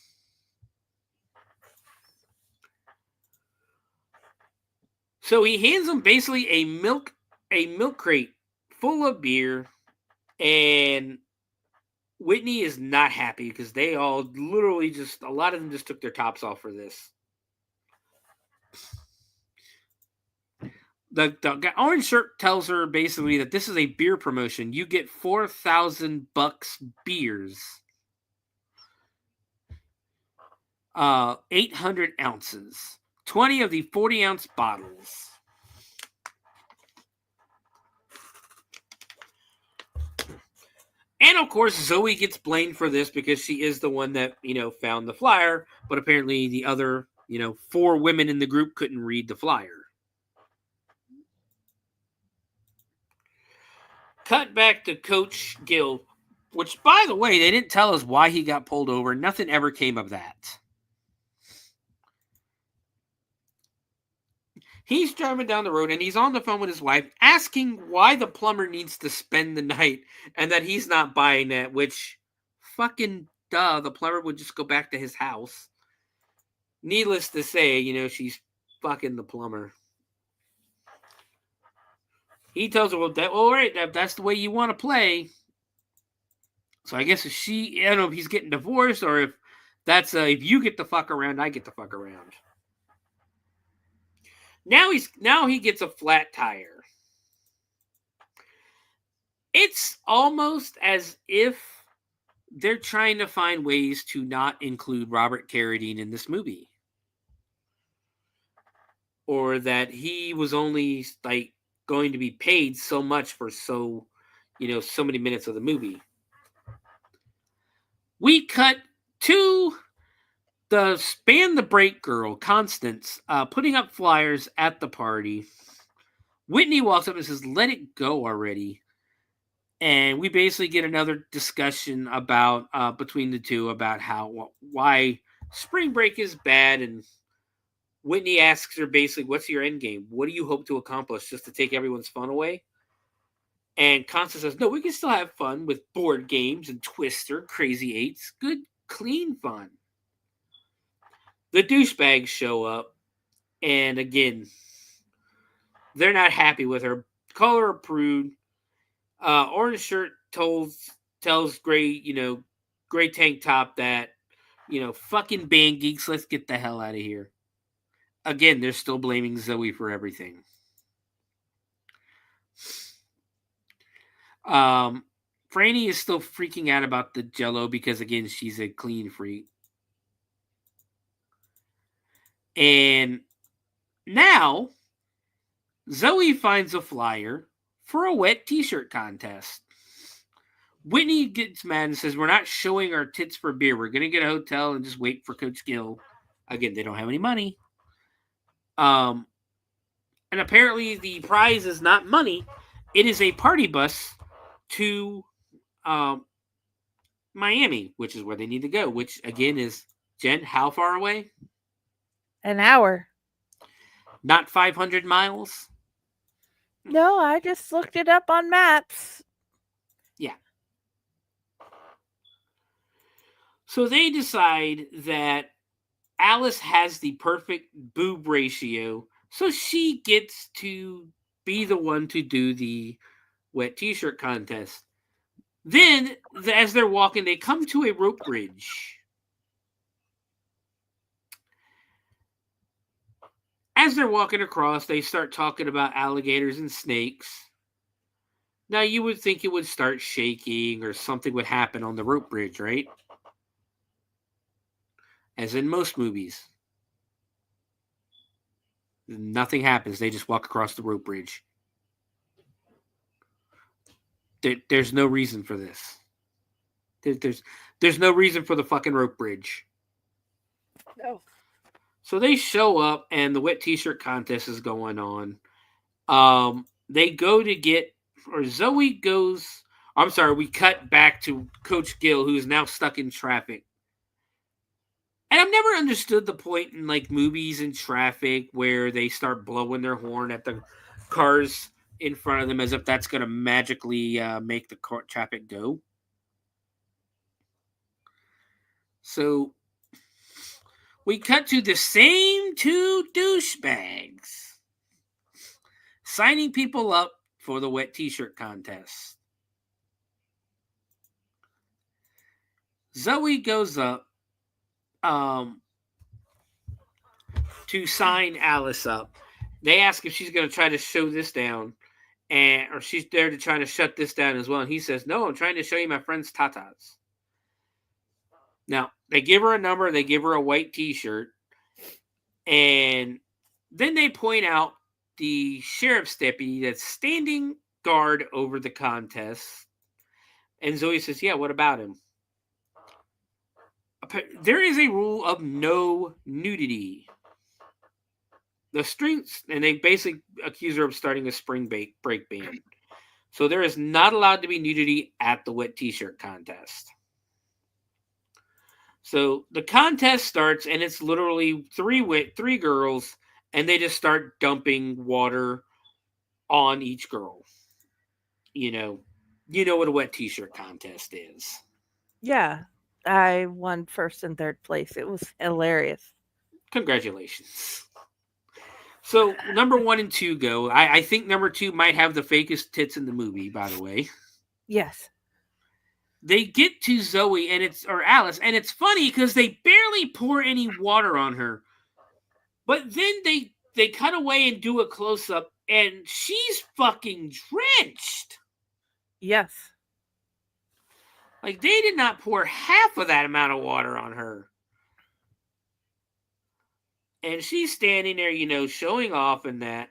So he hands them basically a milk crate full of beer, and Whitney is not happy because they all literally a lot of them just took their tops off for this. The orange shirt tells her basically that this is a beer promotion. You get $4,000 beers. 800 ounces. 20 of the 40-ounce bottles. And of course, Zoe gets blamed for this because she is the one that, found the flyer. But apparently the other, 4 women in the group couldn't read the flyer. Cut back to Coach Gill, which, by the way, they didn't tell us why he got pulled over. Nothing ever came of that. He's driving down the road, and he's on the phone with his wife, asking why the plumber needs to spend the night, and that he's not buying that, which, fucking duh, the plumber would just go back to his house. Needless to say, she's fucking the plumber. He tells her, all right, that's the way you want to play. So I guess I don't know if he's getting divorced, or if that's, if you get the fuck around, I get the fuck around. Now he gets a flat tire. It's almost as if they're trying to find ways to not include Robert Caradine in this movie. Or that he was only going to be paid so much for so many minutes of the movie. We cut to the Span the Break girl, Constance, putting up flyers at the party. Whitney walks up and says, "Let it go already." And we basically get another discussion about between the two about why spring break is bad. And Whitney asks her basically, "What's your end game? What do you hope to accomplish? Just to take everyone's fun away?" And Constance says, "No, we can still have fun with board games and Twister, Crazy Eights. Good, clean fun." The douchebags show up, and again, they're not happy with her. Call her a prude. Orange shirt tells Gray Tank Top that, fucking band geeks, let's get the hell out of here. Again, they're still blaming Zoe for everything. Franny is still freaking out about the Jello because, again, she's a clean freak. And now, Zoe finds a flyer for a wet t-shirt contest. Whitney gets mad and says, "We're not showing our tits for beer. We're going to get a hotel and just wait for Coach Gill." Again, they don't have any money. And apparently the prize is not money. It is a party bus to Miami, which is where they need to go, which again is, Jen, how far away? An hour. Not 500 miles? No, I just looked it up on maps. Yeah. So they decide that Alice has the perfect boob ratio, so she gets to be the one to do the wet t-shirt contest. Then, as they're walking, they come to a rope bridge. As they're walking across, they start talking about alligators and snakes. Now, you would think it would start shaking or something would happen on the rope bridge, right? As in most movies. Nothing happens. They just walk across the rope bridge. There's no reason for this. There's no reason for the fucking rope bridge. No. So they show up, and the wet t-shirt contest is going on. They go to get, or Zoe goes. I'm sorry, we cut back to Coach Gill, who's now stuck in traffic. And I've never understood the point in like movies and traffic where they start blowing their horn at the cars in front of them as if that's going to magically make the traffic go. So we cut to the same two douchebags signing people up for the wet t-shirt contest. Zoe goes up to sign Alice up. They ask if she's going to try to show this down, or she's there to try to shut this down as well. And he says, "No, I'm trying to show you my friend's tatas." Now, they give her a number, they give her a white t-shirt, and then they point out the sheriff's deputy that's standing guard over the contest. And Zoe says, "Yeah, what about him?" There is a rule of no nudity. The streets, and they basically accuse her of starting a spring break ban. So there is not allowed to be nudity at the wet t-shirt contest. So the contest starts, and it's literally three girls, and they just start dumping water on each girl. You know what a wet t-shirt contest is. Yeah, I won first and third place. It was hilarious. Congratulations. So number 1 and 2 go. I think number 2 might have the fakest tits in the movie, by the way. Yes. They get to Zoe or Alice, and it's funny because they barely pour any water on her. But then they cut away and do a close-up, and she's fucking drenched. Yes. Like, they did not pour half of that amount of water on her. And she's standing there, showing off and that.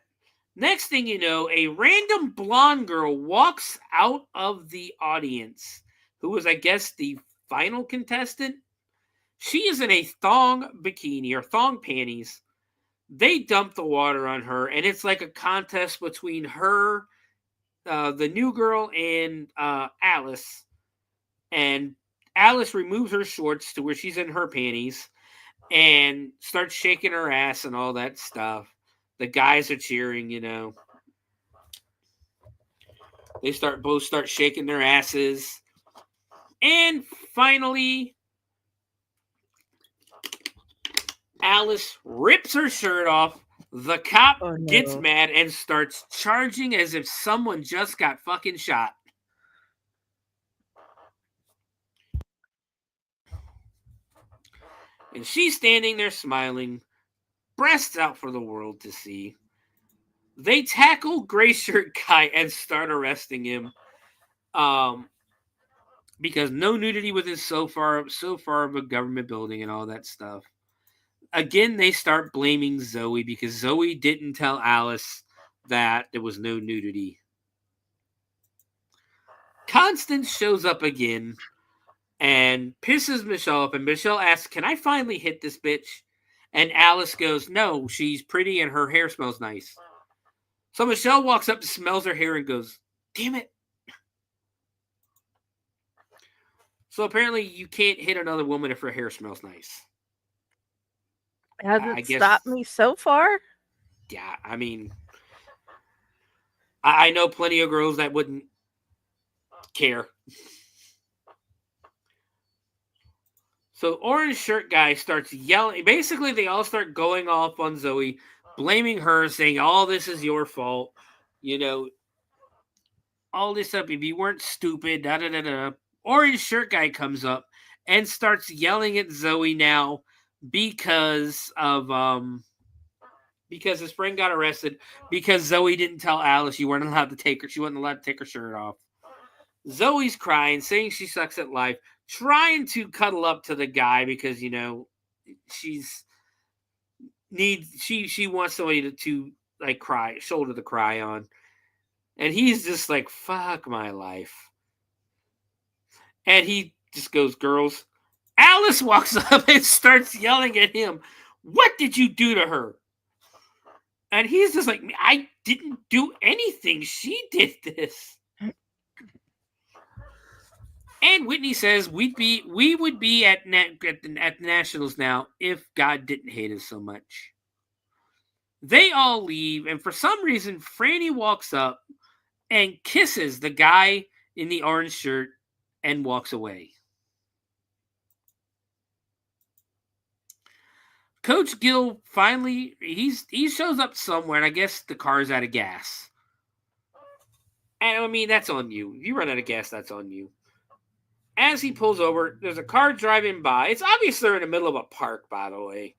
Next thing you know, a random blonde girl walks out of the audience, who was, I guess, the final contestant. She is in a thong bikini or thong panties. They dump the water on her, and it's like a contest between her, the new girl, and Alice. And Alice removes her shorts to where she's in her panties and starts shaking her ass and all that stuff. The guys are cheering, They both start shaking their asses. And finally, Alice rips her shirt off. The cop gets mad and starts charging as if someone just got fucking shot. And she's standing there smiling, breasts out for the world to see. They tackle gray shirt guy and start arresting him. Because no nudity within so far of a government building and all that stuff. Again, they start blaming Zoe because Zoe didn't tell Alice that there was no nudity. Constance shows up again and pisses Michelle off, and Michelle asks, "Can I finally hit this bitch?" And Alice goes, "No, she's pretty and her hair smells nice." So Michelle walks up, smells her hair, and goes, "Damn it." So apparently you can't hit another woman if her hair smells nice. Hasn't I guess. stopped me so far. Yeah, I mean, I know plenty of girls that wouldn't care. So orange shirt guy starts yelling. Basically, they all start going off on Zoe, blaming her, saying, all this is your fault. You know, all this up. If you weren't stupid, da-da-da-da. Orange shirt guy comes up and starts yelling at Zoe now because his friend got arrested because Zoe didn't tell Alice she wasn't allowed to take her shirt off. Zoe's crying, saying she sucks at life, trying to cuddle up to the guy because, you know, she wants somebody to like cry, shoulder to cry on. And he's just like, fuck my life. And he just goes, girls. Alice walks up and starts yelling at him. What did you do to her? And he's just like, I didn't do anything. She did this. And Whitney says we would be at the Nationals now if God didn't hate us so much. They all leave, and for some reason, Franny walks up and kisses the guy in the orange shirt and walks away. Coach Gill finally he shows up somewhere, and I guess the car's out of gas. And I mean, that's on you. If you run out of gas, that's on you. As he pulls over, there's a car driving by. It's obvious they're in the middle of a park, by the way.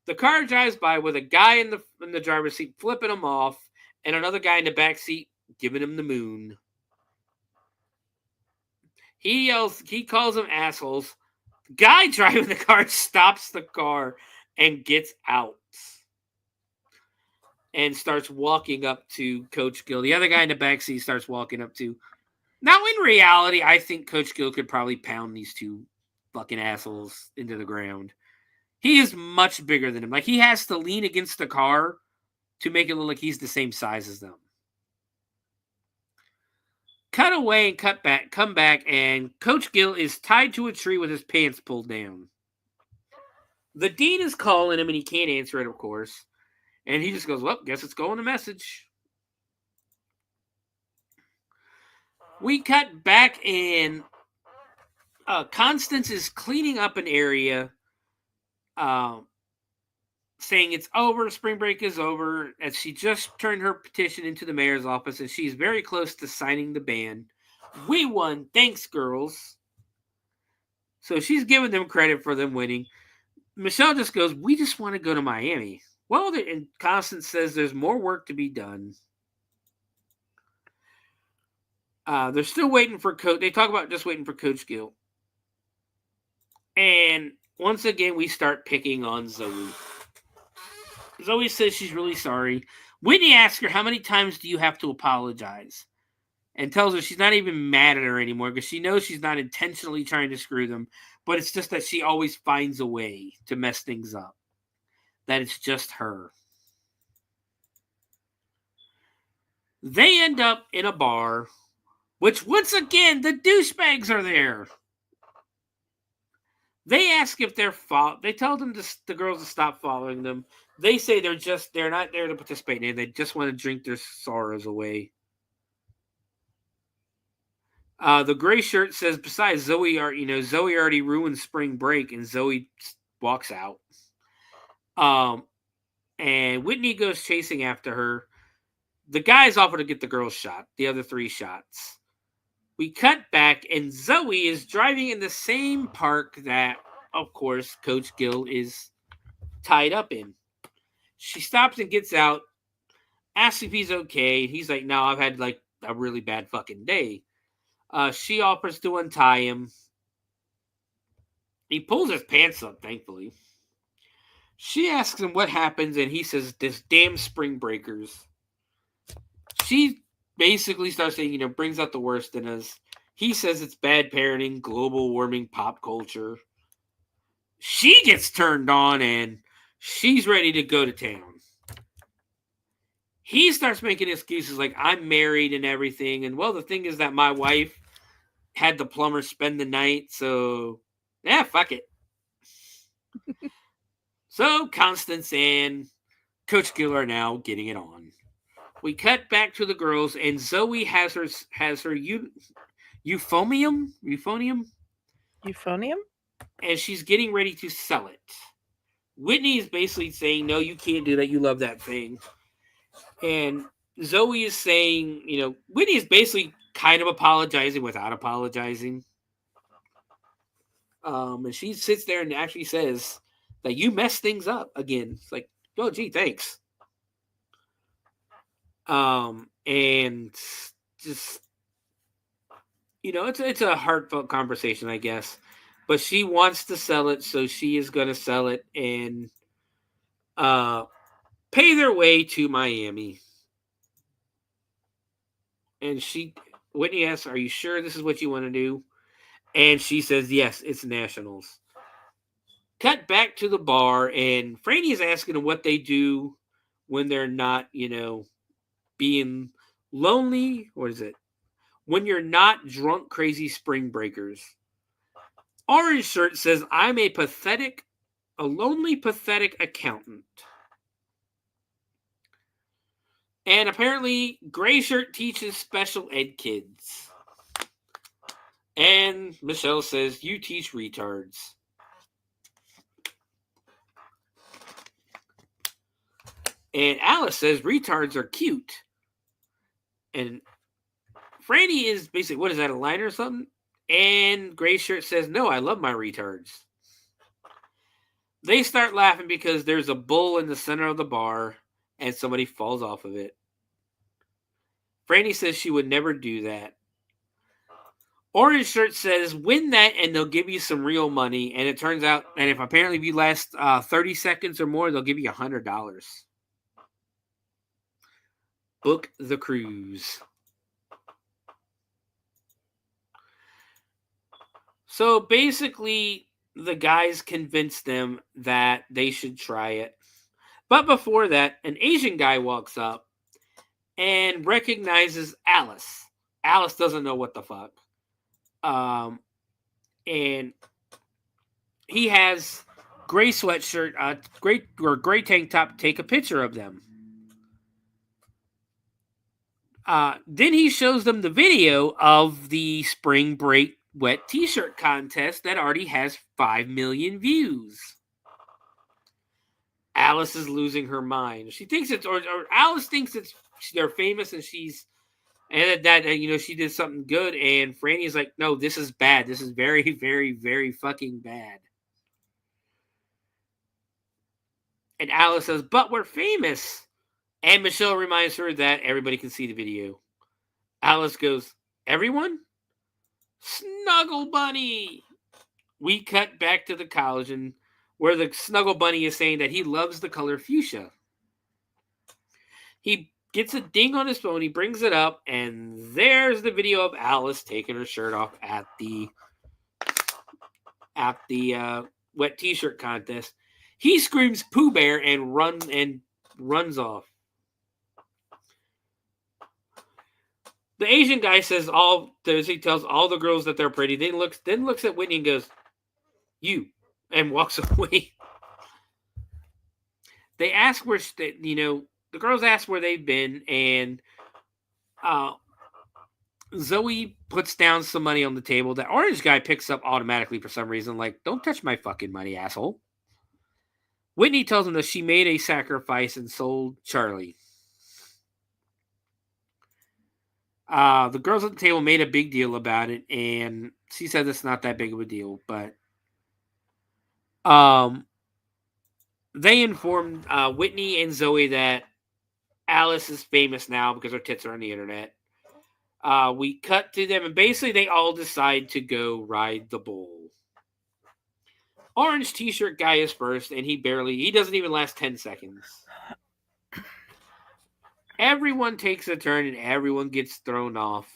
The car drives by with a guy in the driver's seat flipping him off, and another guy in the back seat giving him the moon. He yells, he calls them assholes. The guy driving the car stops the car and gets out and starts walking up to Coach Gill. The other guy in the back seat starts walking up to. Now, in reality, I think Coach Gill could probably pound these two fucking assholes into the ground. He is much bigger than him. Like, he has to lean against the car to make it look like he's the same size as them. Cut away and come back, and Coach Gill is tied to a tree with his pants pulled down. The dean is calling him, and he can't answer it, of course. And he just goes, well, guess it's going a message. We cut back, and Constance is cleaning up an area, saying it's over, spring break is over, as she just turned her petition into the mayor's office, and she's very close to signing the ban. We won. Thanks, girls. So she's giving them credit for them winning. Michelle just goes, we just want to go to Miami. Well, and Constance says there's more work to be done. They're still waiting for Coach. They talk about just waiting for Coach Gill. And once again, we start picking on Zoe. Zoe says she's really sorry. Whitney asks her, how many times do you have to apologize? And tells her she's not even mad at her anymore because she knows she's not intentionally trying to screw them, but it's just that she always finds a way to mess things up. That it's just her. They end up in a bar, which once again, the douchebags are there. They ask if they tell them the girls to stop following them. They say they're not there to participate in it. They just want to drink their sorrows away. The gray shirt says, besides Zoe already ruined spring break, and Zoe walks out. And Whitney goes chasing after her. The guys offer to get the girls shot, the other 3 shots. We cut back, and Zoe is driving in the same park that, of course, Coach Gill is tied up in. She stops and gets out, asks if he's okay. He's like, no, I've had like a really bad fucking day. She offers to untie him. He pulls his pants up, thankfully. She asks him what happens, and he says, this damn spring breakers. She basically starts saying, brings out the worst in us. He says it's bad parenting, global warming, pop culture. She gets turned on, and she's ready to go to town. He starts making excuses like, I'm married and everything. And, well, the thing is that my wife, had the plumber spend the night, so yeah, fuck it. So Constance and Coach Gill are now getting it on. We cut back to the girls, and Zoe has her euphonium, and she's getting ready to sell it. Whitney is basically saying, "No, you can't do that. You love that thing." And Zoe is saying, Whitney is basically kind of apologizing without apologizing. And she sits there and actually says that you messed things up again. It's like, oh, gee, thanks. And just, it's a heartfelt conversation, I guess. But she wants to sell it, so she is going to sell it and pay their way to Miami. And Whitney asks, "Are you sure this is what you want to do?" And she says, "Yes, it's nationals." Cut back to the bar, and Franny is asking them what they do when they're not, being lonely. What is it? When you're not drunk, crazy spring breakers. Orange Shirt says, "I'm a lonely, pathetic accountant." And apparently, Gray Shirt teaches special ed kids. And Michelle says, "You teach retards." And Alice says, "Retards are cute." And Franny is basically, what is that, a line or something? And Gray Shirt says, "No, I love my retards." They start laughing because there's a bull in the center of the bar and somebody falls off of it. Franny says she would never do that. Orange Shirt says, "Win that and they'll give you some real money." And it turns out that if you last 30 seconds or more, they'll give you $100. Book the cruise. So basically, the guys convince them that they should try it. But before that, an Asian guy walks up and recognizes Alice. Alice doesn't know what the fuck. And he has gray sweatshirt, gray tank top, take a picture of them. Then he shows them the video of the spring break wet t-shirt contest that already has 5 million views. Alice is losing her mind. She thinks or Alice thinks they're famous and she did something good. And Franny's like, "No, this is bad. This is very, very, very fucking bad." And Alice says, "But we're famous." And Michelle reminds her that everybody can see the video. Alice goes, "Everyone? Snuggle Bunny." We cut back to the college and where the Snuggle Bunny is saying that he loves the color fuchsia. He gets a ding on his phone, he brings it up, and there's the video of Alice taking her shirt off at the wet t-shirt contest. He screams "Pooh Bear" and runs off. The Asian guy says he tells all the girls that they're pretty. Then looks at Whitney and goes, "You," and walks away. They ask the girls ask where they've been, and Zoe puts down some money on the table that orange guy picks up automatically for some reason. Like, "Don't touch my fucking money, asshole." Whitney tells him that she made a sacrifice and sold Charlie. The girls at the table made a big deal about it, and she said it's not that big of a deal, but they informed Whitney and Zoe that Alice is famous now because her tits are on the internet. We cut to them, and basically they all decide to go ride the bull. Orange t-shirt guy is first, and he doesn't even last 10 seconds. Everyone takes a turn, and everyone gets thrown off.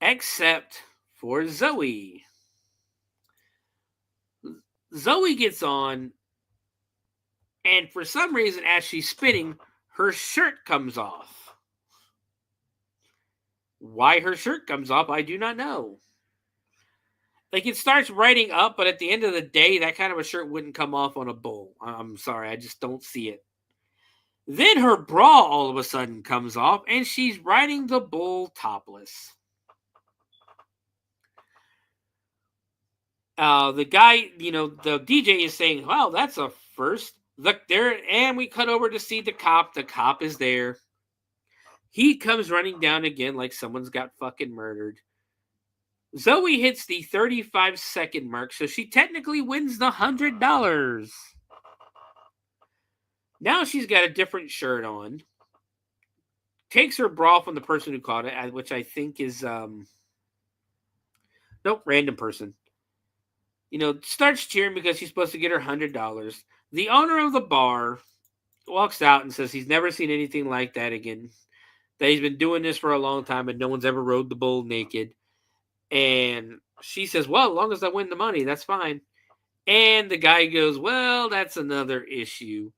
Except for Zoe. Zoe gets on, and for some reason, as she's spinning, her shirt comes off. Why her shirt comes off, I do not know. Like, it starts writing up, but at the end of the day, that kind of a shirt wouldn't come off on a bull. I'm sorry, I just don't see it. Then her bra all of a sudden comes off, and she's riding the bull topless. The guy, the DJ is saying, "Wow, that's a first." Look there, and we cut over to see the cop. The cop is there. He comes running down again like someone's got fucking murdered. Zoe hits the 35-second mark, so she technically wins the $100. Now she's got a different shirt on. Takes her bra from the person who caught it, which I think is random person. Starts cheering because she's supposed to get her $100. The owner of the bar walks out and says he's never seen anything like that again. That he's been doing this for a long time and no one's ever rode the bull naked. And she says, well, as long as I win the money, that's fine. And the guy goes, well, that's another issue.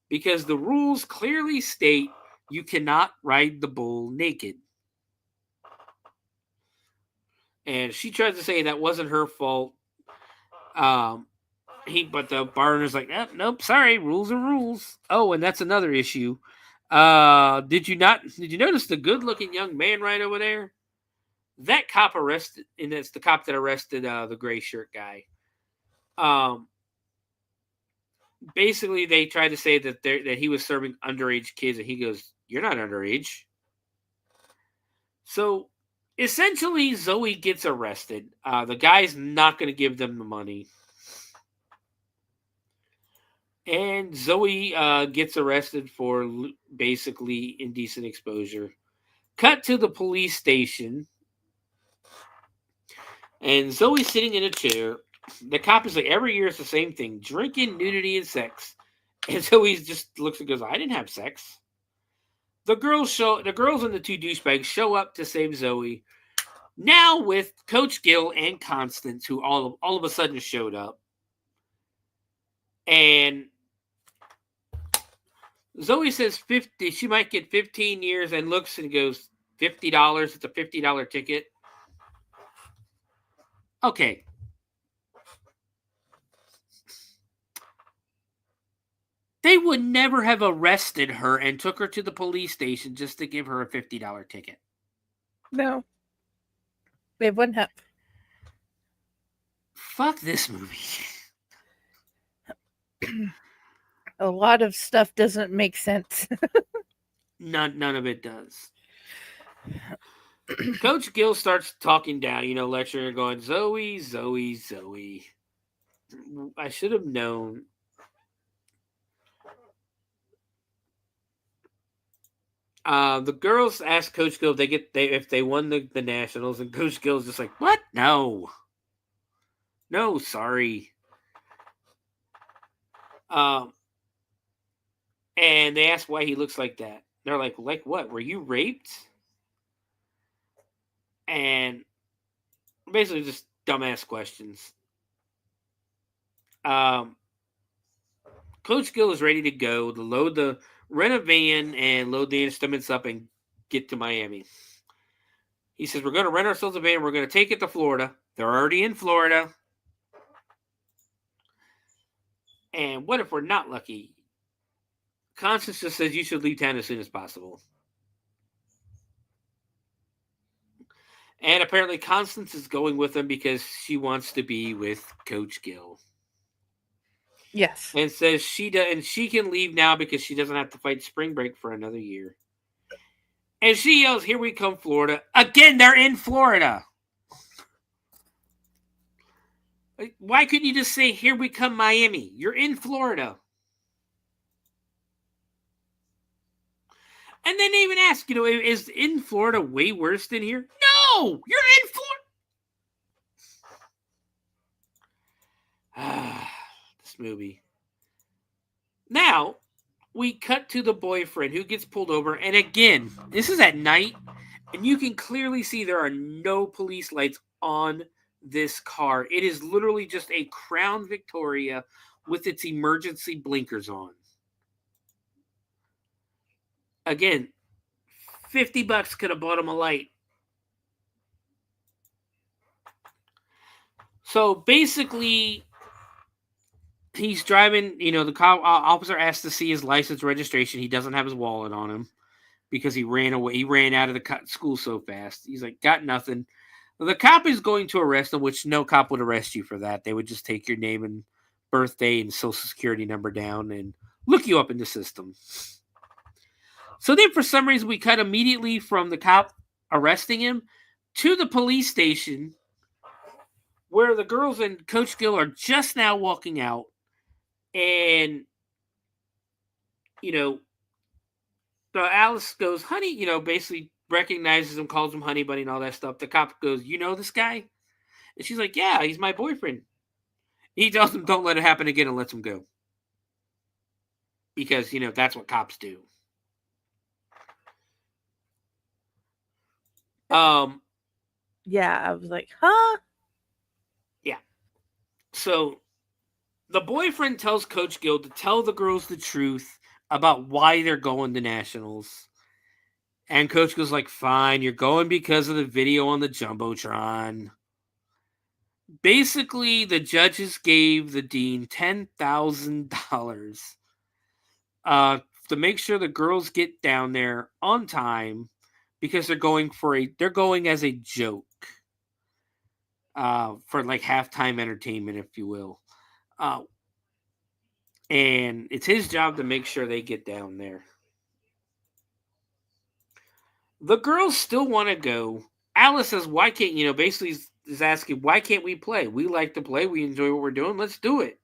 Because the rules clearly state you cannot ride the bull naked. And she tries to say that wasn't her fault. But the bar owner's like, nope, sorry, rules are rules. Oh, and that's another issue. Did you notice the good-looking young man right over there? That cop arrested, and it's the cop that arrested the gray shirt guy. Basically, they tried to say that he was serving underage kids, and he goes, "You're not underage." So, essentially, Zoe gets arrested. The guy's not going to give them the money. And Zoe gets arrested for basically indecent exposure. Cut to the police station. And Zoe's sitting in a chair. The cop is like, every year it's the same thing. Drinking, nudity, and sex. And Zoe just looks and goes, I didn't have sex. The girls and the two douchebags show up to save Zoe. Now with Coach Gill and Constance, who all of a sudden showed up. And Zoe says 50. She might get 15 years and looks and goes, $50. It's a $50 ticket. Okay. They would never have arrested her and took her to the police station just to give her a $50 ticket. No. They wouldn't have. Fuck this movie. A lot of stuff doesn't make sense. None of it does. Coach Gill starts talking down, lecturing her, going, Zoe. I should have known. The girls ask Coach Gill if they won the Nationals, and Coach Gill's just like, what? No, sorry. And they ask why he looks like that. They're like what? Were you raped? And basically just dumbass questions. Coach Gill is ready to go to rent a van and load the instruments up and get to Miami. He says, we're going to rent ourselves a van. We're going to take it to Florida. They're already in Florida. And what if we're not lucky? Constance just says you should leave town as soon as possible. And apparently Constance is going with them because she wants to be with Coach Gill. Yes. And says she can leave now because she doesn't have to fight spring break for another year. And she yells, here we come, Florida. Again, they're in Florida. Why couldn't you just say, here we come, Miami? You're in Florida. And then they even ask, is in Florida way worse than here? No, you're in Florida. This movie. Now, we cut to the boyfriend who gets pulled over. And again, this is at night. And you can clearly see there are no police lights on this car. It is literally just a Crown Victoria with its emergency blinkers on. Again, $50 could have bought him a light. So basically, he's driving. The cop officer asks to see his license registration. He doesn't have his wallet on him because he ran away. He ran out of the school so fast. He's like, got nothing. The cop is going to arrest him, which no cop would arrest you for that. They would just take your name and birthday and social security number down and look you up in the system. So then for some reason we cut immediately from the cop arresting him to the police station where the girls and Coach Gill are just now walking out. And, Alice goes, honey, basically recognizes him, calls him honey bunny and all that stuff. The cop goes, you know this guy? And she's like, yeah, he's my boyfriend. He tells him, don't let it happen again, and lets him go. Because, that's what cops do. Yeah, I was like, huh? Yeah. So the boyfriend tells Coach Gill to tell the girls the truth about why they're going to nationals. And Coach Gill's like, fine, you're going because of the video on the Jumbotron. Basically, the judges gave the dean $10,000 to make sure the girls get down there on time because they're going as a joke for like halftime entertainment, if you will. And it's his job to make sure they get down there. The girls still want to go. Alice says, why can't, basically is asking, why can't we play? We like to play. We enjoy what we're doing. Let's do it.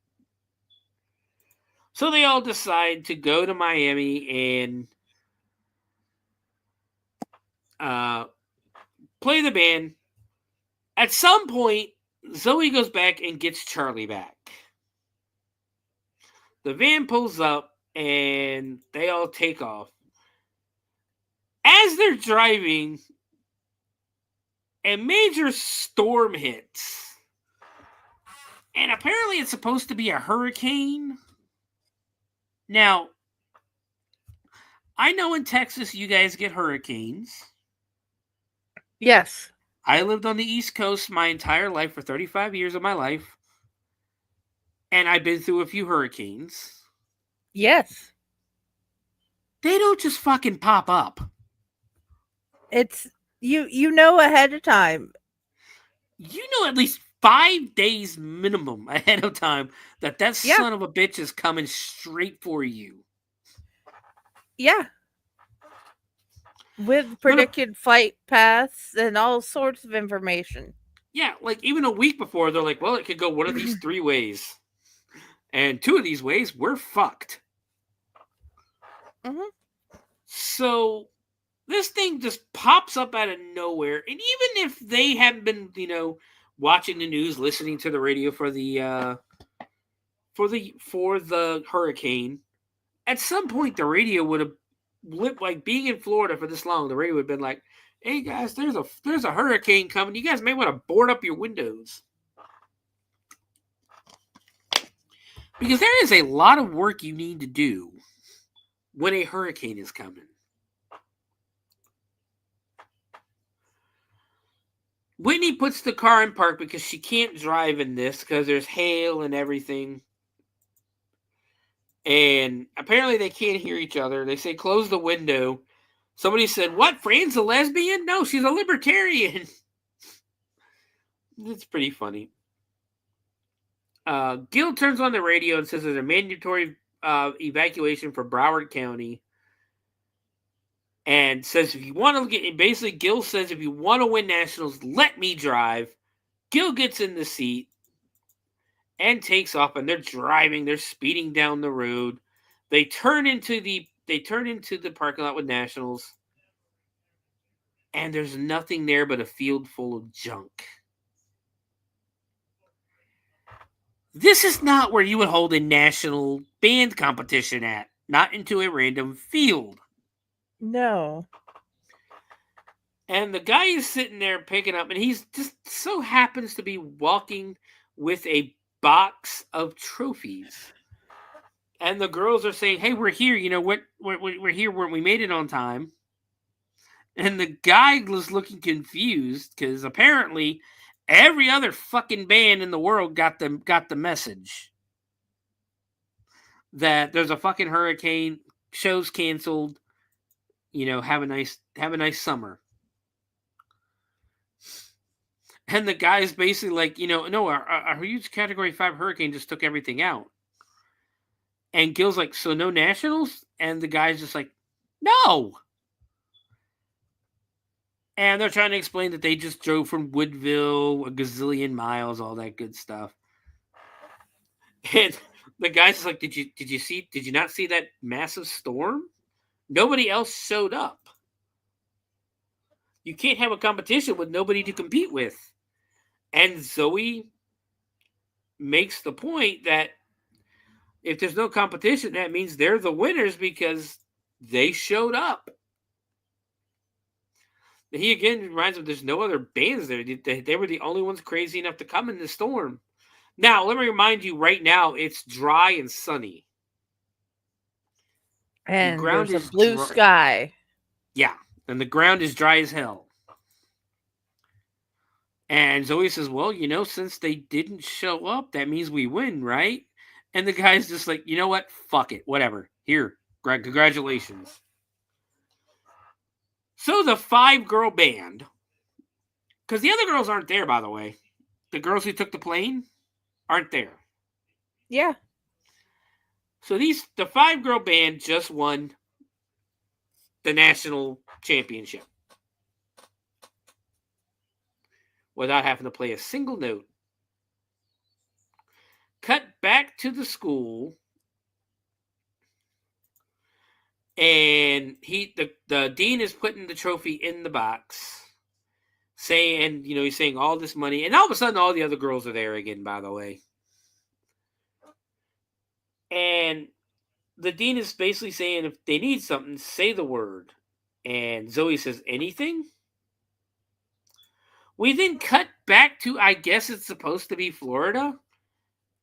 So they all decide to go to Miami and play the band. At some point, Zoe goes back and gets Charlie back. The van pulls up and they all take off. As they're driving, a major storm hits. And apparently it's supposed to be a hurricane. Now, I know in Texas you guys get hurricanes. Yes. I lived on the East Coast my entire life for 35 years of my life. And I've been through a few hurricanes. Yes. They don't just fucking pop up. It's you know ahead of time. You know at least 5 days minimum ahead of time that son of a bitch is coming straight for you. Yeah. With predicted flight paths and all sorts of information. Yeah, like even a week before, they're like, well, it could go one of these 3 ways. And 2 of these ways, we're fucked. Mm-hmm. So this thing just pops up out of nowhere. And even if they haven't been, watching the news, listening to the radio for the hurricane, at some point the radio would have like being in Florida for this long, the radio would have been like, hey guys, there's a hurricane coming. You guys may want to board up your windows. Because there is a lot of work you need to do when a hurricane is coming. Whitney puts the car in park because she can't drive in this because there's hail and everything. And apparently they can't hear each other. They say, close the window. Somebody said, what, Fran's a lesbian? No, she's a libertarian. It's pretty funny. Gil turns on the radio and says there's a mandatory evacuation for Broward County. And says, if you want to get, basically Gil says, if you want to win nationals, let me drive. Gil gets in the seat and takes off, and they're driving. They're speeding down the road. They turn into the parking lot with nationals, and there's nothing there but a field full of junk. This is not where you would hold a national band competition at, not into a random field. No. And the guy is sitting there picking up, and he's just so happens to be walking with a box of trophies. And the girls are saying, hey, we're here. We're here. We made it on time. And the guy was looking confused because apparently Every other fucking band in the world got the message that there's a fucking hurricane, show's canceled, have a nice summer. And the guy's basically like, no, our huge Category 5 hurricane just took everything out. And Gil's like, so no nationals? And the guy's just like, no. And they're trying to explain that they just drove from Woodville a gazillion miles, all that good stuff. And the guy's just like, did you not see that massive storm? Nobody else showed up. You can't have a competition with nobody to compete with. And Zoe makes the point that if there's no competition, that means they're the winners because they showed up. He again reminds them there's no other bands there. They were the only ones crazy enough to come in the storm. Now, let me remind you right now, it's dry and sunny. And the ground is blue sky. Yeah, and the ground is dry as hell. And Zoe says, well, since they didn't show up, that means we win, right? And the guy's just like, you know what? Fuck it. Whatever. Here. Congratulations. So the 5-girl band, because the other girls aren't there, by the way. The girls who took the plane aren't there. Yeah. So the 5-girl band just won the national championship without having to play a single note. Cut back to the school, and the dean is putting the trophy in the box, saying, he's saying all this money, and all of a sudden all the other girls are there again, by the way. And the dean is basically saying if they need something, say the word. And Zoe says, anything? We then cut back to, I guess it's supposed to be Florida.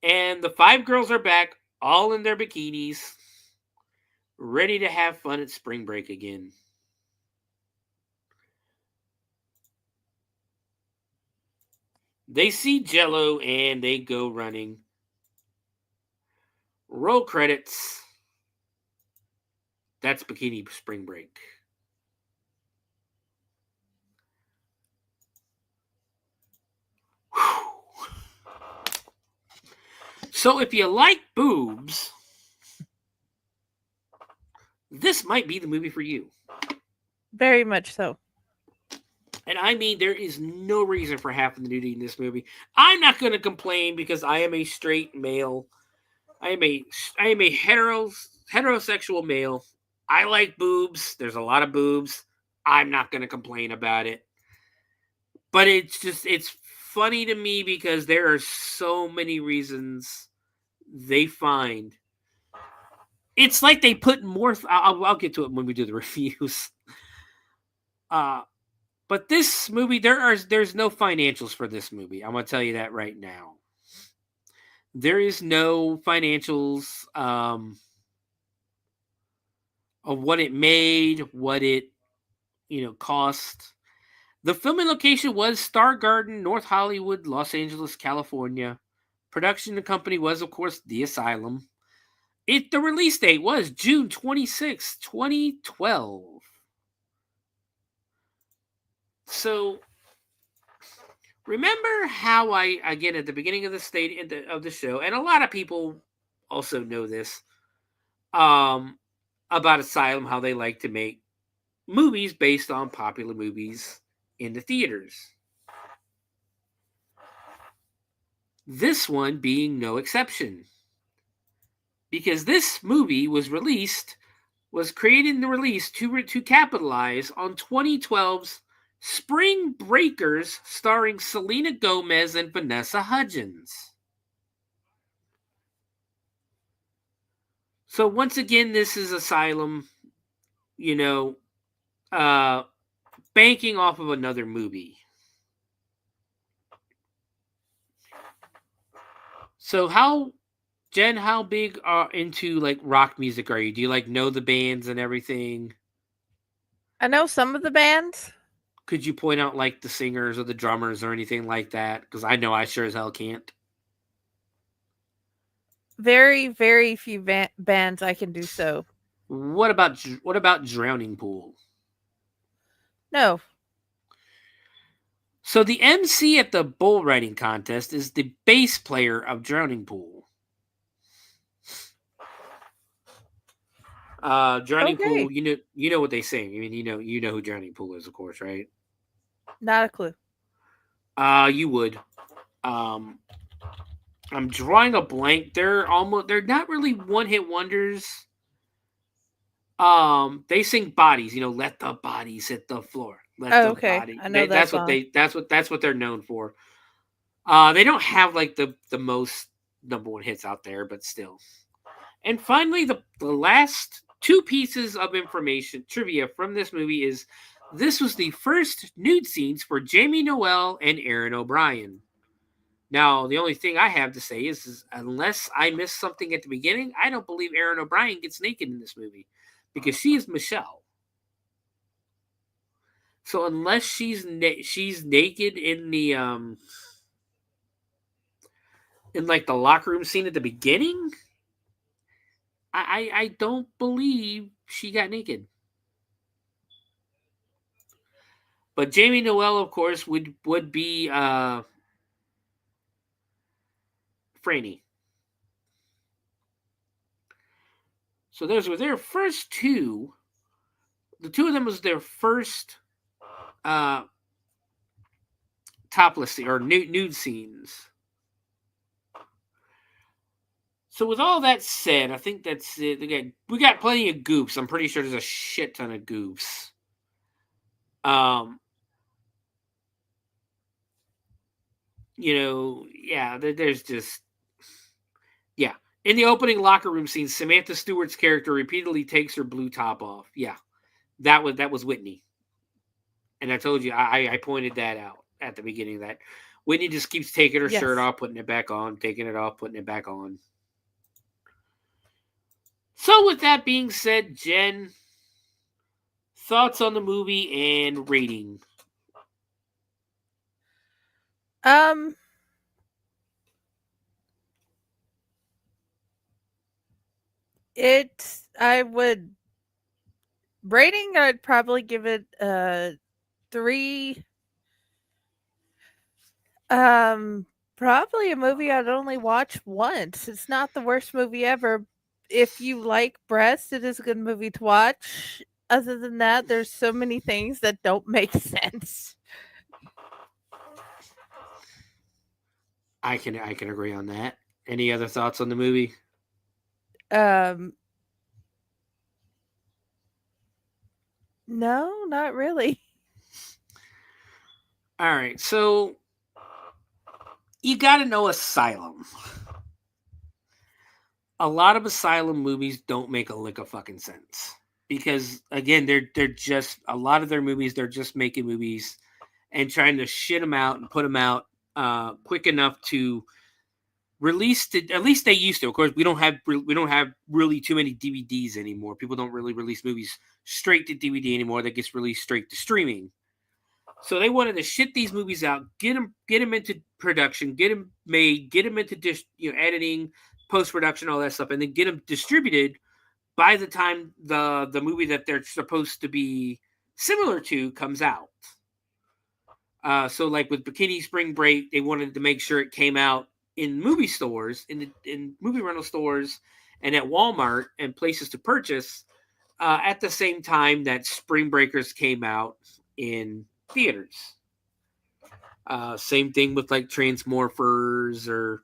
And the 5 girls are back, all in their bikinis, ready to have fun at spring break again. They see Jello and they go running. Roll credits. That's Bikini Spring Break. So if you like boobs, this might be the movie for you. Very much so. And I mean, there is no reason for half of the nudity in this movie. I'm not going to complain because I am a straight male. I am a heterosexual male. I like boobs. There's a lot of boobs. I'm not going to complain about it. But it's funny to me because there are so many reasons they find. It's like they put more. I'll get to it when we do the reviews. But this movie, there's no financials for this movie. I'm going to tell you that right now. There is no financials of what it made, what it cost. The filming location was Star Garden, North Hollywood, Los Angeles, California. Production company was, of course, The Asylum. The release date was June 26, 2012. So, remember how again, at the beginning of the show, and a lot of people also know this, about Asylum, how they like to make movies based on popular movies in the theaters. This one being no exception. Because this movie was created and released to capitalize on 2012's Spring Breakers, starring Selena Gomez and Vanessa Hudgens. So once again, this is Asylum, banking off of another movie. So Jen, how big into like rock music are you? Do you know the bands and everything? I know some of the bands. Could you point out like the singers or the drummers or anything like that? Because I know I sure as hell can't. Very, very few bands I can do so. What about Drowning Pool? No. So the MC at the bull riding contest is the bass player of Drowning Pool. Drowning Pool, you know what they sing. I mean, you know who Drowning Pool is, of course, right? Not a clue. You would. I'm drawing a blank. They're not really one-hit wonders. They sing Bodies, let the bodies hit the floor. Okay. I know that's what they're known for. They don't have like the most number one hits out there, but still. And finally, the last two pieces of information, trivia from this movie is this was the first nude scenes for Jamie Noel and Aaron O'Brien. Now, the only thing I have to say is unless I missed something at the beginning, I don't believe Aaron O'Brien gets naked in this movie because she is Michelle. So unless she's naked in the in like the locker room scene at the beginning, I don't believe she got naked. But Jamie Noel, of course, would be Franny. So those were their first two. The two of them was their first topless or nude scenes. So with all that said, I think that's it. Again, we got plenty of goofs. I'm pretty sure there's a shit ton of goofs. There's just In the opening locker room scene, Samantha Stewart's character repeatedly takes her blue top off. Yeah, that was Whitney. And I told you, I pointed that out at the beginning of that. Whitney just keeps taking her shirt off, putting it back on, taking it off, putting it back on. So with that being said, Jen, thoughts on the movie and rating? I'd probably give it 3. Probably a movie I'd only watch once. It's not the worst movie ever. If you like breasts, it is a good movie to watch. Other than that, there's so many things that don't make sense. I can agree on that. Any other thoughts on the movie? No, not really. All right, so you got to know Asylum. A lot of Asylum movies don't make a lick of fucking sense because again, they're just a lot of their movies. They're just making movies and trying to shit them out and put them out quick enough to release. At least they used to. Of course, we don't have really too many DVDs anymore. People don't really release movies straight to DVD anymore. That gets released straight to streaming. So they wanted to shit these movies out, get them into production, get them made, get them into editing, post production, all that stuff, and then get them distributed by the time the movie that they're supposed to be similar to comes out. So like with Bikini Spring Break, they wanted to make sure it came out in movie stores, in movie rental stores, and at Walmart and places to purchase at the same time that Spring Breakers came out in theaters. Same thing with like Transmorphers or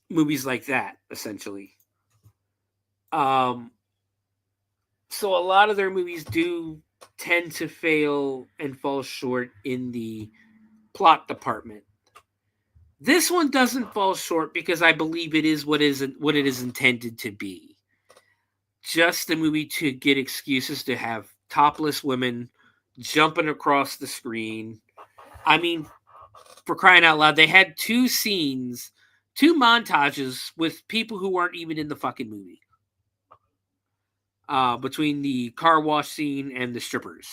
movies like that, essentially. So a lot of their movies do tend to fail and fall short in the plot department. This one doesn't fall short because I believe it is what it is intended to be. Just a movie to get excuses to have topless women jumping across the screen. I mean, for crying out loud, they had 2 scenes, 2 montages with people who weren't even in the fucking movie. Between the car wash scene and the strippers.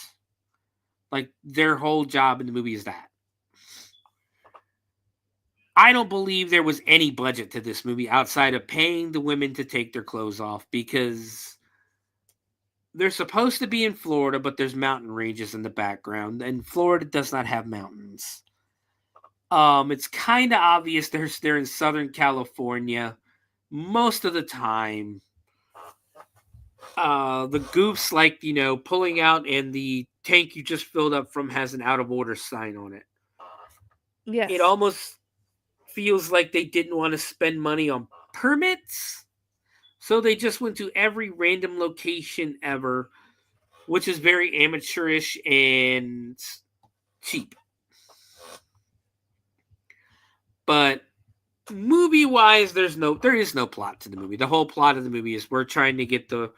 Like, their whole job in the movie is that. I don't believe there was any budget to this movie outside of paying the women to take their clothes off, because they're supposed to be in Florida, but there's mountain ranges in the background, and Florida does not have mountains. It's kind of obvious they're in Southern California most of the time. The goofs, like, pulling out, and the tank you just filled up from has an out of order sign on it. Yes. It almost feels like they didn't want to spend money on permits, so they just went to every random location ever, which is very amateurish and cheap. But movie-wise, there is no plot to the movie. The whole plot of the movie is we're trying to get to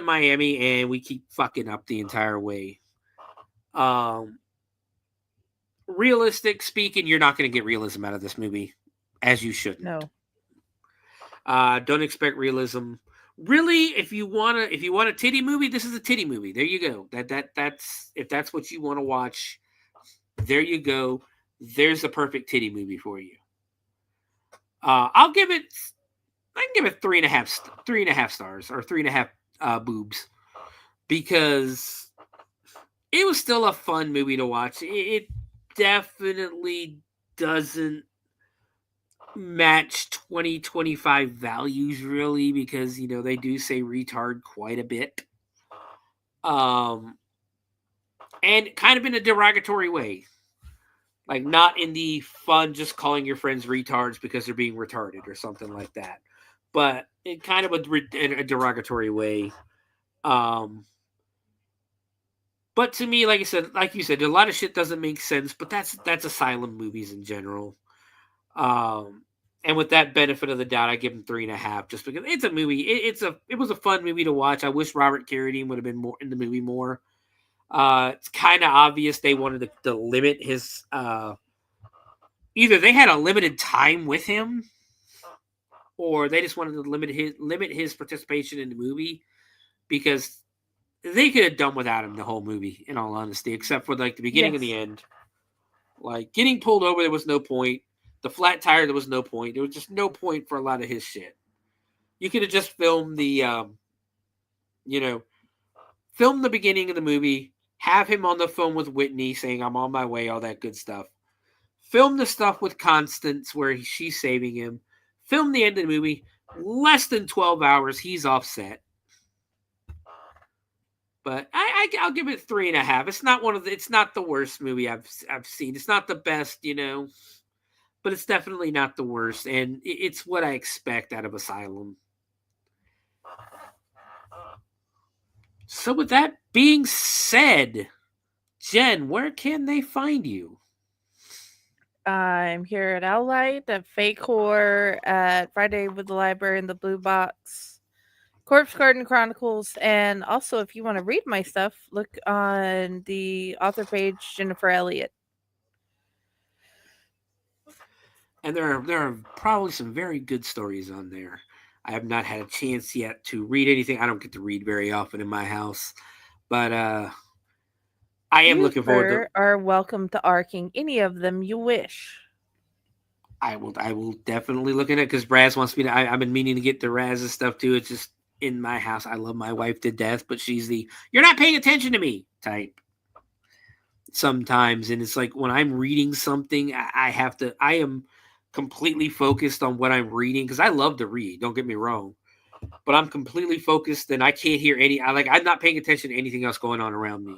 Miami, and we keep fucking up the entire way. Realistic speaking, you're not going to get realism out of this movie, as you shouldn't. No. Don't expect realism. Really, if you want a titty movie, this is a titty movie. There you go. That's if that's what you want to watch. There you go. There's the perfect titty movie for you. I can give it 3.5 stars, or 3.5 boobs, because it was still a fun movie to watch. It definitely doesn't match 2025 values, really, because they do say retard quite a bit, and kind of in a derogatory way, like not in the fun just calling your friends retards because they're being retarded or something like that, but in kind of a derogatory way. But to me, like you said, a lot of shit doesn't make sense, but that's Asylum movies in general. And with that benefit of the doubt, I give them 3.5, just because it's a movie. It was a fun movie to watch. I wish Robert Caradine would have been more in the movie more. It's kind of obvious they wanted to limit his. Either they had a limited time with him, or they just wanted to limit his participation in the movie, because they could have done without him the whole movie, in all honesty, except for like the beginning and the end. Like getting pulled over, there was no point. The flat tire, there was no point. There was just no point for a lot of his shit. You could have just filmed the, film the beginning of the movie, have him on the phone with Whitney saying, "I'm on my way," all that good stuff. Film the stuff with Constance where she's saving him. Film the end of the movie. Less than 12 hours, he's offset. But I'll give it 3.5. It's not the worst movie I've seen. It's not the best, but it's definitely not the worst, and it's what I expect out of Asylum. So with that being said, Jen, where can they find you? I'm here at Owlite, at Fake Horror, at Friday with the Library in the Blue Box, Corpse Garden Chronicles, and also if you want to read my stuff, look on the author page, Jennifer Elliott. And there are probably some very good stories on there. I have not had a chance yet to read anything. I don't get to read very often in my house, but I am looking forward to. Are welcome to arcing any of them you wish. I will definitely look at it, because Raz wants me to. I've been meaning to get to Raz's stuff too. It's just in my house. I love my wife to death, but she's the "you're not paying attention to me" type sometimes, and it's like when I'm reading something, I am completely focused on what I'm reading, because I love to read, don't get me wrong, but I'm completely focused and I can't hear I'm not paying attention to anything else going on around me.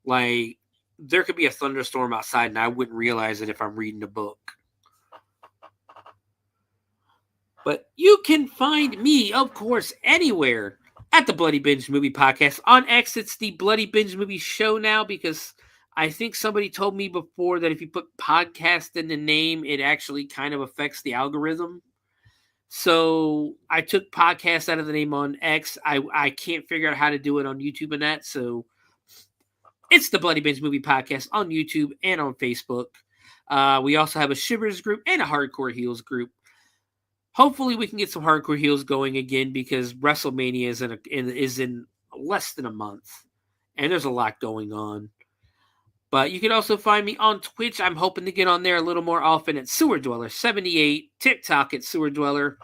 Like, there could be a thunderstorm outside and I wouldn't realize it if I'm reading a book. But you can find me, of course, anywhere at the Bloody Binge Movie Podcast. On X, it's the Bloody Binge Movie Show now, because I think somebody told me before that if you put podcast in the name, it actually kind of affects the algorithm. So I took podcast out of the name on X. I can't figure out how to do it on YouTube and that. So it's the Bloody Binge Movie Podcast on YouTube and on Facebook. We also have a Shivers group and a Hardcore Heels group. Hopefully we can get some Hardcore Heels going again, because WrestleMania is in less than a month. and there's a lot going on. But you can also find me on Twitch. I'm hoping to get on there a little more often at Sewer Dweller 78, TikTok at Sewer Dweller.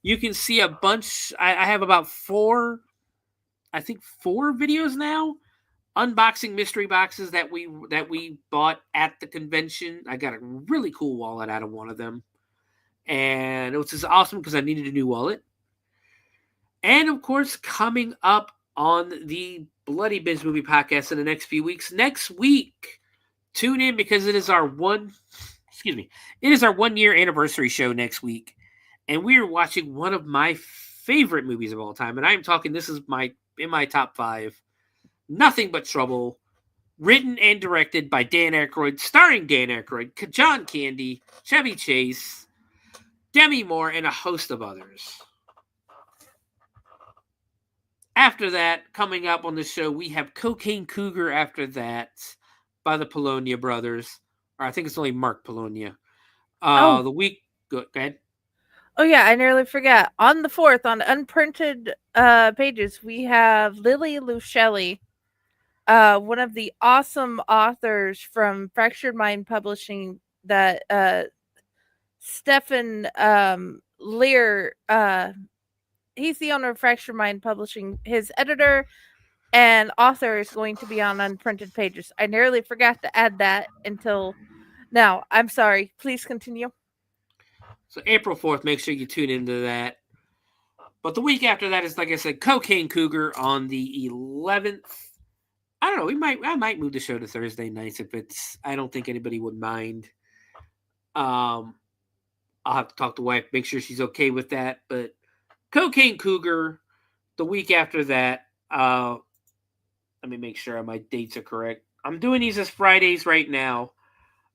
You can see a bunch. I have about four videos now, unboxing mystery boxes that we bought at the convention. I got a really cool wallet out of one of them, and it was just awesome because I needed a new wallet. And of course, coming up on the Bloody Binge Movie Podcast in the next few weeks. Next week, tune in because it is our 1 year anniversary show next week. And we are watching one of my favorite movies of all time. And I'm talking, this is in my top 5. Nothing But Trouble, written and directed by Dan Aykroyd, starring Dan Aykroyd, John Candy, Chevy Chase, Demi Moore, and a host of others. After that, coming up on the show, we have Cocaine Cougar after that by the Polonia brothers. Or I think it's only Mark Polonia. The week... Go ahead. Oh, yeah, I nearly forgot. On the 4th, on unprinted pages, we have Lily Luchelli, one of the awesome authors from Fractured Mind Publishing that Stefan Lear... he's the owner of Fractured Mind Publishing. His editor and author is going to be on unprinted pages. I nearly forgot to add that until now. I'm sorry. Please continue. So April 4th, make sure you tune into that. But the week after that is, like I said, Cocaine Cougar on the 11th. I don't know. I might move the show to Thursday nights if it's... I don't think anybody would mind. I'll have to talk to wife, make sure she's okay with that. But Cocaine Cougar, the week after that. Let me make sure my dates are correct. I'm doing these as Fridays right now.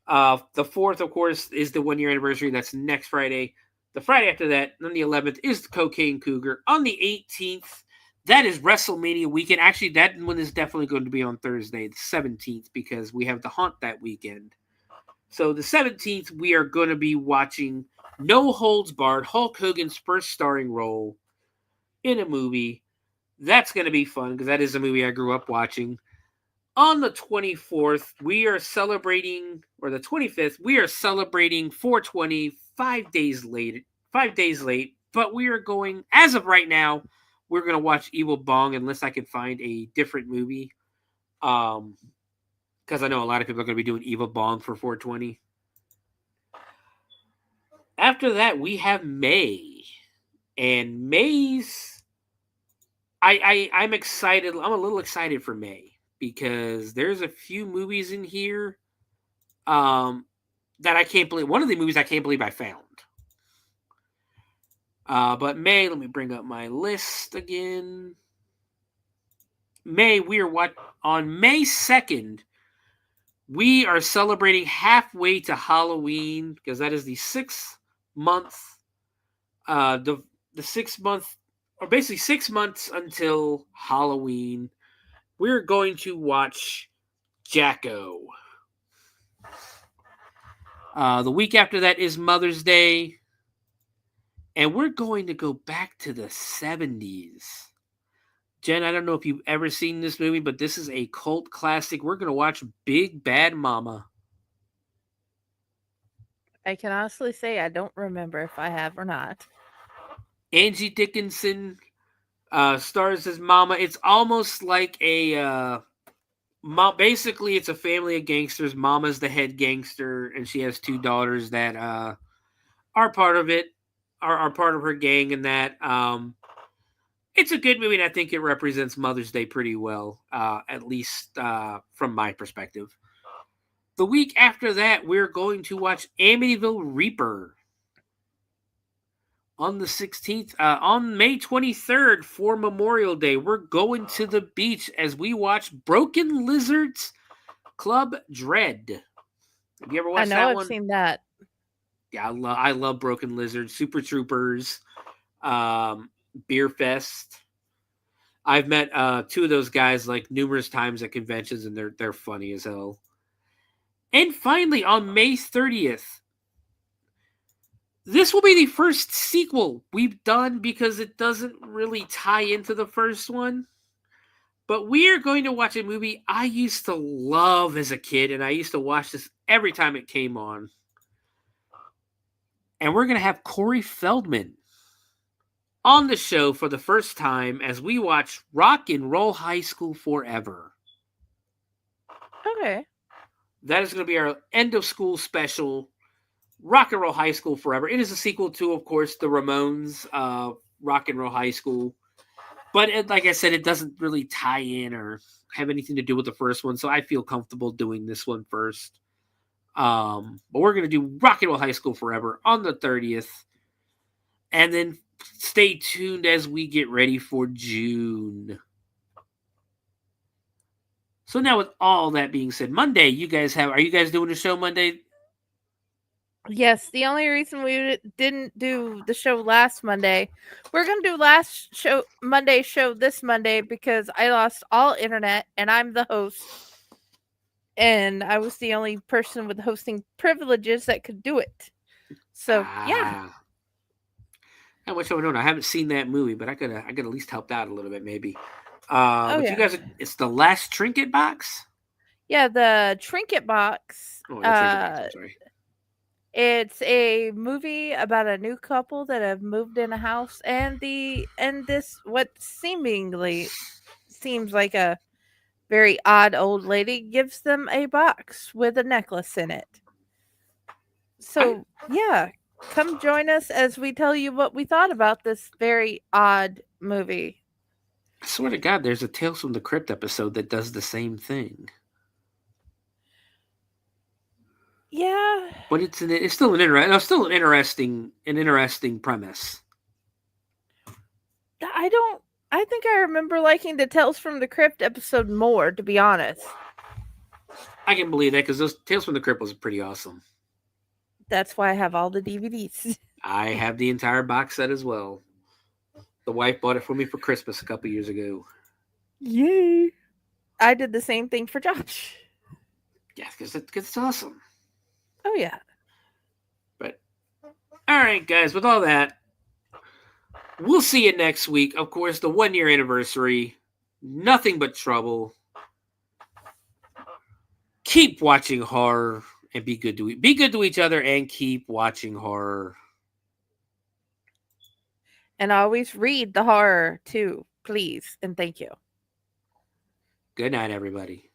The 4th, of course, is the 1 year anniversary. That's next Friday. The Friday after that, on the 11th, is the Cocaine Cougar. On the 18th, that is WrestleMania weekend. Actually, that one is definitely going to be on Thursday, the 17th, because we have the Haunt that weekend. So the 17th, we are going to be watching No Holds Barred, Hulk Hogan's first starring role in a movie. That's going to be fun because that is a movie I grew up watching. On the 24th, we are celebrating, or the 25th, we are celebrating 420 5 days late. But we are going, as of right now, we're going to watch Evil Bong unless I can find a different movie. Because I know a lot of people are going to be doing Evil Bong for 420. After that, we have May. And May's... I'm excited. I'm a little excited for May. Because there's a few movies in here that I can't believe. One of the movies I can't believe I found. But May, let me bring up my list again. May, on May 2nd, we are celebrating halfway to Halloween because that is the 6 month, the 6 month, or basically 6 months until Halloween. We're going to watch Jacko. The week after that is Mother's Day. And we're going to go back to the 70s. Jen, I don't know if you've ever seen this movie, but this is a cult classic. We're going to watch Big Bad Mama. I can honestly say I don't remember if I have or not. Angie Dickinson stars as Mama. It's almost like a... basically, it's a family of gangsters. Mama's the head gangster, and she has 2 daughters that are part of it, are part of her gang, and that it's a good movie, and I think it represents Mother's Day pretty well, at least from my perspective. The week after that, we're going to watch Amityville Reaper. On the 16th, on May 23rd for Memorial Day, we're going to the beach as we watch Broken Lizards Club Dread. Have you ever watched that one? I know I've seen that. Yeah, I love Broken Lizards, Super Troopers, Beer Fest. I've met 2 of those guys like numerous times at conventions, and they're funny as hell. And finally, on May 30th, this will be the first sequel we've done because it doesn't really tie into the first one. But we are going to watch a movie I used to love as a kid, and I used to watch this every time it came on. And we're going to have Corey Feldman on the show for the first time as we watch Rock and Roll High School Forever. Okay. That is going to be our end of school special, Rock and Roll High School Forever. It is a sequel to, of course, the Ramones' Rock and Roll High School. But like I said, it doesn't really tie in or have anything to do with the first one, so I feel comfortable doing this one first. But we're going to do Rock and Roll High School Forever on the 30th. And then stay tuned as we get ready for June. So now with all that being said, Monday, are you guys doing a show Monday? Yes, the only reason we didn't do the show last Monday, we're going to do Monday show this Monday because I lost all internet and I'm the host. And I was the only person with hosting privileges that could do it. So, yeah. I wish I would have known. I haven't seen that movie, but I could at least helped out a little bit, maybe. Yeah. You guys, it's the Last Trinket Box? Yeah, the Trinket Box. Oh, the Trinket Box, I'm sorry. It's a movie about a new couple that have moved in a house, and this what seemingly seems like a very odd old lady gives them a box with a necklace in it. So, yeah, come join us as we tell you what we thought about this very odd movie. I swear to God, there's a Tales from the Crypt episode that does the same thing. Yeah, but it's still an interesting premise. I think I remember liking the Tales from the Crypt episode more, to be honest. I can believe that because those Tales from the Crypt was pretty awesome. That's why I have all the DVDs. I have the entire box set as well. The wife bought it for me for Christmas a couple years ago. Yay! I did the same thing for Josh. Yeah, because it's awesome. Oh, yeah. But, all right, guys, with all that, we'll see you next week. Of course, the 1-year anniversary. Nothing but trouble. Keep watching horror and be good to each other and keep watching horror. And always read the horror, too, please. And thank you. Good night, everybody.